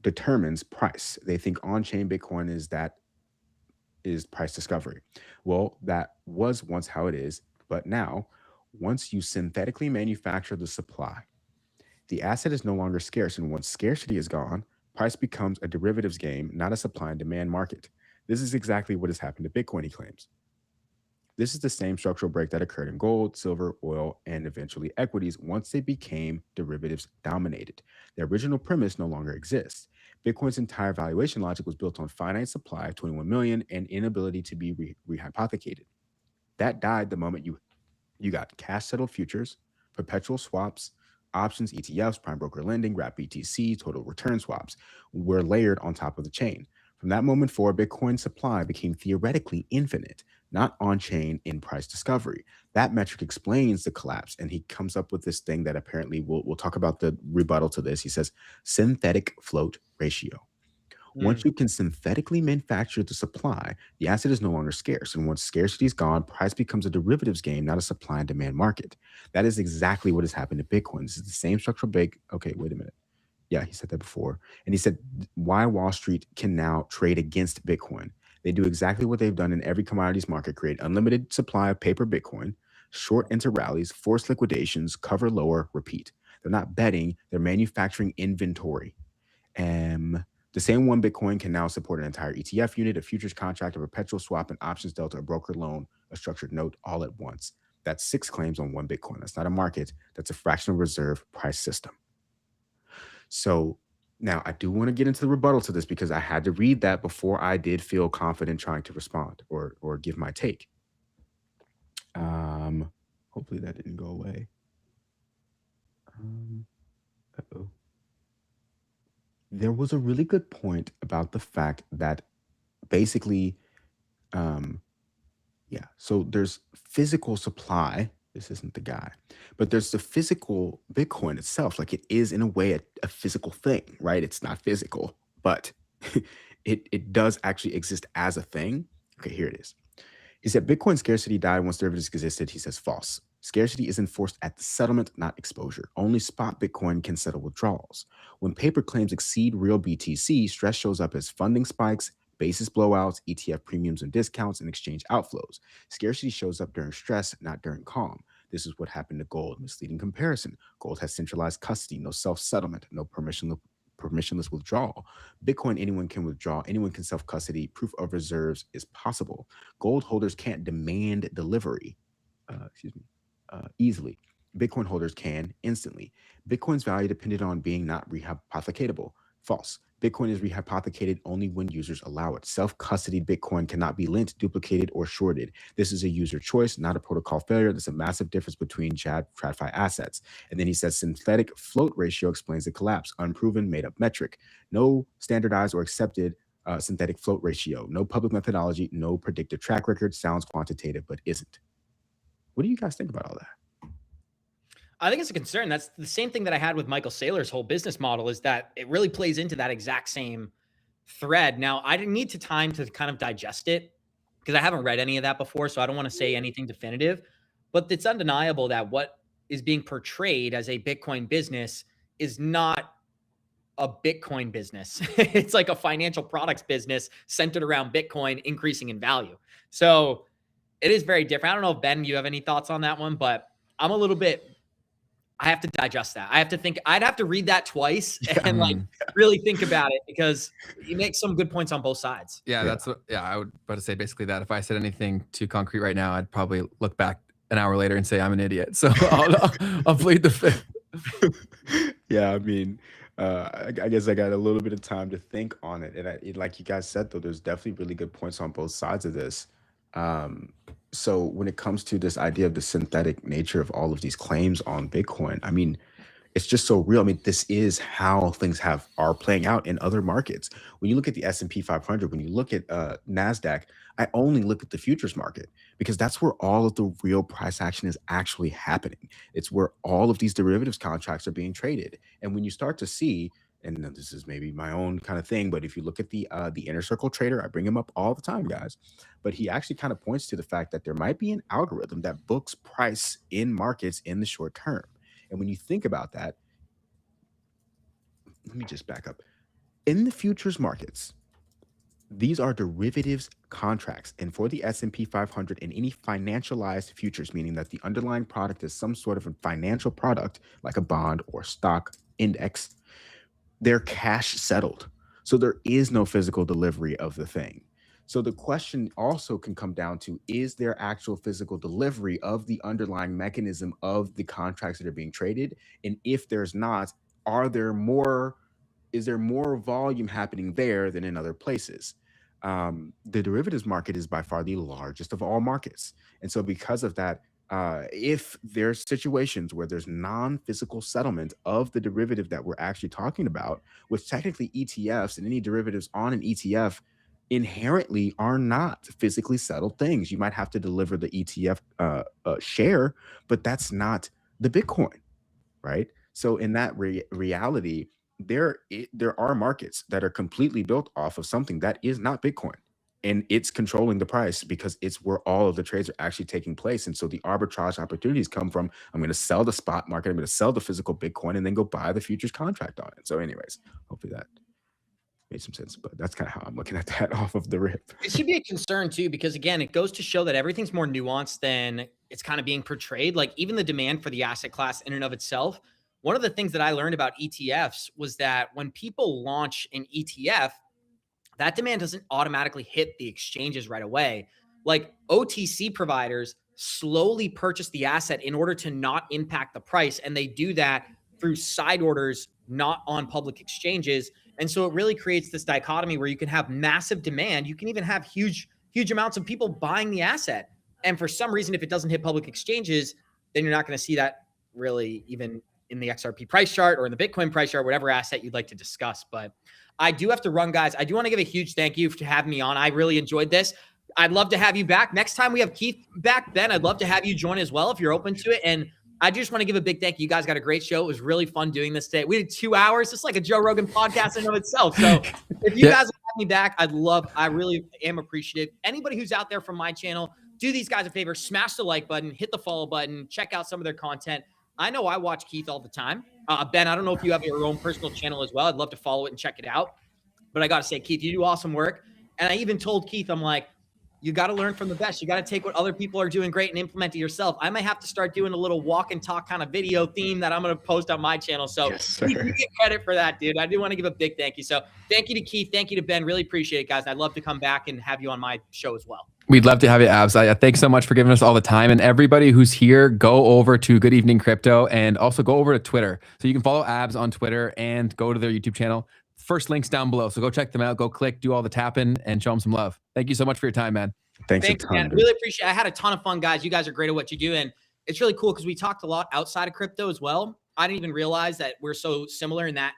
determines price. They think on-chain Bitcoin is price discovery. Well, that was once how it is, but now, once you synthetically manufacture the supply, the asset is no longer scarce. And once scarcity is gone, price becomes a derivatives game, not a supply and demand market. This is exactly what has happened to Bitcoin, he claims. This is the same structural break that occurred in gold, silver, oil, and eventually equities once they became derivatives dominated. The original premise no longer exists. Bitcoin's entire valuation logic was built on finite supply of 21 million and inability to be rehypothecated. That died the moment you got cash settled futures, perpetual swaps, options, ETFs, prime broker lending, wrap BTC, total return swaps were layered on top of the chain. From that moment forward, Bitcoin supply became theoretically infinite, not on-chain in price discovery. That metric explains the collapse, and he comes up with this thing that apparently we'll talk about the rebuttal to this. He says synthetic float ratio. Once you can synthetically manufacture the supply, the asset is no longer scarce. And once scarcity is gone, price becomes a derivatives game, not a supply and demand market. That is exactly what has happened to Bitcoin. This is the same structural break. Okay, wait a minute. Yeah, he said that before. And he said why Wall Street can now trade against Bitcoin. They do exactly what they've done in every commodities market, create unlimited supply of paper Bitcoin, short into rallies, force liquidations, cover lower, repeat. They're not betting, they're manufacturing inventory. The same one Bitcoin can now support an entire ETF unit, a futures contract, a perpetual swap, an options delta, a broker loan, a structured note all at once. That's 6 claims on one Bitcoin. That's not a market. That's a fractional reserve price system. So now I do want to get into the rebuttal to this because I had to read that before I did feel confident trying to respond or give my take. Hopefully that didn't go away. Uh-oh. There was a really good point about the fact that basically, so there's physical supply. This isn't the guy, but there's the physical Bitcoin itself. Like it is in a way a physical thing, right? It's not physical, but it does actually exist as a thing. Okay, here it is. He said Bitcoin scarcity died once derivatives existed. He says false. Scarcity is enforced at the settlement, not exposure. Only spot Bitcoin can settle withdrawals. When paper claims exceed real BTC, stress shows up as funding spikes, basis blowouts, ETF premiums and discounts, and exchange outflows. Scarcity shows up during stress, not during calm. This is what happened to gold. Misleading comparison. Gold has centralized custody, no self-settlement, no permissionless withdrawal. Bitcoin, anyone can withdraw, anyone can self-custody. Proof of reserves is possible. Gold holders can't demand delivery easily. Bitcoin holders can instantly. Bitcoin's value depended on being not rehypothecatable. False. Bitcoin is rehypothecated only when users allow it. Self-custodied Bitcoin cannot be lent, duplicated, or shorted. This is a user choice, not a protocol failure. There's a massive difference between TradFi assets. And then he says synthetic float ratio explains the collapse. Unproven, made-up metric. No standardized or accepted synthetic float ratio. No public methodology. No predictive track record. Sounds quantitative, but isn't. What do you guys think about all that? I think it's a concern. That's the same thing that I had with Michael Saylor's whole business model, is that it really plays into that exact same thread. Now, I didn't need time to kind of digest it because I haven't read any of that before, so I don't want to say anything definitive. But it's undeniable that what is being portrayed as a Bitcoin business is not a Bitcoin business. It's like a financial products business centered around Bitcoin increasing in value. So it is very different. I don't know if Ben, you have any thoughts on that one, but I'm a little bit, I have to digest that. I have to think, I'd have to read that twice and like really think about it, because you make some good points on both sides. Yeah, that's what, I would about to say basically that if I said anything too concrete right now, I'd probably look back an hour later and say I'm an idiot. So I'll plead the fifth. Yeah, I mean, I guess I got a little bit of time to think on it. And like you guys said, though, there's definitely really good points on both sides of this. So when it comes to this idea of the synthetic nature of all of these claims on Bitcoin, I mean, it's just so real. I mean, this is how things are playing out in other markets. When you look at the S&P 500, when you look at NASDAQ, I only look at the futures market, because that's where all of the real price action is actually happening. It's where all of these derivatives contracts are being traded. And when you start to see, and this is maybe my own kind of thing, but if you look at the inner circle trader, I bring him up all the time, guys, but he actually kind of points to the fact that there might be an algorithm that books price in markets in the short term. And when you think about that, let me just back up. In the futures markets, these are derivatives contracts. And for the S&P 500 and any financialized futures, meaning that the underlying product is some sort of a financial product like a bond or stock index, they're cash settled. So there is no physical delivery of the thing. So the question also can come down to, is there actual physical delivery of the underlying mechanism of the contracts that are being traded? And if there's not, is there more volume happening there than in other places? The derivatives market is by far the largest of all markets. And so because of that, if there's situations where there's non-physical settlement of the derivative that we're actually talking about, which technically ETFs and any derivatives on an ETF inherently are not physically settled things. You might have to deliver the ETF share, but that's not the Bitcoin, right? So in that reality, there are markets that are completely built off of something that is not Bitcoin, and it's controlling the price because it's where all of the trades are actually taking place. And so the arbitrage opportunities come from, I'm going to sell the spot market, I'm going to sell the physical Bitcoin, and then go buy the futures contract on it. So anyways, hopefully that made some sense, but that's kind of how I'm looking at that off of the rip. It should be a concern too, because again, it goes to show that everything's more nuanced than it's kind of being portrayed. Like even the demand for the asset class in and of itself. One of the things that I learned about ETFs was that when people launch an ETF, that demand doesn't automatically hit the exchanges right away. Like OTC providers slowly purchase the asset in order to not impact the price. And they do that through side orders, not on public exchanges. And so it really creates this dichotomy where you can have massive demand. You can even have huge amounts of people buying the asset. And for some reason, if it doesn't hit public exchanges, then you're not going to see that really even in the XRP price chart or in the Bitcoin price chart, whatever asset you'd like to discuss. But I do have to run, guys. I do want to give a huge thank you for having me on. I really enjoyed this. I'd love to have you back. Next time we have Keith back, Ben, I'd love to have you join as well if you're open to it. And I just want to give a big thank you. You guys got a great show. It was really fun doing this today. We did 2 hours, just like a Joe Rogan podcast in and of itself. So if you guys will have me back, I really am appreciative. Anybody who's out there from my channel, do these guys a favor, smash the like button, hit the follow button, check out some of their content. I know I watch Keith all the time. Ben, I don't know if you have your own personal channel as well. I'd love to follow it and check it out. But I got to say, Keith, you do awesome work. And I even told Keith, I'm like, you got to learn from the best. You got to take what other people are doing great and implement it yourself. I might have to start doing a little walk and talk kind of video theme that I'm going to post on my channel. So you get credit for that, dude. I do want to give a big thank you. So thank you to Keith. Thank you to Ben. Really appreciate it, guys. I'd love to come back and have you on my show as well. We'd love to have you, Abs. Thanks so much for giving us all the time. And everybody who's here, go over to Good Evening Crypto and also go over to Twitter. So you can follow Abs on Twitter and go to their YouTube channel. First link's down below. So go check them out. Go click, do all the tapping, and show them some love. Thank you so much for your time, man. Thanks a ton, man. Really appreciate it. I had a ton of fun, guys. You guys are great at what you do. And it's really cool because we talked a lot outside of crypto as well. I didn't even realize that we're so similar in that,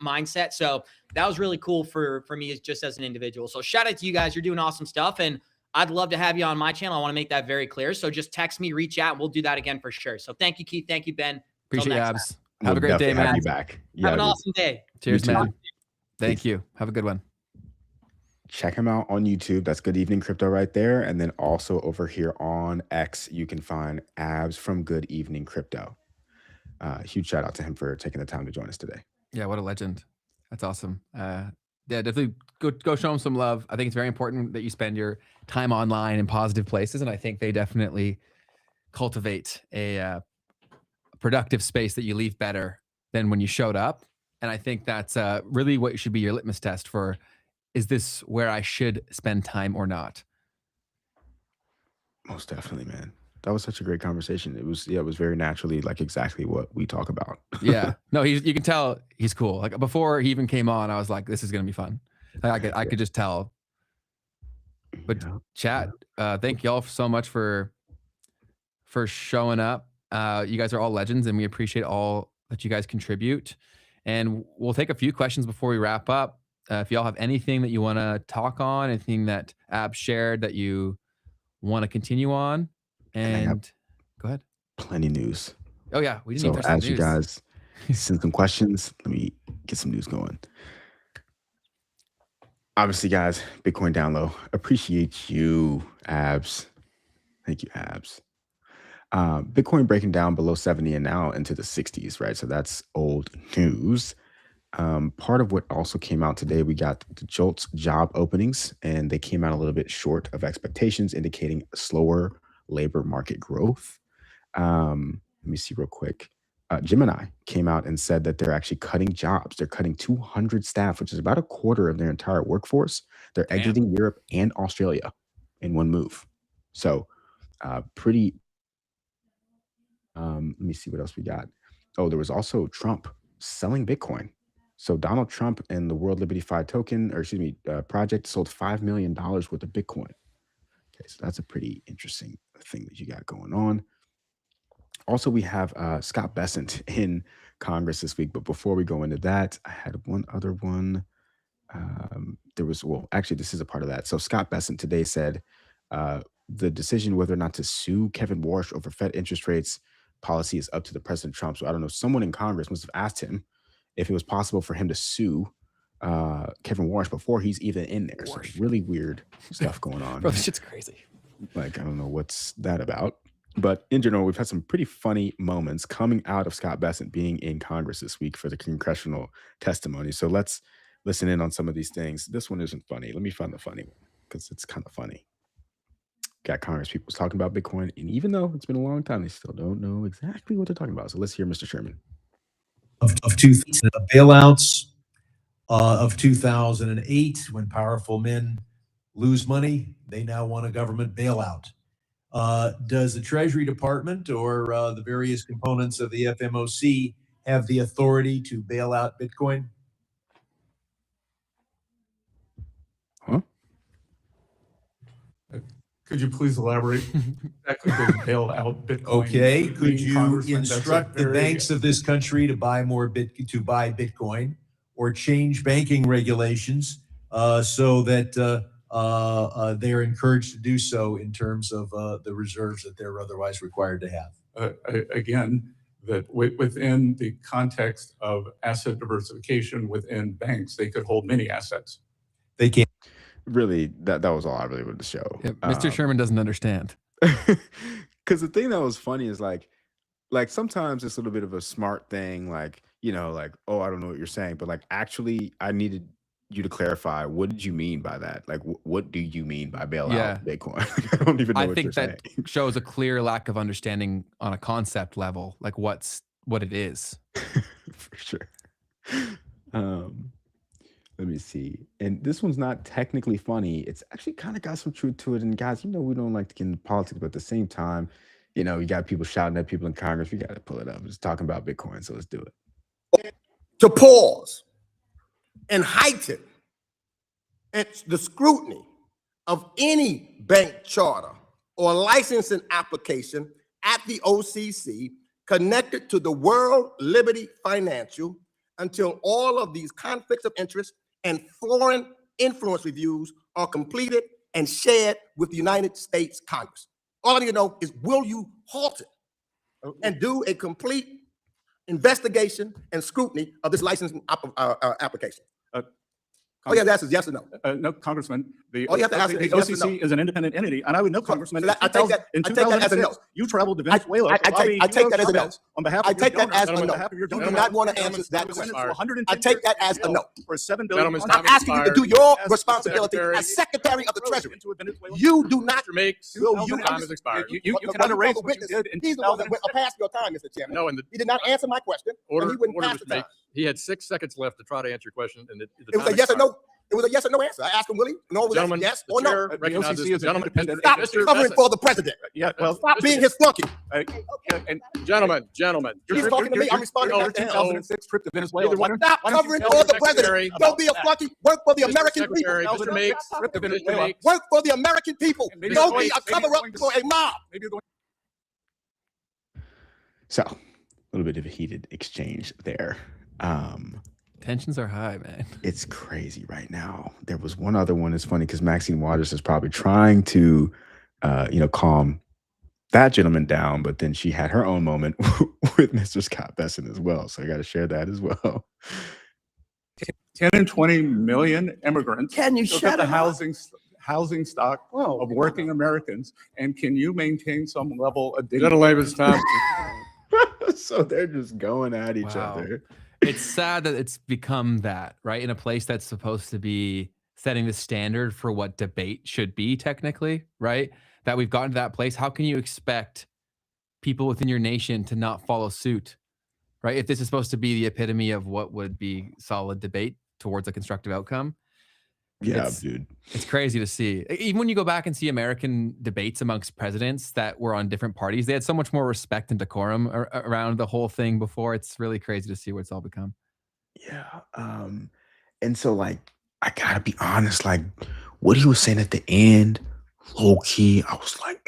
mindset. So that was really cool for me just as an individual. So shout out to you guys. You're doing awesome stuff. And I'd love to have you on my channel. I want to make that very clear. So just text me, reach out, and we'll do that again for sure. So thank you, Keith. Thank you, Ben. Appreciate you, Abs. Have a great day, man. Have you back. Have an awesome day. Cheers, man. Thank you. Have a good one. check him out on YouTube. That's Good Evening Crypto right there. And then also over here on X, you can find Abs from Good Evening Crypto. Huge shout out to him for taking the time to join us today. Yeah, what a legend. That's awesome. Yeah, definitely go show him some love. I think it's very important that you spend your time online in positive places. And I think they definitely cultivate a productive space that you leave better than when you showed up. And I think that's really what should be your litmus test for, is this where I should spend time or not? Most definitely, man. That was such a great conversation. It was very naturally like exactly what we talk about. Yeah, no, you can tell he's cool. Like before he even came on, I was like, this is going to be fun. I could just tell. But chat, thank y'all so much for showing up. You guys are all legends, and we appreciate all that you guys contribute. And we'll take a few questions before we wrap up. If y'all have anything that you want to talk on, anything that Ab shared that you want to continue on, and go ahead. Plenty news. Oh yeah, we didn't even touch as the you news. guys send some questions, let me get some news going. Obviously, guys, Bitcoin down low. Appreciate you, Abs. Thank you, Abs. Bitcoin breaking down below 70 and now into the 60s, right? So that's old news. Part of what also came out today, we got the JOLTS job openings, and they came out a little bit short of expectations, indicating slower labor market growth. Let me see real quick. Gemini came out and said that they're actually cutting jobs. They're cutting 200 staff, which is about a quarter of their entire workforce. They're exiting Europe and Australia in one move. So pretty. Let me see what else we got. Oh, there was also Trump selling Bitcoin. So Donald Trump and the World Liberty Fi token, or excuse me, project sold $5 million worth of Bitcoin. Okay, so that's a pretty interesting thing that you got going on. Also, we have Scott Bessent in Congress this week. But before we go into that, I had one other one. There was, well, actually, this is a part of that. So Scott Bessent today said the decision whether or not to sue Kevin Warsh over Fed interest rates policy is up to the President Trump. So I don't know, someone in Congress must have asked him if it was possible for him to sue Kevin Warsh before he's even in there. So really weird stuff going on. Bro, this shit's crazy. Like, I don't know what's that about. But in general, we've had some pretty funny moments coming out of Scott Bessent being in Congress this week for the congressional testimony. So let's listen in on some of these things. This one isn't funny. Let me find the funny one because it's kind of funny. Got Congress people talking about Bitcoin, and even though it's been a long time, they still don't know exactly what they're talking about. So let's hear Mr. Sherman. Of two bailouts of 2008, when powerful men lose money, they now want a government bailout. Does the Treasury Department or the various components of the FMOC have the authority to bail out Bitcoin? Huh? Could you please elaborate? Exactly, they bail out Bitcoin. Okay, could you instruct the banks of this country to buy more Bitcoin, or change banking regulations so that they are encouraged to do so in terms of the reserves that they're otherwise required to have? Again, that within the context of asset diversification within banks, they could hold many assets. They can't. Really, that was all I really wanted to show. Yeah, Mr. Sherman doesn't understand. Because the thing that was funny is like sometimes it's a little bit of a smart thing, like, you know, like, oh, I don't know what you're saying, but like, actually, I needed you to clarify, what did you mean by that? Like, what do you mean by bail out Bitcoin? I don't even know what you're saying. I think that shows a clear lack of understanding on a concept level, like what it is. For sure. Let me see. And this one's not technically funny. It's actually kind of got some truth to it. And guys, you know, we don't like to get into politics, but at the same time, you know, you got people shouting at people in Congress. We got to pull it up. It's talking about Bitcoin, so let's do it. To pause and heighten the scrutiny of any bank charter or licensing application at the OCC connected to the World Liberty Financial until all of these conflicts of interest and foreign influence reviews are completed and shared with the United States Congress. All I need to know is, will you halt it and do a complete investigation and scrutiny of this licensing application? Oh, yeah, that's yes or no. No, Congressman. Oh, you have to answer The yes or no. OCC is an independent entity, and I would know, Congressman. I take that as a no. You traveled to Venezuela. I take that as a no. On behalf I of take your that as a donors, no. on behalf of your You do donors. not want to answer that question. I take that as a no. For $7 billion. I'm asking you to do your responsibility as Secretary of the Treasury. You do not. Time has expired. You cannot erase what you did in He's the one that went past your time, Mr. Chairman. No, and He did not answer my question, and he wouldn't pass the time. He had 6 seconds left to try to answer your question, and It was a yes or no. It was a yes or no answer. I asked him, Willie. No, was Gentlemen, yes the or no. chair The recognizes OCC the is gentleman. independent. Stop Mr. covering Bassett. for the president. Yeah, well, Stop being his flunky. and Gentlemen, He's talking to me. I'm responding Your back to him. 2006 trip to Venezuela. Stop covering for the president. Don't be a flunky. Work for the American people. Secretary, Mr. Meeks, Mr. Meeks. Work for the American people. Don't be a cover-up for a mob. So a little bit of a heated exchange there. Tensions are high, man. It's crazy right now. There was one other one. It's funny because Maxine Waters is probably trying to, calm that gentleman down, but then she had her own moment with Mr. Scott Bessent as well. So I got to share that as well. 10 and 20 million immigrants. Can you shut the housing stock of working Americans, and can you maintain some level of dignity? Gentleman's time. So they're just going at each Wow. other. It's sad that it's become that, right? In a place that's supposed to be setting the standard for what debate should be technically, right? That we've gotten to that place. How can you expect people within your nation to not follow suit, right? If this is supposed to be the epitome of what would be solid debate towards a constructive outcome. Yeah, dude. It's crazy to see. Even when you go back and see American debates amongst presidents that were on different parties, they had so much more respect and decorum around the whole thing before. It's really crazy to see what it's all become. Yeah. And so like, I gotta be honest, like what he was saying at the end, low key, I was like,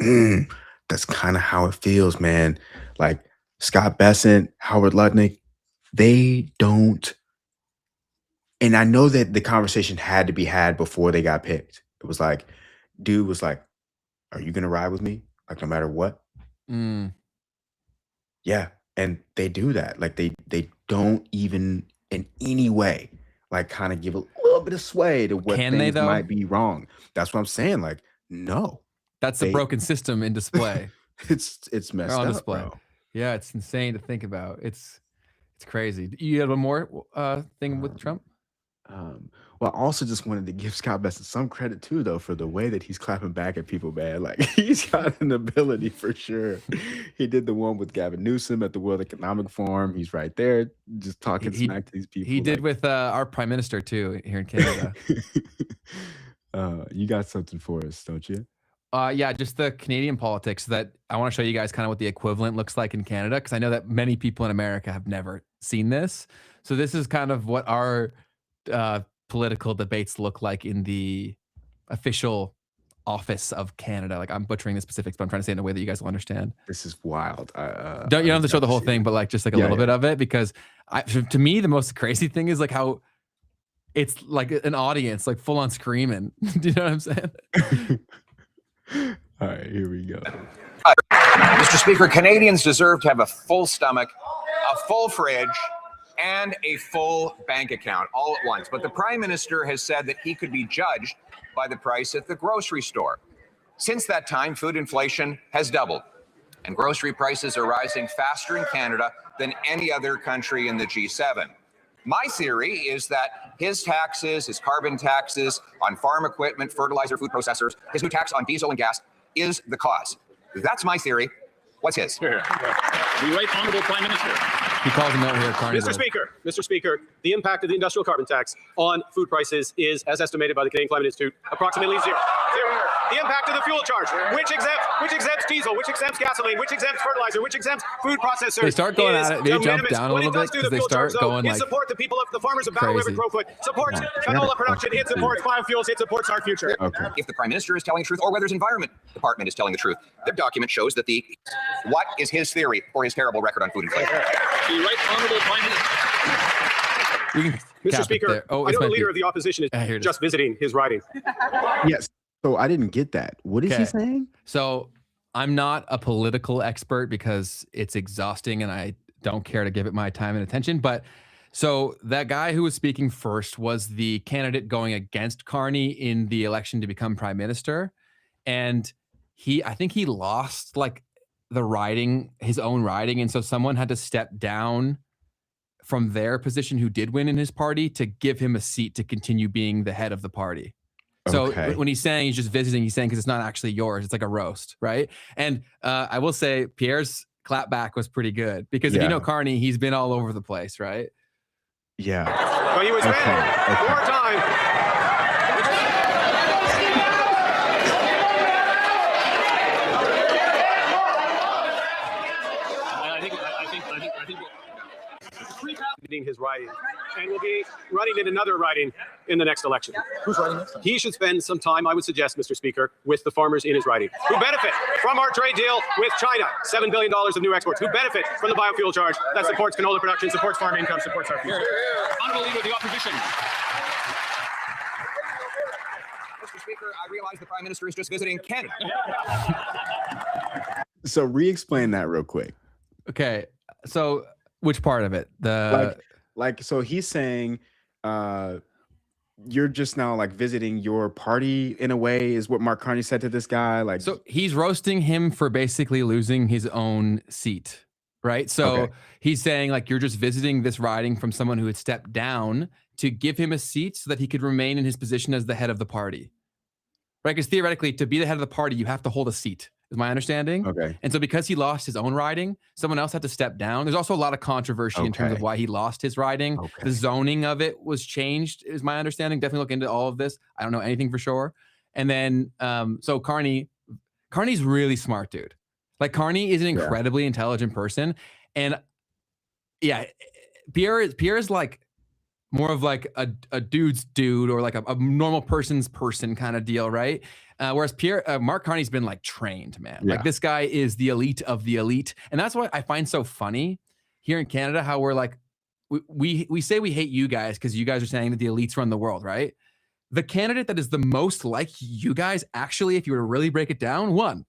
that's kind of how it feels, man. Like Scott Bessent, Howard Lutnick, they don't. And I know that the conversation had to be had before they got picked. It was like, dude was like, are you going to ride with me? Like, no matter what? Yeah. And they do that. Like, they don't even in any way, like, kind of give a little bit of sway to what things might be wrong. That's what I'm saying. Like, no. That's the broken system in display. It's messed on up, display. bro. Yeah, it's insane to think about. It's crazy. You have one more thing with Trump? Well, I also just wanted to give Scott Bessent some credit too, though, for the way that he's clapping back at people, man. Like he's got an ability for sure. He did the one with Gavin Newsom at the World Economic Forum. He's right there, just talking smack to these people. He did with our prime minister too here in Canada. You got something for us, don't you? Yeah, just the Canadian politics that I want to show you guys kind of what the equivalent looks like in Canada, because I know that many people in America have never seen this. So this is kind of what our political debates look like in the official office of Canada. Like I'm butchering the specifics, but I'm trying to say it in a way that you guys will understand. This is wild. You don't have to show the whole thing, but like just like a little bit of it, because to me the most crazy thing is like how it's like an audience like full on screaming. Do you know what I'm saying? All right, here we go. Mr. Speaker, Canadians deserve to have a full stomach, a full fridge, and a full bank account all at once. But the Prime Minister has said that he could be judged by the price at the grocery store. Since that time, food inflation has doubled, and grocery prices are rising faster in Canada than any other country in the G7. My theory is that his taxes, his carbon taxes on farm equipment, fertilizer, food processors, his new tax on diesel and gas is the cause. That's my theory. What's his? The Right Honourable Prime Minister. He calls him out here, Carnival. Mr. Speaker, the impact of the industrial carbon tax on food prices is, as estimated by the Canadian Climate Institute, approximately zero. The impact of the fuel charge, which exempts diesel, which exempts gasoline, which exempts fertilizer, which exempts food processors. They start going at it. They jump down a little bit because they start going like support the people of the farmers of Battle River and Crowfoot, supports canola production, it supports biofuels, it supports our future. Okay. If the Prime Minister is telling the truth or whether his Environment Department is telling the truth, the document shows that what is his theory for his terrible record on food inflation? The Right Honourable Prime Minister. Mr. Speaker, I know the leader of the opposition is just visiting his riding. Yes. So I didn't get that. What is he saying? So I'm not a political expert because it's exhausting and I don't care to give it my time and attention. But So that guy who was speaking first was the candidate going against Carney in the election to become prime minister. And I think he lost like the riding, his own riding. And so someone had to step down from their position who did win in his party to give him a seat to continue being the head of the party. So when he's saying he's just visiting, he's saying because it's not actually yours. It's like a roast, right? And I will say Pierre's clapback was pretty good because if you know Carney, he's been all over the place, right? Yeah. Well, he was ready. More time. His riding, and will be running in another riding in the next election. Who's riding next time? He should spend some time, I would suggest, Mr. Speaker, with the farmers in his riding who benefit from our trade deal with China, $7 billion of new exports, who benefit from the biofuel charge that supports canola production, supports farm income, supports our future. Honorable Leader of the Opposition. Mr. Speaker, I realize the Prime Minister is just visiting Canada. So re-explain that real quick. Okay, so which part of it? So he's saying you're just now like visiting your party in a way is what Mark Carney said to this guy. Like, so he's roasting him for basically losing his own seat, right? So he's saying like you're just visiting this riding from someone who had stepped down to give him a seat so that he could remain in his position as the head of the party, right? Because theoretically, to be the head of the party, you have to hold a seat. Is my understanding. Okay. And so because he lost his own riding, someone else had to step down. There's also a lot of controversy in terms of why he lost his riding. The zoning of it was changed, is my understanding. Definitely look into all of this. I don't know anything for sure. And then, so Carney's really smart, dude. Like Carney is an incredibly intelligent person. And yeah, Pierre is like more of like a dude's dude or like a normal person's person kind of deal, right? Whereas Mark Carney's been like trained, man. Like this guy is the elite of the elite. And that's what I find so funny here in Canada, how we're like, we say we hate you guys because you guys are saying that the elites run the world, right? The candidate that is the most like you guys, actually, if you were to really break it down,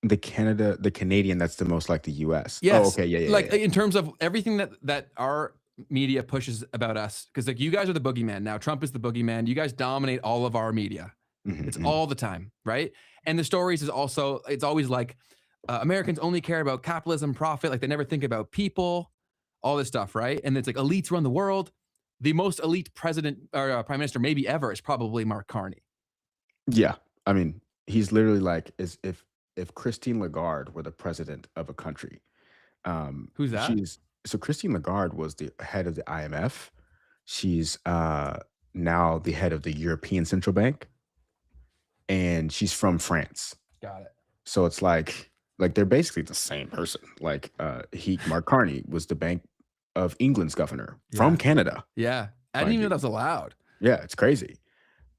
the Canadian that's the most like the US. Yes. Oh, okay. Yeah. Like in terms of everything that our media pushes about us, because like you guys are the boogeyman now. Trump is the boogeyman. You guys dominate all of our media. It's all the time, right? And the stories is also, it's always like Americans only care about capitalism, profit, like they never think about people, all this stuff, right? And it's like elites run the world. The most elite president or prime minister maybe ever is probably Mark Carney. Yeah, I mean, he's literally like as if Christine Lagarde were the president of a country. Who's that? So Christine Lagarde was the head of the IMF. She's now the head of the European Central Bank, and she's from France. Got it. So it's like they're basically the same person. Like Mark Carney was the Bank of England's governor from Canada. Yeah, I didn't even know that was allowed. Yeah, it's crazy.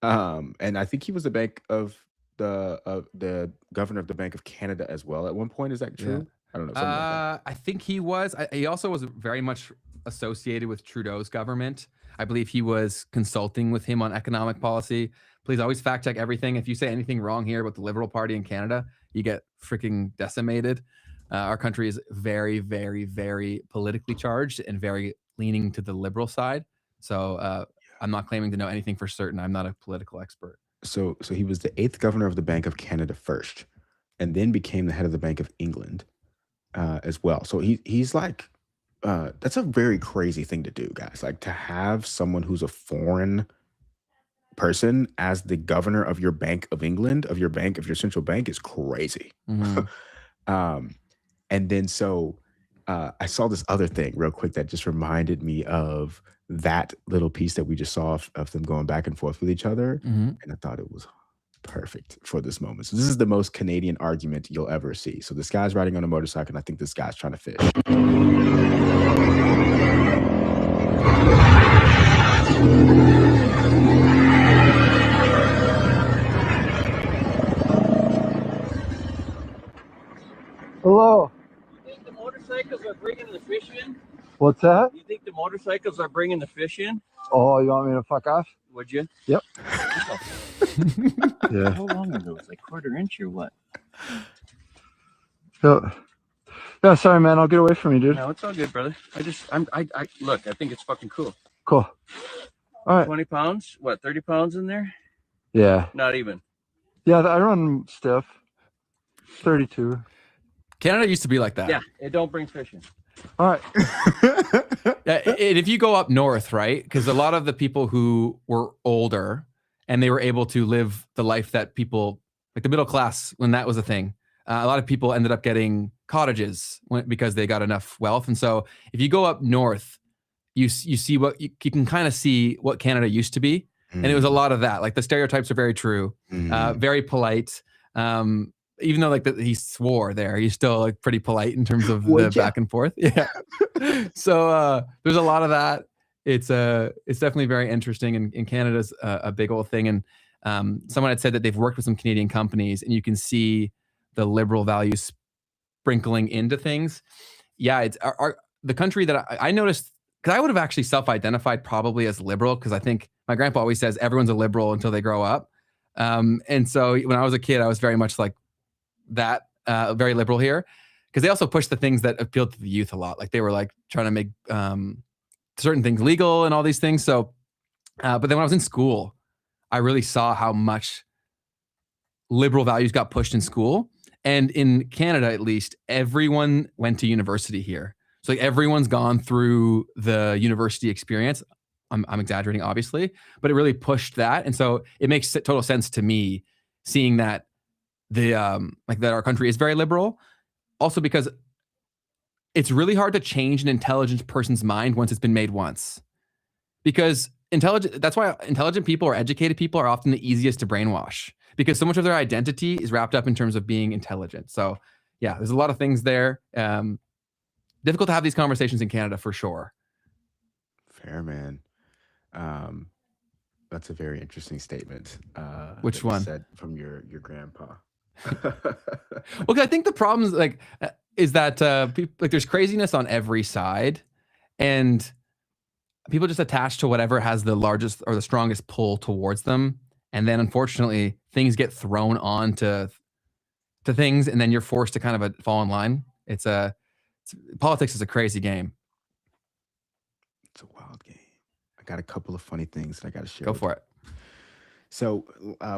And I think he was the Bank of the governor of the Bank of Canada as well at one point. Is that true? Yeah. I don't know. Like that. I think he was. He also was very much associated with Trudeau's government. I believe he was consulting with him on economic policy. Please always fact check everything. If you say anything wrong here about the Liberal Party in Canada, you get freaking decimated. Our country is very, very, very politically charged and very leaning to the liberal side. So I'm not claiming to know anything for certain. I'm not a political expert. So he was the 8th governor of the Bank of Canada first, and then became the head of the Bank of England. As well. So he's like, that's a very crazy thing to do, guys. Like to have someone who's a foreign person as the governor of your Bank of England, of your central bank is crazy. And then so I saw this other thing real quick that just reminded me of that little piece that we just saw of them going back and forth with each other. And I thought it was perfect for this moment. So this is the most Canadian argument you'll ever see. So this guy's riding on a motorcycle, and I think this guy's trying to fish. Hello. You think the motorcycles are bringing the fish in? What's that? You think the motorcycles are bringing the fish in? Oh, you want me to fuck off? Would you? Yep. Yeah. How long ago? It's like quarter inch or what? Yeah, sorry, man. I'll get away from you, dude. No, it's all good, brother. I look, I think it's fucking cool. Cool. All right. 20 pounds? What, 30 pounds in there? Yeah. Not even. Yeah, I run stiff. 32. Canada used to be like that. Yeah, it don't bring fish in. All right. Yeah, and if you go up north, right? Because a lot of the people who were older and they were able to live the life that people, like the middle class, when that was a thing, a lot of people ended up getting cottages because they got enough wealth. And so if you go up north, you see what you can kind of see what Canada used to be. And it was a lot of that. Like the stereotypes are very true, very polite. Even though like he swore there, he's still like pretty polite in terms of the back and forth. Yeah. So there's a lot of that. It's definitely very interesting. And Canada's a big old thing. And someone had said that they've worked with some Canadian companies and you can see the liberal values sprinkling into things. Yeah. It's the country that I noticed, because I would have actually self-identified probably as liberal, because I think my grandpa always says everyone's a liberal until they grow up. And so when I was a kid, I was very much like that, very liberal here, because they also pushed the things that appealed to the youth a lot. Like they were like trying to make certain things legal and all these things. So, but then when I was in school, I really saw how much liberal values got pushed in school. And in Canada, at least, everyone went to university here. So like everyone's gone through the university experience. I'm exaggerating, obviously, but it really pushed that. And so it makes total sense to me seeing that that our country is very liberal. Also because it's really hard to change an intelligent person's mind once it's been made once. Because that's why intelligent people or educated people are often the easiest to brainwash, because so much of their identity is wrapped up in terms of being intelligent. So yeah, there's a lot of things there. Difficult to have these conversations in Canada for sure. Fair, man. That's a very interesting statement. Which one? Said from your grandpa. Well, I think the problem is that there's craziness on every side, and people just attach to whatever has the largest or the strongest pull towards them, and then unfortunately things get thrown on to things, and then you're forced to kind of fall in line. Politics is a crazy game. It's a wild game. I got a couple of funny things that I got to share. Go for it. So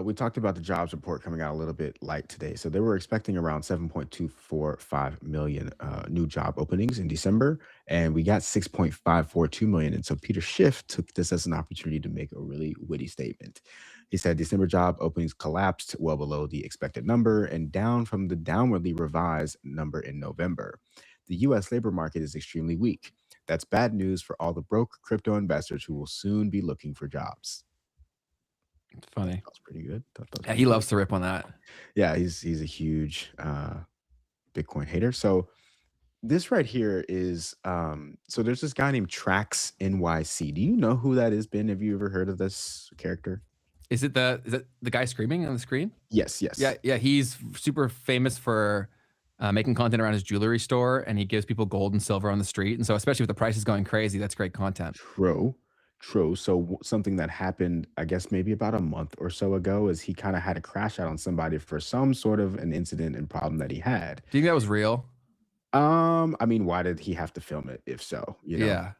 we talked about the jobs report coming out a little bit light today. So they were expecting around 7.245 million new job openings in December, and we got 6.542 million. And so Peter Schiff took this as an opportunity to make a really witty statement. He said December job openings collapsed well below the expected number and down from the downwardly revised number in November. The U.S. labor market is extremely weak. That's bad news for all the broke crypto investors who will soon be looking for jobs. It's funny. That's pretty good. Yeah, he loves to rip on that. Yeah, he's a huge Bitcoin hater. So this right here is so there's this guy named Trax NYC. Do you know who that is, Ben? Have you ever heard of this character? Is it the guy screaming on the screen? Yes. Yeah. He's super famous for making content around his jewelry store, and he gives people gold and silver on the street. And so, especially with the prices going crazy, that's great content. True. So something that happened, I guess maybe about a month or so ago, is he kind of had a crash out on somebody for some sort of an incident and problem that he had. Do you think that was real? I mean, why did he have to film it? If so, Yeah.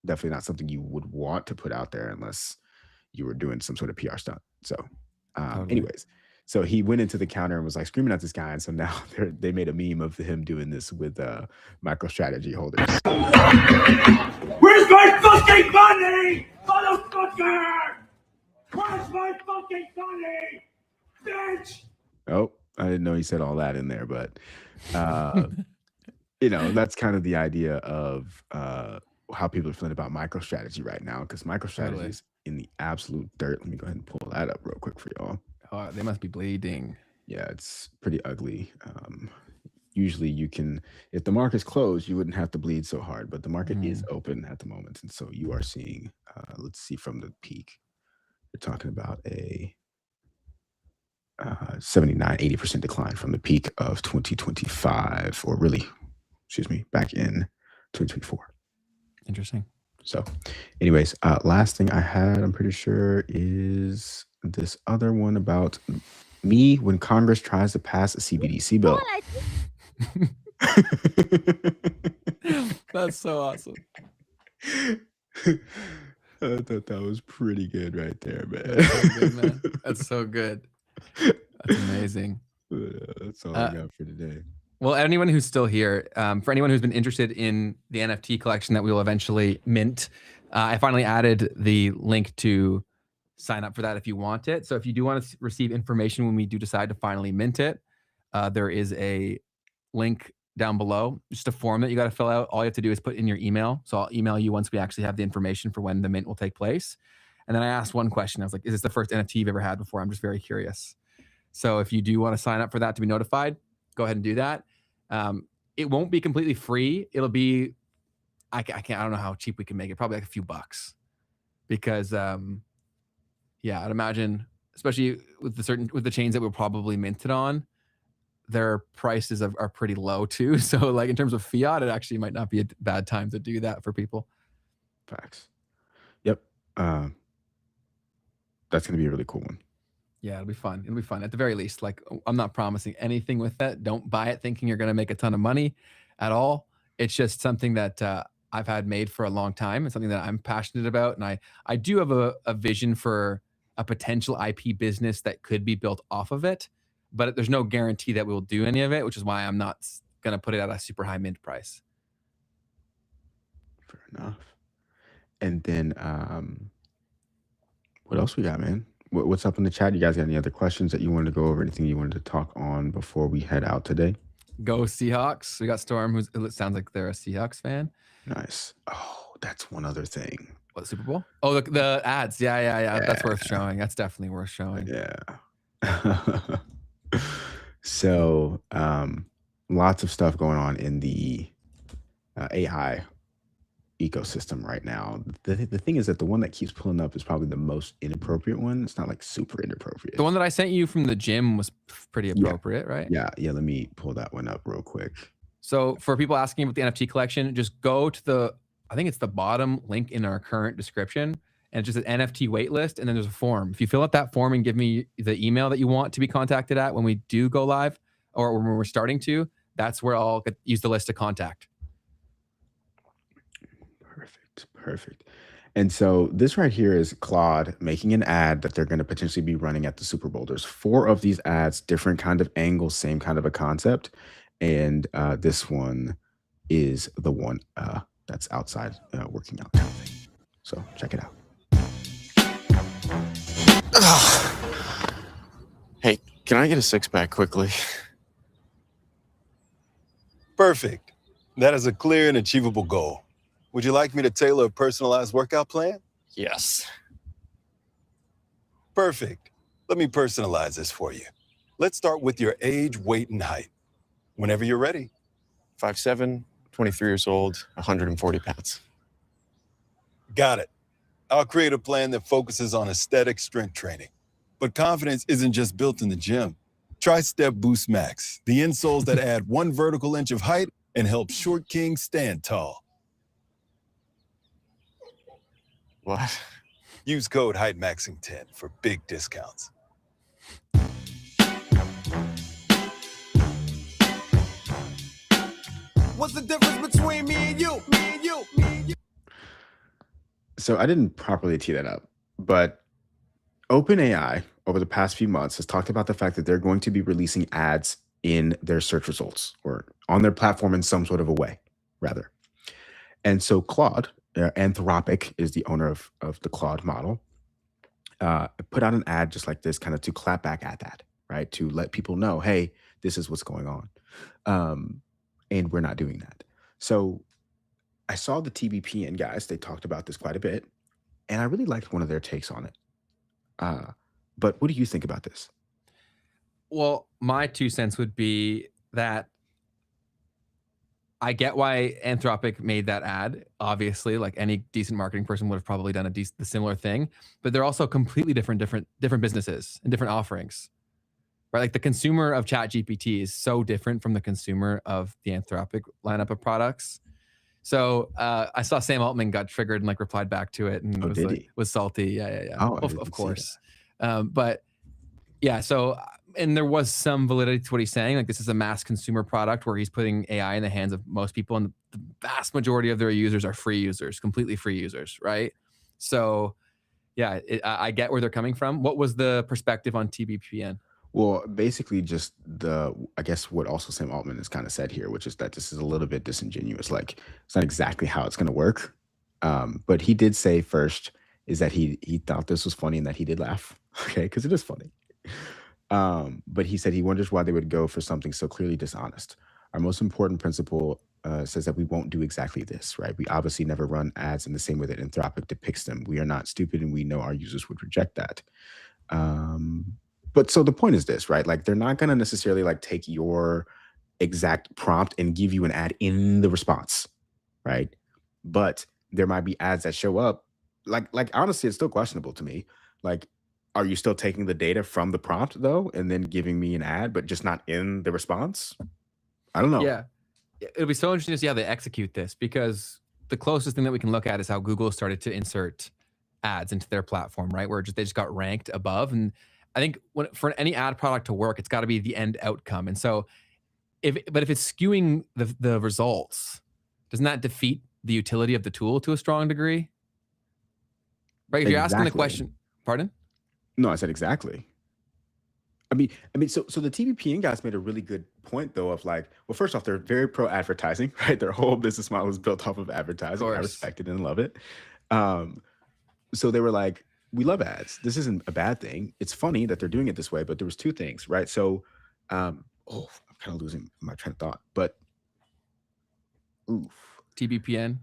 Definitely not something you would want to put out there unless you were doing some sort of PR stunt. So, anyways, so he went into the counter and was like screaming at this guy, and so now they made a meme of him doing this with MicroStrategy holders. Where's my fucking money, motherfucker? Where's my fucking money, bitch? Oh, I didn't know he said all that in there, but that's kind of the idea of how people are feeling about MicroStrategy right now, because MicroStrategy is in the absolute dirt. Let me go ahead and pull that up real quick for y'all. Oh, they must be bleeding. Yeah, it's pretty ugly. Usually you can, if the market's closed, you wouldn't have to bleed so hard, but the market is open at the moment. And so you are seeing, let's see from the peak, we're talking about a 80% decline from the peak of 2025, or really, back in 2024. Interesting. So anyways, last thing I had, I'm pretty sure, is this other one about me when Congress tries to pass a CBDC bill. That's so awesome. I thought that was pretty good right there, man. That's so good, man. That's so good. That's amazing. That's all I got for today. Well, anyone who's still here, for anyone who's been interested in the NFT collection that we will eventually mint, I finally added the link to sign up for that if you want it. So if you do want to receive information when we do decide to finally mint it, there is a link down below, just a form that you got to fill out. All you have to do is put in your email. So I'll email you once we actually have the information for when the mint will take place. And then I asked one question. I was like, is this the first NFT you've ever had before? I'm just very curious. So if you do want to sign up for that to be notified, go ahead and do that. It won't be completely free. It'll be, I don't know how cheap we can make it. Probably like a few bucks, because yeah, I'd imagine, especially with the chains that we'll probably mint it on, their prices are pretty low too. So like in terms of fiat, it actually might not be a bad time to do that for people. Facts. Yep. That's going to be a really cool one. Yeah, it'll be fun. It'll be fun. At the very least, like, I'm not promising anything with that. Don't buy it thinking you're going to make a ton of money at all. It's just something that I've had made for a long time. It's something that I'm passionate about. And I do have a vision for a potential IP business that could be built off of it, but there's no guarantee that we'll do any of it, which is why I'm not going to put it at a super high mint price. Fair enough. And then what else we got, man? What's up in the chat? You guys got any other questions that you wanted to go over? Anything you wanted to talk on before we head out today? Go Seahawks. We got Storm, it sounds like they're a Seahawks fan. Nice. Oh, that's one other thing. What, Super Bowl? Oh, the ads. Yeah. That's worth showing. That's definitely worth showing. Yeah. So lots of stuff going on in the AI ecosystem right now. The thing is that the one that keeps pulling up is probably the most inappropriate one. It's not like super inappropriate. The one that I sent you from the gym was pretty appropriate, right? Yeah. Let me pull that one up real quick. So for people asking about the NFT collection, just go to I think it's the bottom link in our current description, and it's just an NFT waitlist, and then there's a form. If you fill out that form and give me the email that you want to be contacted at when we do go live, or when we're starting to, that's where I'll use the list to contact. Perfect. And so this right here is Claude making an ad that they're going to potentially be running at the Super Bowl. There's 4 of these ads, different kind of angles, same kind of a concept. And this one is the one that's outside working out kind of thing. So check it out. Hey, can I get a 6-pack quickly? Perfect. That is a clear and achievable goal. Would you like me to tailor a personalized workout plan? Yes. Perfect. Let me personalize this for you. Let's start with your age, weight, and height. Whenever you're ready. 5'7", 23 years old, 140 pounds. Got it. I'll create a plan that focuses on aesthetic strength training. But confidence isn't just built in the gym. Try Step Boost Max, the insoles that add 1 vertical inch of height and help short kings stand tall. What? Use code HeightMaxing10 for big discounts. What's the difference between me and you? Me and you? Me and you? So I didn't properly tee that up, but OpenAI over the past few months has talked about the fact that they're going to be releasing ads in their search results or on their platform in some sort of a way, rather. And so Claude, Anthropic is the owner of the Claude model, put out an ad just like this, kind of to clap back at that, right? To let people know, hey, this is what's going on. And we're not doing that. So I saw the TBPN guys, they talked about this quite a bit, and I really liked one of their takes on it. But what do you think about this? Well, my 2 cents would be that I get why Anthropic made that ad. Obviously, like any decent marketing person would have probably done a similar thing, but they're also completely different businesses and different offerings, right? Like the consumer of ChatGPT is so different from the consumer of the Anthropic lineup of products. So I saw Sam Altman got triggered and like replied back to it and was salty. Yeah. Oh, of course. But yeah, so and there was some validity to what he's saying. Like, this is a mass consumer product where he's putting AI in the hands of most people, and the vast majority of their users are free users, completely free users, right? So, yeah, I get where they're coming from. What was the perspective on TBPN? Well, basically just I guess what also Sam Altman has kind of said here, which is that this is a little bit disingenuous. Like, it's not exactly how it's going to work. But he did say first is that he thought this was funny and that he did laugh. Okay, because it is funny. But he said he wonders why they would go for something so clearly dishonest. Our most important principle says that we won't do exactly this, right? We obviously never run ads in the same way that Anthropic depicts them. We are not stupid, and we know our users would reject that. But so the point is this, right? Like, they're not going to necessarily like take your exact prompt and give you an ad in the response, right? But there might be ads that show up. Like honestly, it's still questionable to me. Like, are you still taking the data from the prompt though, and then giving me an ad, but just not in the response? I don't know. Yeah, it'll be so interesting to see how they execute this, because the closest thing that we can look at is how Google started to insert ads into their platform, right? Where they just got ranked above. And I think for any ad product to work, it's got to be the end outcome. And so, if it's skewing the results, doesn't that defeat the utility of the tool to a strong degree? Right? If you're asking the question, pardon? No, I said exactly. I mean, so the TBPN guys made a really good point though of like, well, first off, they're very pro advertising, right? Their whole business model is built off of advertising. I respect it and love it. So they were like, we love ads. This isn't a bad thing. It's funny that they're doing it this way, but there was two things, right? So, I'm kind of losing my train of thought, but TBPN.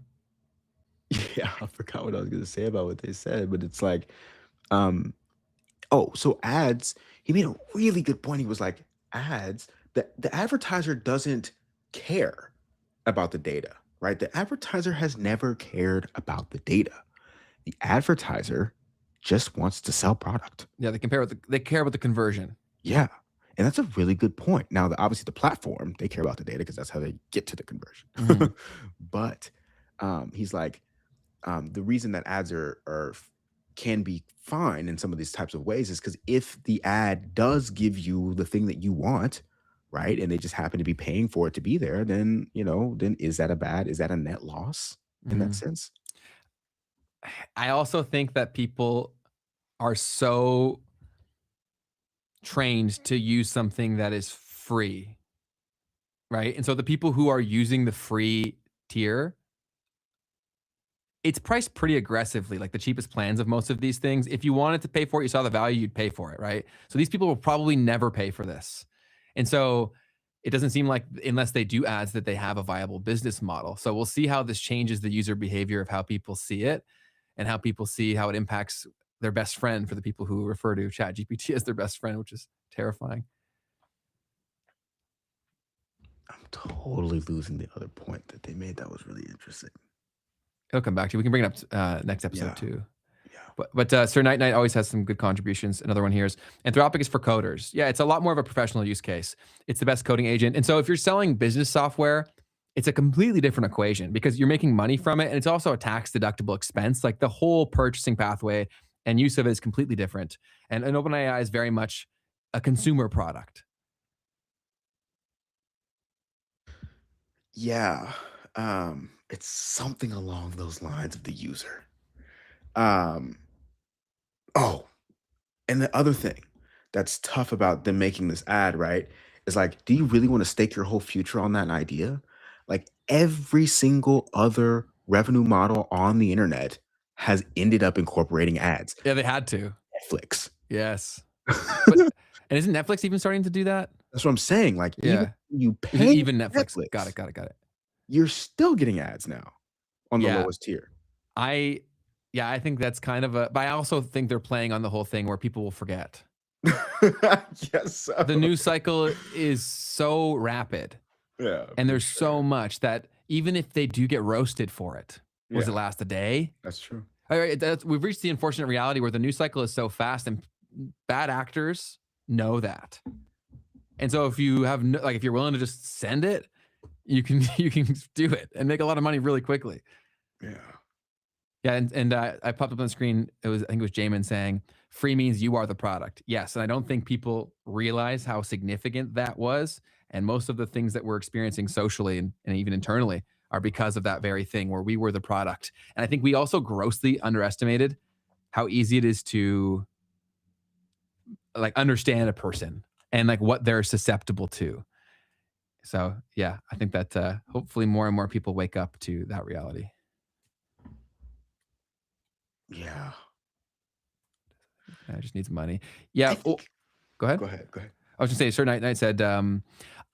Yeah, I forgot what I was going to say about what they said, but it's like, so ads, he made a really good point. He was like, ads, the advertiser doesn't care about the data, right? The advertiser has never cared about the data. The advertiser just wants to sell product. Yeah, they care about the conversion. Yeah. And that's a really good point. Now, obviously the platform, they care about the data because that's how they get to the conversion. Mm-hmm. But he's like, the reason that ads can be fine in some of these types of ways is because if the ad does give you the thing that you want, right, and they just happen to be paying for it to be there, then is that a net loss in that sense? I also think that people are so trained to use something that is free, right? And so the people who are using the free tier, it's priced pretty aggressively, like the cheapest plans of most of these things. If you wanted to pay for it, you saw the value, you'd pay for it, right? So these people will probably never pay for this. And so it doesn't seem like, unless they do ads, that they have a viable business model. So we'll see how this changes the user behavior of how people see it and how people see how it impacts their best friend, for the people who refer to ChatGPT as their best friend, which is terrifying. I'm totally losing the other point that they made that was really interesting. It'll come back to you. We can bring it up next episode too. Yeah. But Sir Night always has some good contributions. Another one here is Anthropic is for coders. Yeah, it's a lot more of a professional use case. It's the best coding agent. And so if you're selling business software, it's a completely different equation because you're making money from it. And it's also a tax deductible expense. Like, the whole purchasing pathway and use of it is completely different. And OpenAI is very much a consumer product. Yeah. It's something along those lines of the user. And the other thing that's tough about them making this ad, right, is like, do you really want to stake your whole future on that idea? Like, every single other revenue model on the internet has ended up incorporating ads. Yeah, they had to. Netflix. Yes. And isn't Netflix even starting to do that? That's what I'm saying. Like, yeah, you pay even Netflix. Got it. You're still getting ads now on the lowest tier. I think that's kind of but I also think they're playing on the whole thing where people will forget. Yes. So. The news cycle is so rapid. Yeah. And there's so much that even if they do get roasted for it, it last a day? That's true. All right, we've reached the unfortunate reality where the news cycle is so fast, and bad actors know that. And so if you have if you're willing to just send it, you can do it and make a lot of money really quickly. Yeah. Yeah, and I popped up on the screen. I think it was Jamin saying free means you are the product. Yes, and I don't think people realize how significant that was. And most of the things that we're experiencing socially and even internally are because of that very thing where we were the product. And I think we also grossly underestimated how easy it is to like understand a person and like what they're susceptible to. So yeah, I think that hopefully more and more people wake up to that reality. Yeah. I just needs money. Yeah. Go ahead. Go ahead. Go ahead. I was just saying, Sir Knight said,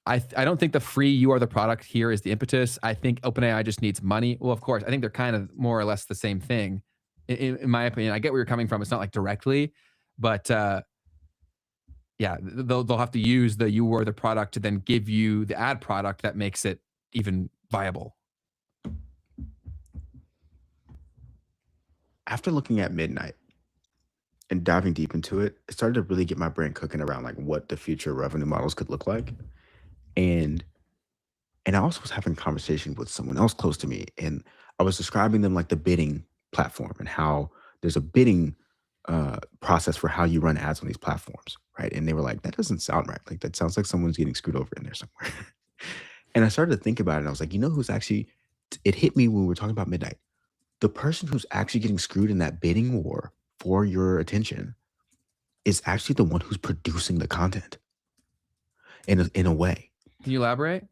I don't think the free you are the product here is the impetus. I think OpenAI just needs money. Well, of course, I think they're kind of more or less the same thing. In my opinion, I get where you're coming from. It's not like directly, but yeah, they'll have to use the you are the product to then give you the ad product that makes it even viable. After looking at Midnight and diving deep into it, it started to really get my brain cooking around like what the future revenue models could look like. And I also was having a conversation with someone else close to me, and I was describing them like the bidding platform and how there's a bidding process for how you run ads on these platforms, right? And they were like, that doesn't sound right. Like that sounds like someone's getting screwed over in there somewhere. And I started to think about it, and I was like, you know who's actually, it hit me when we were talking about Midnight. The person who's actually getting screwed in that bidding war for your attention is actually the one who's producing the content in a way. Can you elaborate?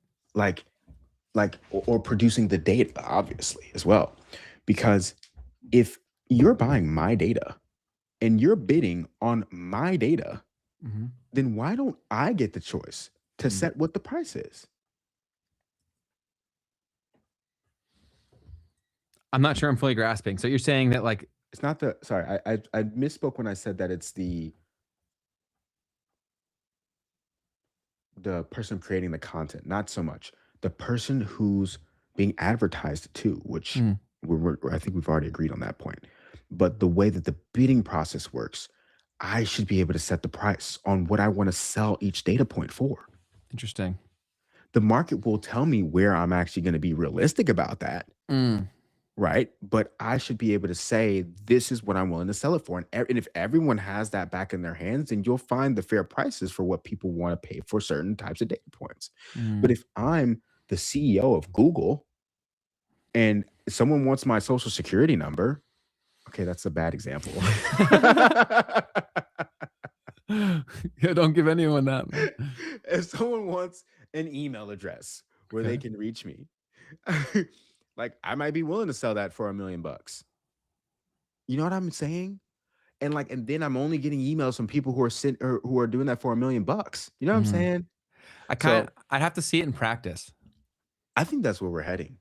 Or producing the data, obviously, as well. Because if you're buying my data and you're bidding on my data, then why don't I get the choice to set what the price is? I'm not sure I'm fully grasping. So you're saying that like it's not the sorry, I misspoke when I said that it's the person creating the content, not so much the person who's being advertised to, which I think we've already agreed on that point. But the way that the bidding process works, I should be able to set the price on what I want to sell each data point for. Interesting. The market will tell me where I'm actually going to be realistic about that. Right. But I should be able to say, this is what I'm willing to sell it for. And if everyone has that back in their hands, then you'll find the fair prices for what people want to pay for certain types of data points. But if I'm the CEO of Google and someone wants my social security number, okay, that's a bad example. Yeah, don't give anyone that, man. If someone wants an email address where they can reach me, like I might be willing to sell that for $1 million. You know what I'm saying? And then I'm only getting emails from people who are doing that for $1 million. You know what I'm saying? I'd have to see it in practice. I think that's where we're heading.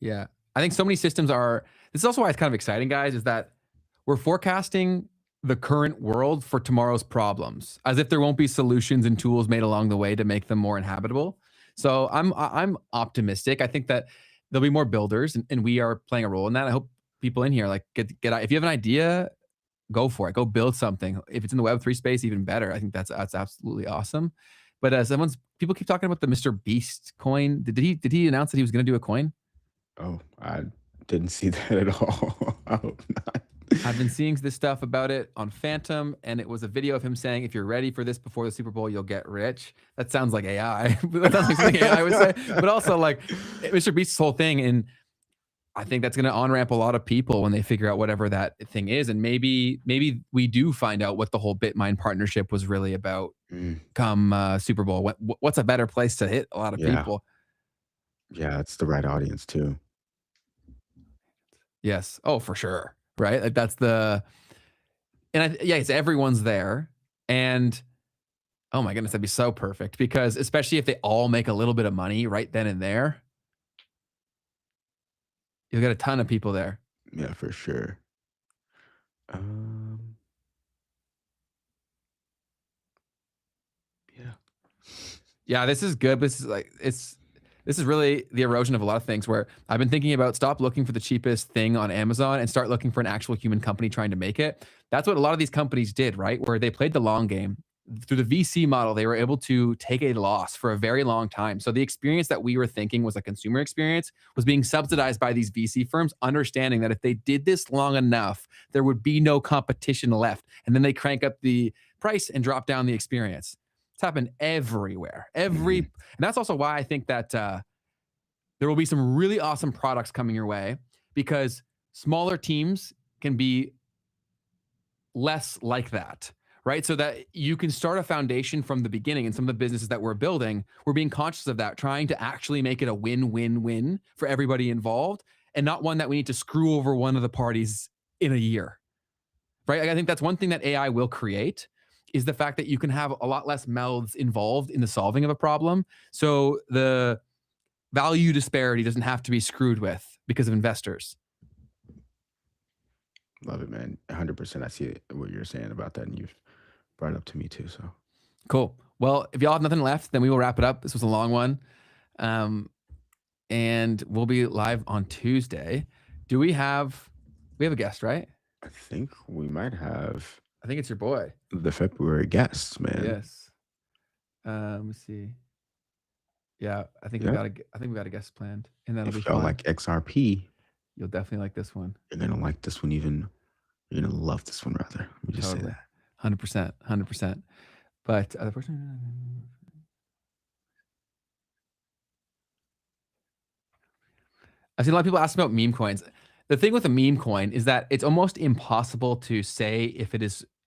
Yeah. I think so many systems are, this is also why it's kind of exciting, guys, is that we're forecasting the current world for tomorrow's problems, as if there won't be solutions and tools made along the way to make them more inhabitable. So I'm optimistic. I think that there'll be more builders, and we are playing a role in that. I hope people in here like get if you have an idea, go for it. Go build something. If it's in the Web3 space, even better. I think that's absolutely awesome. But people keep talking about the Mr. Beast coin. Did he announce that he was going to do a coin? Oh, I didn't see that at all. I hope not. I've been seeing this stuff about it on Phantom, and it was a video of him saying, if you're ready for this before the Super Bowl, you'll get rich. That sounds like AI. That sounds like something AI would say. But also like Mr. Beast's whole thing, and I think that's going to on-ramp a lot of people when they figure out whatever that thing is. And maybe we do find out what the whole BitMine partnership was really about come Super Bowl. What's a better place to hit a lot of people? Yeah, it's the right audience too. Yes. Oh, for sure. Right. Like that's it's everyone's there. And oh my goodness, that'd be so perfect, because especially if they all make a little bit of money right then and there, you'll get a ton of people there. Yeah, for sure. Yeah, this is good. But this is really the erosion of a lot of things, where I've been thinking about stop looking for the cheapest thing on Amazon and start looking for an actual human company trying to make it. That's what a lot of these companies did, right? Where they played the long game. through the VC model, they were able to take a loss for a very long time. So the experience that we were thinking was a consumer experience was being subsidized by these VC firms, understanding that if they did this long enough, there would be no competition left. And then they crank up the price and drop down the experience. It's happened everywhere. And that's also why I think that there will be some really awesome products coming your way, because smaller teams can be less like that. Right? So that you can start a foundation from the beginning. And some of the businesses that we're building, we're being conscious of that, trying to actually make it a win-win-win for everybody involved, and not one that we need to screw over one of the parties in a year. Right? I think that's one thing that AI will create, is the fact that you can have a lot less mouths involved in the solving of a problem. So the value disparity doesn't have to be screwed with because of investors. Love it, man. 100%. I see what you're saying about that, and you've brought it up to me too. So cool. Well, if y'all have nothing left, then we will wrap it up. This was a long one. And we'll be live on Tuesday. We have a guest, right? I think we might have. I think it's your boy. The February guests, man. Yes. Let me see. Yeah, I think we got a guest planned, and that'll be fun. Like XRP, you'll definitely like this one. You're gonna like this one even. You're gonna love this one rather. Let me just say that. 100%. But the person, I've seen a lot of people ask about meme coins. The thing with a meme coin is that it's almost impossible to say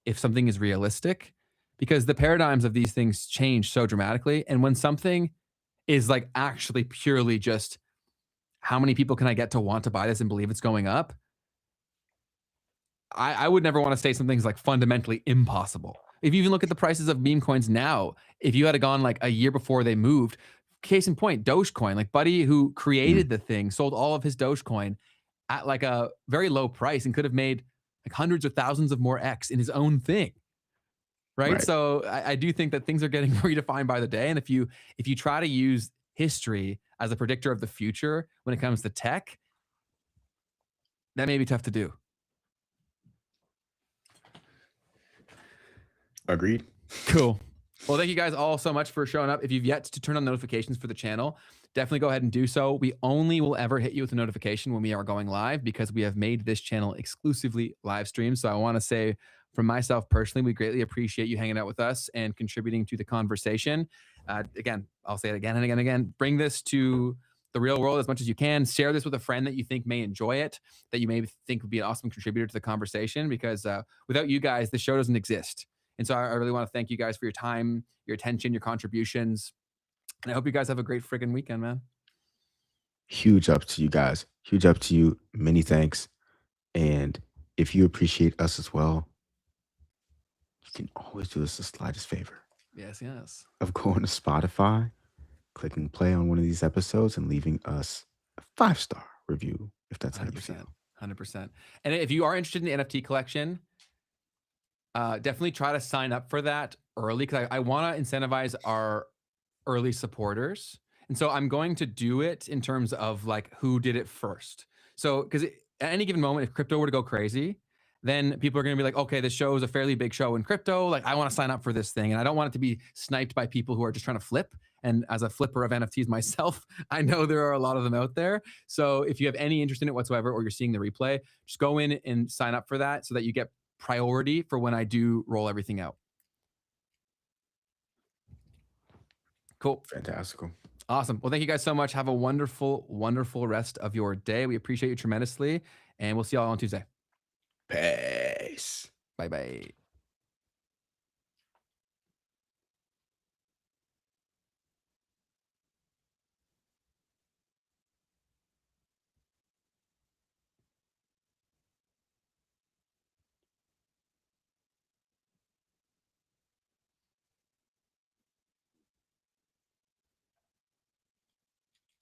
if something is realistic, because the paradigms of these things change so dramatically. And when something is like actually purely just how many people can I get to want to buy this and believe it's going up, I would never want to say something's like fundamentally impossible. If you even look at the prices of meme coins now, if you had gone like a year before they moved, case in point, Dogecoin, like Buddy, who created the thing, sold all of his Dogecoin at like a very low price and could have made like hundreds of thousands of more X in his own thing. Right. So I do think that things are getting redefined by the day. And if you try to use history as a predictor of the future when it comes to tech, that may be tough to do. Agreed. Cool. Well, thank you guys all so much for showing up. If you've yet to turn on notifications for the channel, definitely go ahead and do so. We only will ever hit you with a notification when we are going live, because we have made this channel exclusively live stream. So I want to say, from myself personally, we greatly appreciate you hanging out with us and contributing to the conversation. Again, I'll say it again and again and again. Bring this to the real world as much as you can. Share this with a friend that you think may enjoy it, that you may think would be an awesome contributor to the conversation, because without you guys, the show doesn't exist. And so I really want to thank you guys for your time, your attention, your contributions. And I hope you guys have a great friggin' weekend, man. Huge up to you guys. Huge up to you. Many thanks. And if you appreciate us as well, you can always do us the slightest favor. Yes, yes. Of going to Spotify, clicking play on one of these episodes, and leaving us a 5-star review, if that's 100%, how you feel. 100%. And if you are interested in the NFT collection, definitely try to sign up for that early, because I want to incentivize our early supporters. And so I'm going to do it in terms of like who did it first. So because at any given moment, if crypto were to go crazy, then people are going to be like, okay, this show is a fairly big show in crypto. Like, I want to sign up for this thing. And I don't want it to be sniped by people who are just trying to flip. And as a flipper of NFTs myself, I know there are a lot of them out there. So if you have any interest in it whatsoever, or you're seeing the replay, just go in and sign up for that so that you get priority for when I do roll everything out. Cool. Fantastical. Awesome. Well, thank you guys so much. Have a wonderful, wonderful rest of your day. We appreciate you tremendously. And we'll see y'all on Tuesday. Peace. Bye-bye.